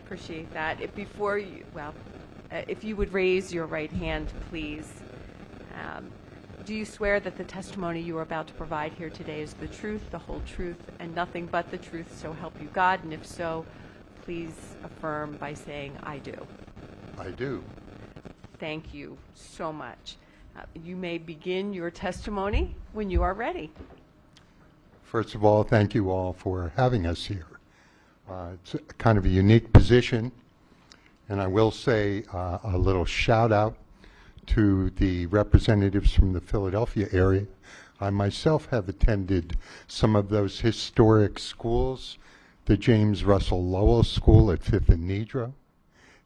Appreciate that. If you would raise your right hand, please. Do you swear that the testimony you are about to provide here today is the truth, the whole truth, and nothing but the truth, so help you God? And if so, please affirm by saying, I do. I do. Thank you so much. You may begin your testimony when you are ready. First of all, thank you all for having us here. It's kind of a unique position, and I will say a little shout out to the representatives from the Philadelphia area. I myself have attended some of those historic schools, the James Russell Lowell School at 5th and Nedrow,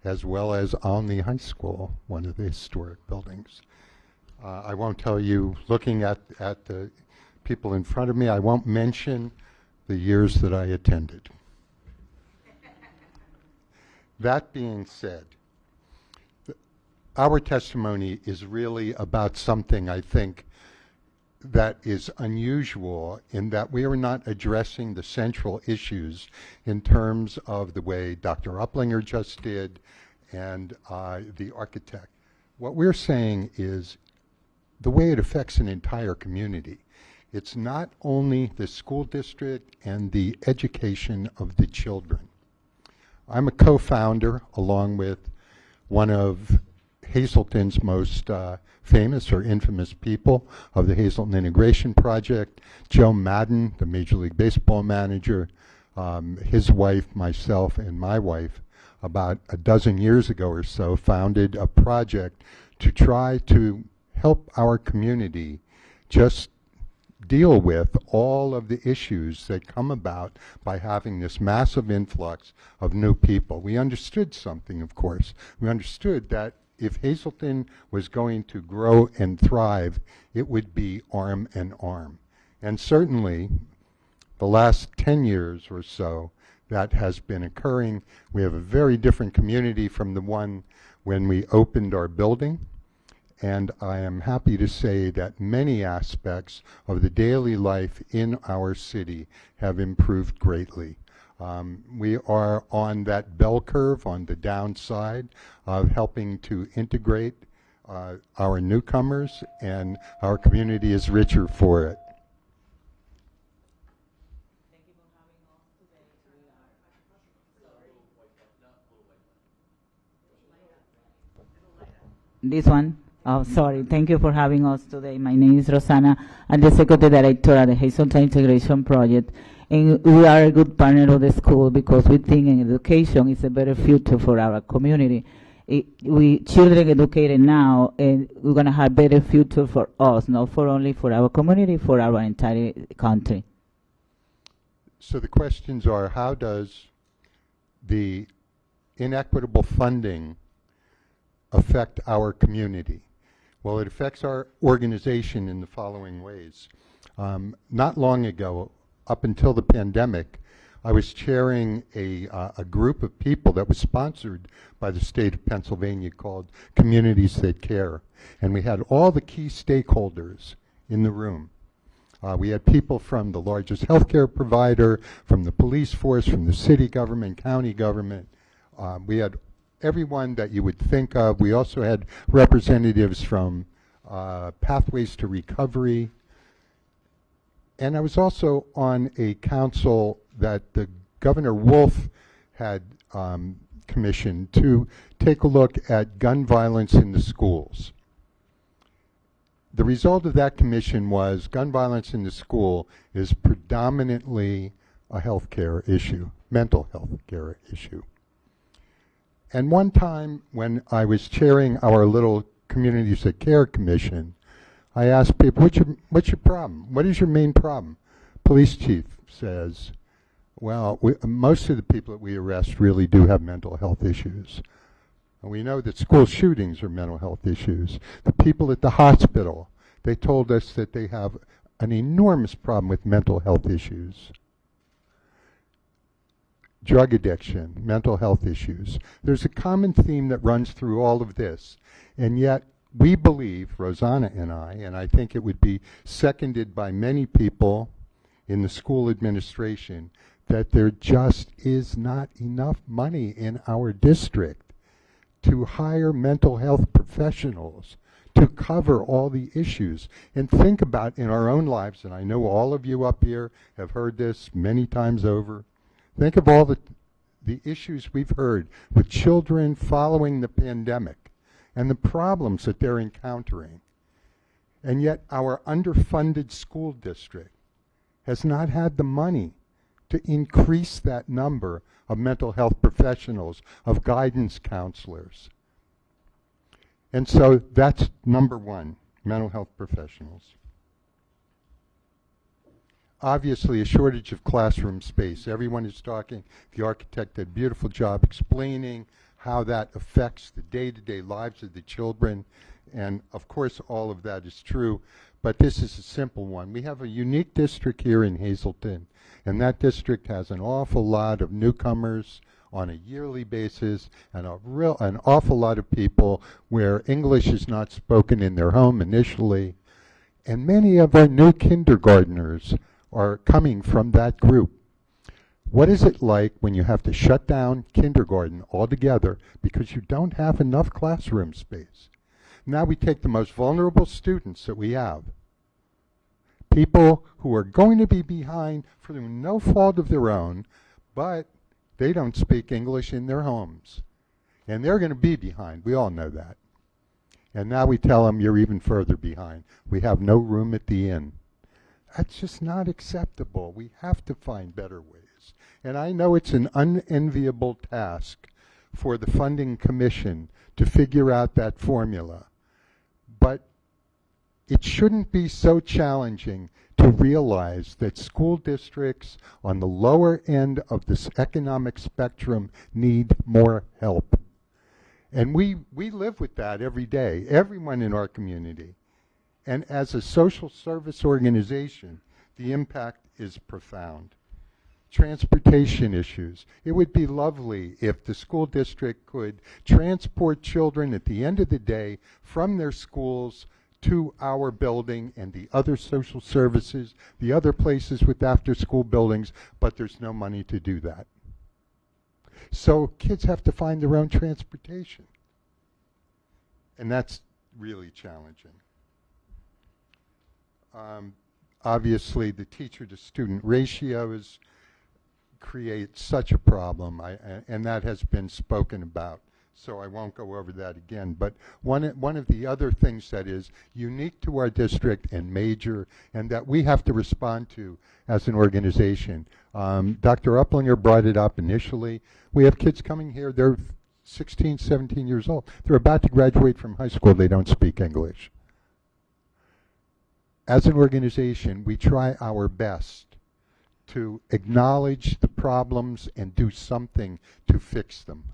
as well as Olney High School, one of the historic buildings. I won't tell you, looking at the people in front of me, I won't mention the years that I attended. That being said, our testimony is really about something, I think, that is unusual in that we are not addressing the central issues in terms of the way Dr. Uplinger just did and the architect. What we're saying is the way it affects an entire community. It's not only the school district and the education of the children. I'm a co-founder, along with one of Hazleton's most famous or infamous people of the Hazleton Integration Project, Joe Madden, the Major League Baseball manager, his wife, myself, and my wife, about a dozen years ago or so, founded a project to try to help our community just deal with all of the issues that come about by having this massive influx of new people. We understood something, of course. We understood that if Hazleton was going to grow and thrive, it would be arm in arm. And certainly, the last 10 years or so, that has been occurring. We have a very different community from the one when we opened our building. And I am happy to say that many aspects of the daily life in our city have improved greatly. We are on that bell curve on the downside of helping to integrate our newcomers, and our community is richer for it. This one. Oh, sorry. Thank you for having us today. My name is Rossanna. I'm the Executive Director at the Hazleton Integration Project. And we are a good partner of the school because we think in education is a better future for our community. Children educated now, and we're going to have better future for us, not for only for our community, for our entire country. So the questions are, how does the inequitable funding affect our community? Well, it affects our organization in the following ways. Not long ago, up until the pandemic, I was chairing a group of people that was sponsored by the state of Pennsylvania called Communities That Care. And we had all the key stakeholders in the room. We had people from the largest healthcare provider, from the police force, from the city government, county government. We had everyone that you would think of. We also had representatives from Pathways to Recovery. And I was also on a council that the Governor Wolf had commissioned to take a look at gun violence in the schools. The result of that commission was gun violence in the school is predominantly a healthcare issue, mental health care issue. And one time when I was chairing our little Communities That Care Commission, I asked people, what's your problem? What is your main problem? Police chief says, well, most of the people that we arrest really do have mental health issues. And we know that school shootings are mental health issues. The people at the hospital, they told us that they have an enormous problem with mental health issues. Drug addiction, mental health issues. There's a common theme that runs through all of this. And yet, we believe, Rossanna and I think it would be seconded by many people in the school administration, that there just is not enough money in our district to hire mental health professionals to cover all the issues. And think about in our own lives, and I know all of you up here have heard this many times over, think of all the issues we've heard with children following the pandemic and the problems that they're encountering. And yet our underfunded school district has not had the money to increase that number of mental health professionals, of guidance counselors. And so that's number one, mental health professionals. Obviously, a shortage of classroom space. Everyone is talking. The architect did a beautiful job explaining how that affects the day-to-day lives of the children. And of course, all of that is true. But this is a simple one. We have a unique district here in Hazleton, and that district has an awful lot of newcomers on a yearly basis, and an awful lot of people where English is not spoken in their home initially. And many of our new kindergartners are coming from that group. What is it like when you have to shut down kindergarten altogether because you don't have enough classroom space? Now we take the most vulnerable students that we have, people who are going to be behind through no fault of their own, but they don't speak English in their homes. And they're going to be behind. We all know that. And now we tell them you're even further behind. We have no room at the inn. That's just not acceptable. We have to find better ways. And I know it's an unenviable task for the funding commission to figure out that formula. But it shouldn't be so challenging to realize that school districts on the lower end of this economic spectrum need more help. And we live with that every day, everyone in our community. And as a social service organization, the impact is profound. Transportation issues. It would be lovely if the school district could transport children at the end of the day from their schools to our building and the other social services, the other places with after-school buildings, but there's no money to do that. So kids have to find their own transportation. And that's really challenging. Obviously, the teacher-to-student ratios create such a problem, and that has been spoken about. So I won't go over that again. But one of the other things that is unique to our district and major, and that we have to respond to as an organization, Dr. Uplinger brought it up initially. We have kids coming here, they're 16, 17 years old. They're about to graduate from high school, they don't speak English. As an organization, we try our best to acknowledge the problems and do something to fix them.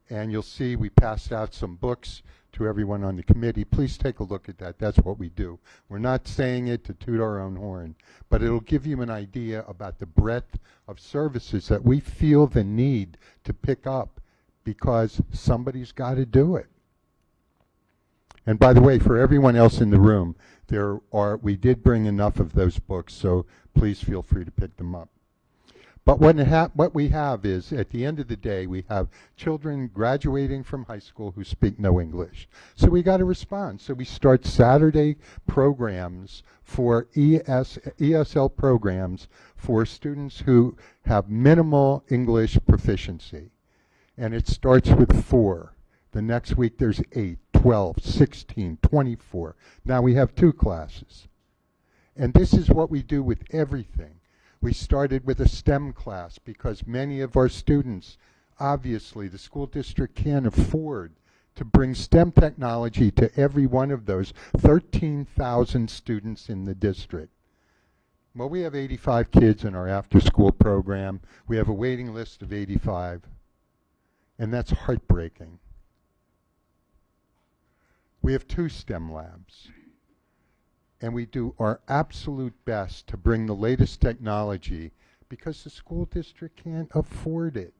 And you'll see we passed out some books to everyone on the committee, please take a look at that. That's what we do. We're not saying it to toot our own horn, but it'll give you an idea about the breadth of services that we feel the need to pick up because somebody's got to do it. And by the way, for everyone else in the room, we did bring enough of those books, so please feel free to pick them up. But what we have is, at the end of the day, we have children graduating from high school who speak no English. So we got to respond. So we start Saturday programs for ESL programs for students who have minimal English proficiency. And it starts with 4. The next week there's 8, 12, 16, 24. Now we have 2 classes. And this is what we do with everything. We started with a STEM class because many of our students, obviously, the school district can't afford to bring STEM technology to every one of those 13,000 students in the district. Well, we have 85 kids in our after-school program. We have a waiting list of 85, and that's heartbreaking. We have 2 STEM labs. And we do our absolute best to bring the latest technology because the school district can't afford it.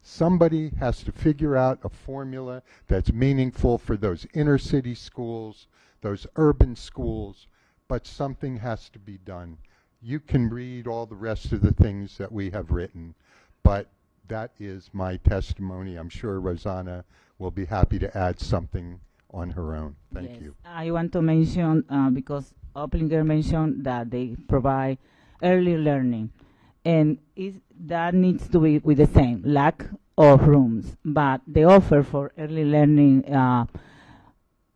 Somebody has to figure out a formula that's meaningful for those inner city schools, those urban schools, but something has to be done. You can read all the rest of the things that we have written, but that is my testimony. I'm sure Rossanna will be happy to add something on her own. Thank you. I want to mention, because Uplinger mentioned that they provide early learning, and that needs to be with the same lack of rooms, but the offer for early learning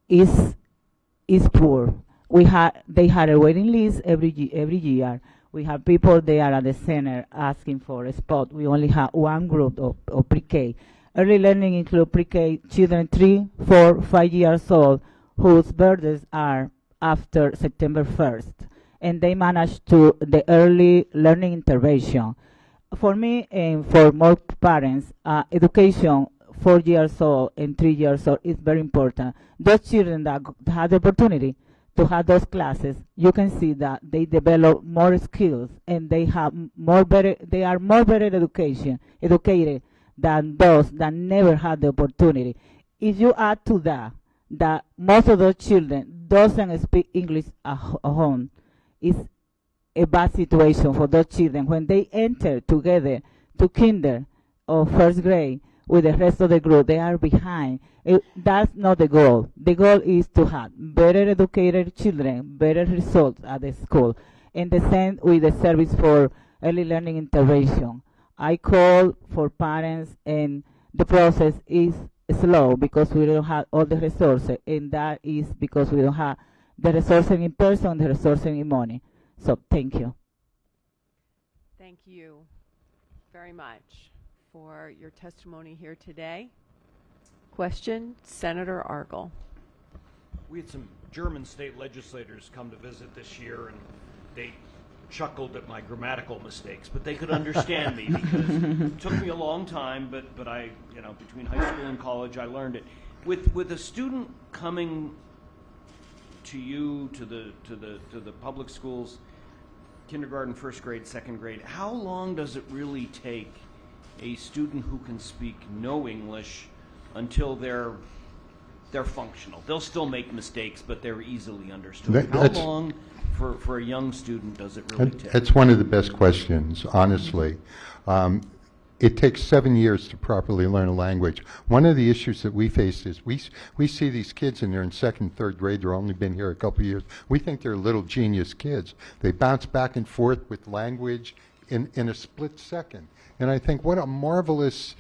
is poor. They had a waiting list every year. We have people there at the center asking for a spot. We only have 1 group of pre-K. Early learning includes pre-K children 3, 4, 5 years old whose birthdays are after September 1st, and they manage to the early learning intervention. For me and for more parents, education 4 years old and 3 years old is very important. Those children that have the opportunity to have those classes, you can see that they develop more skills and they are more better educated than those that never had the opportunity. If you add to that most of those children doesn't speak English at home, it's a bad situation for those children. When they enter together to kinder or first grade with the rest of the group, they are behind. That's not the goal. The goal is to have better educated children, better results at the school. And the same with the service for early learning intervention. I call for parents, and the process is slow because we don't have all the resources, and that is because we don't have the resources in person, the resources in money. So thank you. Thank you very much for your testimony here today. Question, Senator Argel. We had some German state legislators come to visit this year, and they chuckled at my grammatical mistakes, but they could understand me because it took me a long time, but I, between high school and college, I learned it. With a student coming to you, to the public schools, kindergarten, first grade, second grade, how long does it really take a student who can speak no English until they're functional? They'll still make mistakes, but they're easily understood. How long for a young student does it really take? It's one of the best questions, honestly. It takes 7 years to properly learn a language. One of the issues that we face is we see these kids and they're in second, third grade. They're only been here a couple of years. We think they're little genius kids. They bounce back and forth with language in a split second. And I think what a marvelous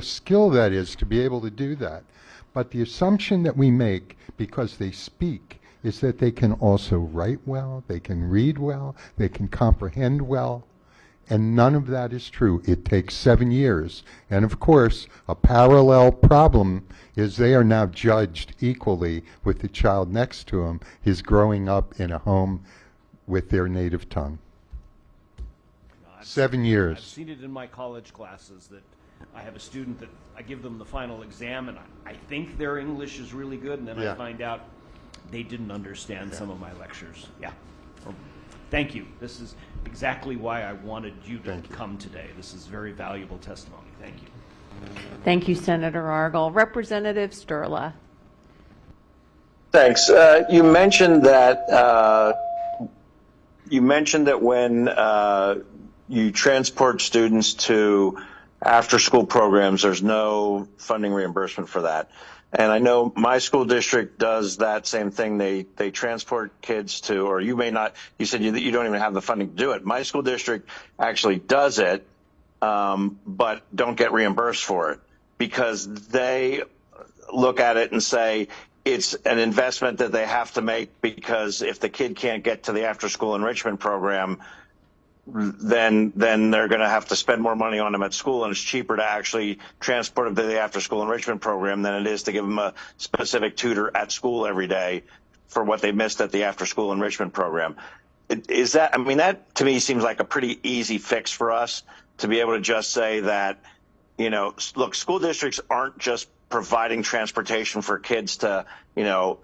skill that is to be able to do that. But the assumption that we make because they speak is that they can also write well, they can read well, they can comprehend well. And none of that is true. It takes 7 years. And of course, a parallel problem is they are now judged equally with the child next to him who's growing up in a home with their native tongue. 7 years. I've seen it in my college classes that I have a student that I give them the final exam, and I think their English is really good, and then I find out they didn't understand some of my lectures. Yeah. Well, thank you. This is exactly why I wanted you to come today. This is very valuable testimony. Thank you. Thank you, Senator Argyle. Representative Sturla. Thanks. You mentioned that when you transport students to after-school programs, there's no funding reimbursement for that. And I know my school district does that same thing. They transport kids to, or you may not, you said you don't even have the funding to do it. My school district actually does it, but don't get reimbursed for it because they look at it and say it's an investment that they have to make because if the kid can't get to the after-school enrichment program, then they're going to have to spend more money on them at school, and it's cheaper to actually transport them to the after-school enrichment program than it is to give them a specific tutor at school every day for what they missed at the after-school enrichment program. Is that, I mean, that to me seems like a pretty easy fix for us to be able to just say that, you know, look, school districts aren't just providing transportation for kids to, you know,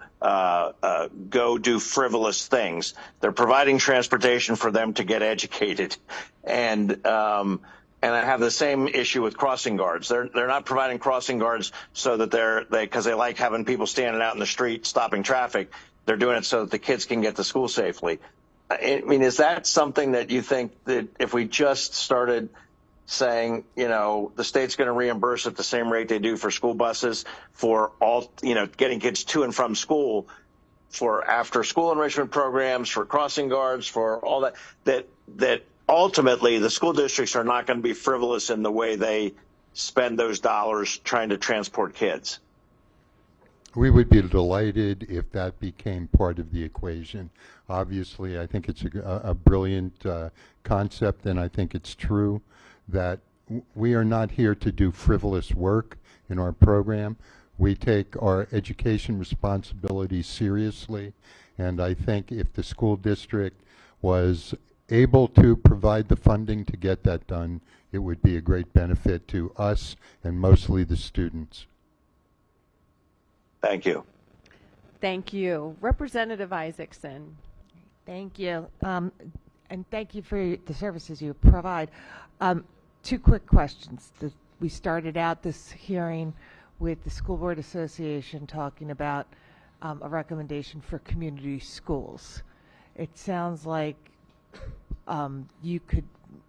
go do frivolous things. They're providing transportation for them to get educated. And I have the same issue with crossing guards. They're not providing crossing guards so that because they like having people standing out in the street stopping traffic. They're doing it so that the kids can get to school safely. I mean, is that something that you think that if we just started saying, you know, the state's going to reimburse at the same rate they do for school buses for all, you know, getting kids to and from school, for after school enrichment programs, for crossing guards, for all that ultimately the school districts are not going to be frivolous in the way they spend those dollars trying to transport kids? We would be delighted if that became part of the equation. Obviously, I think it's a brilliant concept, and I think it's true that we are not here to do frivolous work in our program. We take our education responsibility seriously, and I think if the school district was able to provide the funding to get that done, it would be a great benefit to us and mostly the students. Thank you. Thank you. Representative Isaacson. Thank you. And thank you for the services you provide. Two quick questions. We started out this hearing with the School Board Association talking about a recommendation for community schools. It sounds like you could,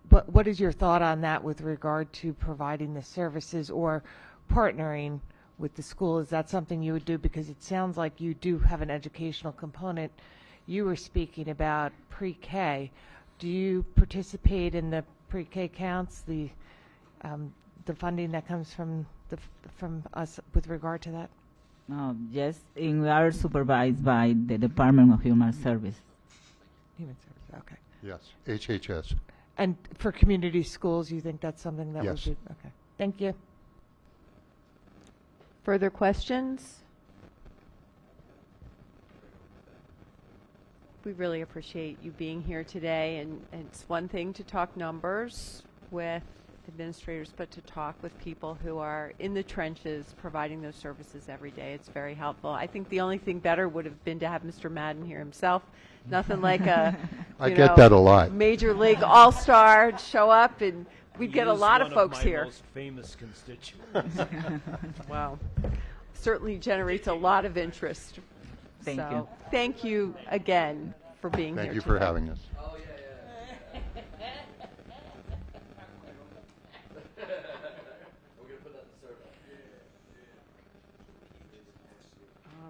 what is your thought on that with regard to providing the services or partnering with the school? Is that something you would do? Because it sounds like you do have an educational component. You were speaking about pre-K. Do you participate in the pre-K counts, the funding that comes from us with regard to that? Yes, and we are supervised by the Department of Human Service. Human Service, okay. Yes, HHS. And for community schools, you think that's something that Yes. would be, okay. Thank you. Further questions? We really appreciate you being here today, and it's one thing to talk numbers with administrators, but to talk with people who are in the trenches providing those services every day. It's very helpful. I think the only thing better would have been to have Mr. Madden here himself. Nothing like a I get that a lot. Major League All-Star show up, and we'd get a lot of folks here. Most famous constituents. Wow. Certainly generates a lot of interest. Thank you. Thank you again for being here Thank you today. for having us. All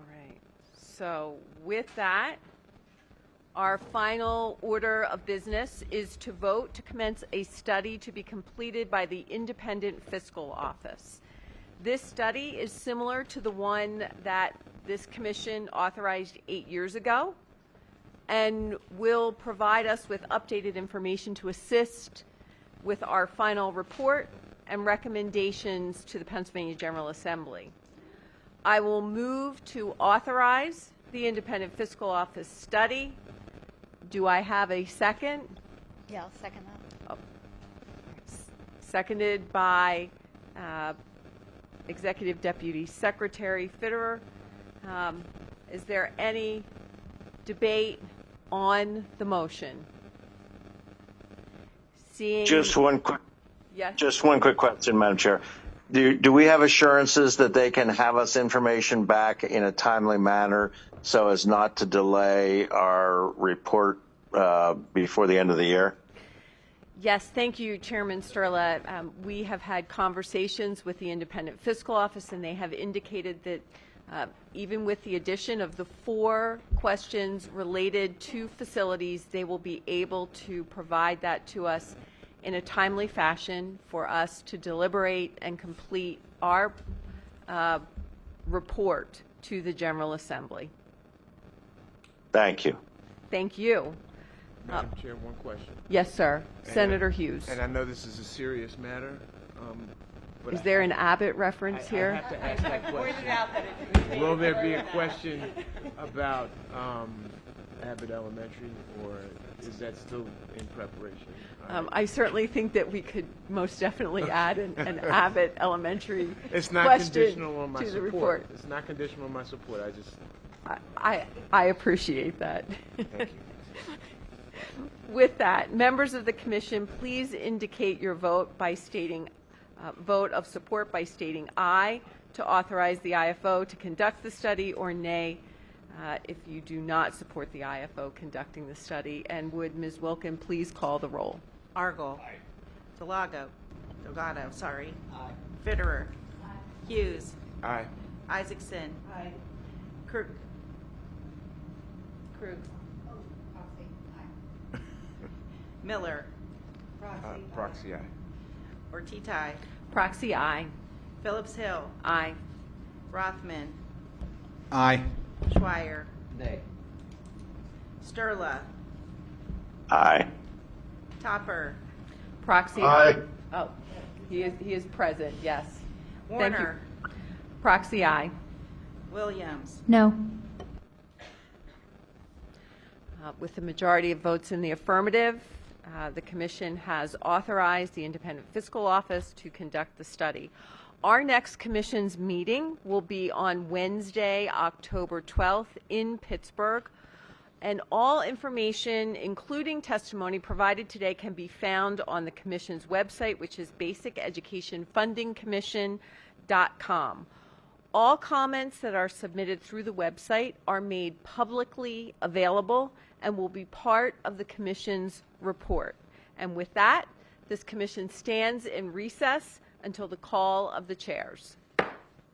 right. So with that, our final order of business is to vote to commence a study to be completed by the Independent Fiscal Office. This study is similar to the one that this commission authorized 8 years ago and will provide us with updated information to assist with our final report and recommendations to the Pennsylvania General Assembly. I will move to authorize the Independent Fiscal Office study. Do I have a second? Yeah, I'll second that. Seconded by Executive Deputy Secretary Fitterer. Is there any debate on the motion? Seeing Just one quick yes. question, Madam Chair. Do we have assurances that they can have us information back in a timely manner so as not to delay our report before the end of the year? Yes, thank you, Chairman Sturla. We have had conversations with the Independent Fiscal Office, and they have indicated that even with the addition of the 4 questions related to facilities, they will be able to provide that to us in a timely fashion for us to deliberate and complete our report to the General Assembly. Thank you. Thank you. Madam Chair, one question. Yes, sir. Senator Hughes. And I know this is a serious matter. But Is there an Abbott reference here? I have to ask that question. Will there be a question about Abbott Elementary, or is that still in preparation? I certainly think that we could most definitely add an Abbott Elementary It's not question conditional on my to the support. report. It's not conditional on my support. I just I appreciate that. thank you. With that, members of the commission, please indicate your vote by stating vote of support by stating aye to authorize the IFO to conduct the study, or nay if you do not support the IFO conducting the study. And would Ms. Wilkin please call the roll? Argyle. Delgado. Sorry. Fitterer. Hughes. Aye. Isaacson. Krug. Miller. Proxy aye. Ortitai. Proxy aye. Phillips-Hill. Aye. Rothman. Aye. Schweier. Nay. Sturla. Aye. Topper. Proxy Aye. Oh, he is present, yes. Warner. Proxy aye. Williams. No. With the majority of votes in the affirmative, the Commission has authorized the Independent Fiscal Office to conduct the study. Our next Commission's meeting will be on Wednesday, October 12th in Pittsburgh. And all information, including testimony provided today, can be found on the Commission's website, which is basiceducationfundingcommission.com. All comments that are submitted through the website are made publicly available and will be part of the Commission's report. And with that, this Commission stands in recess until the call of the chairs.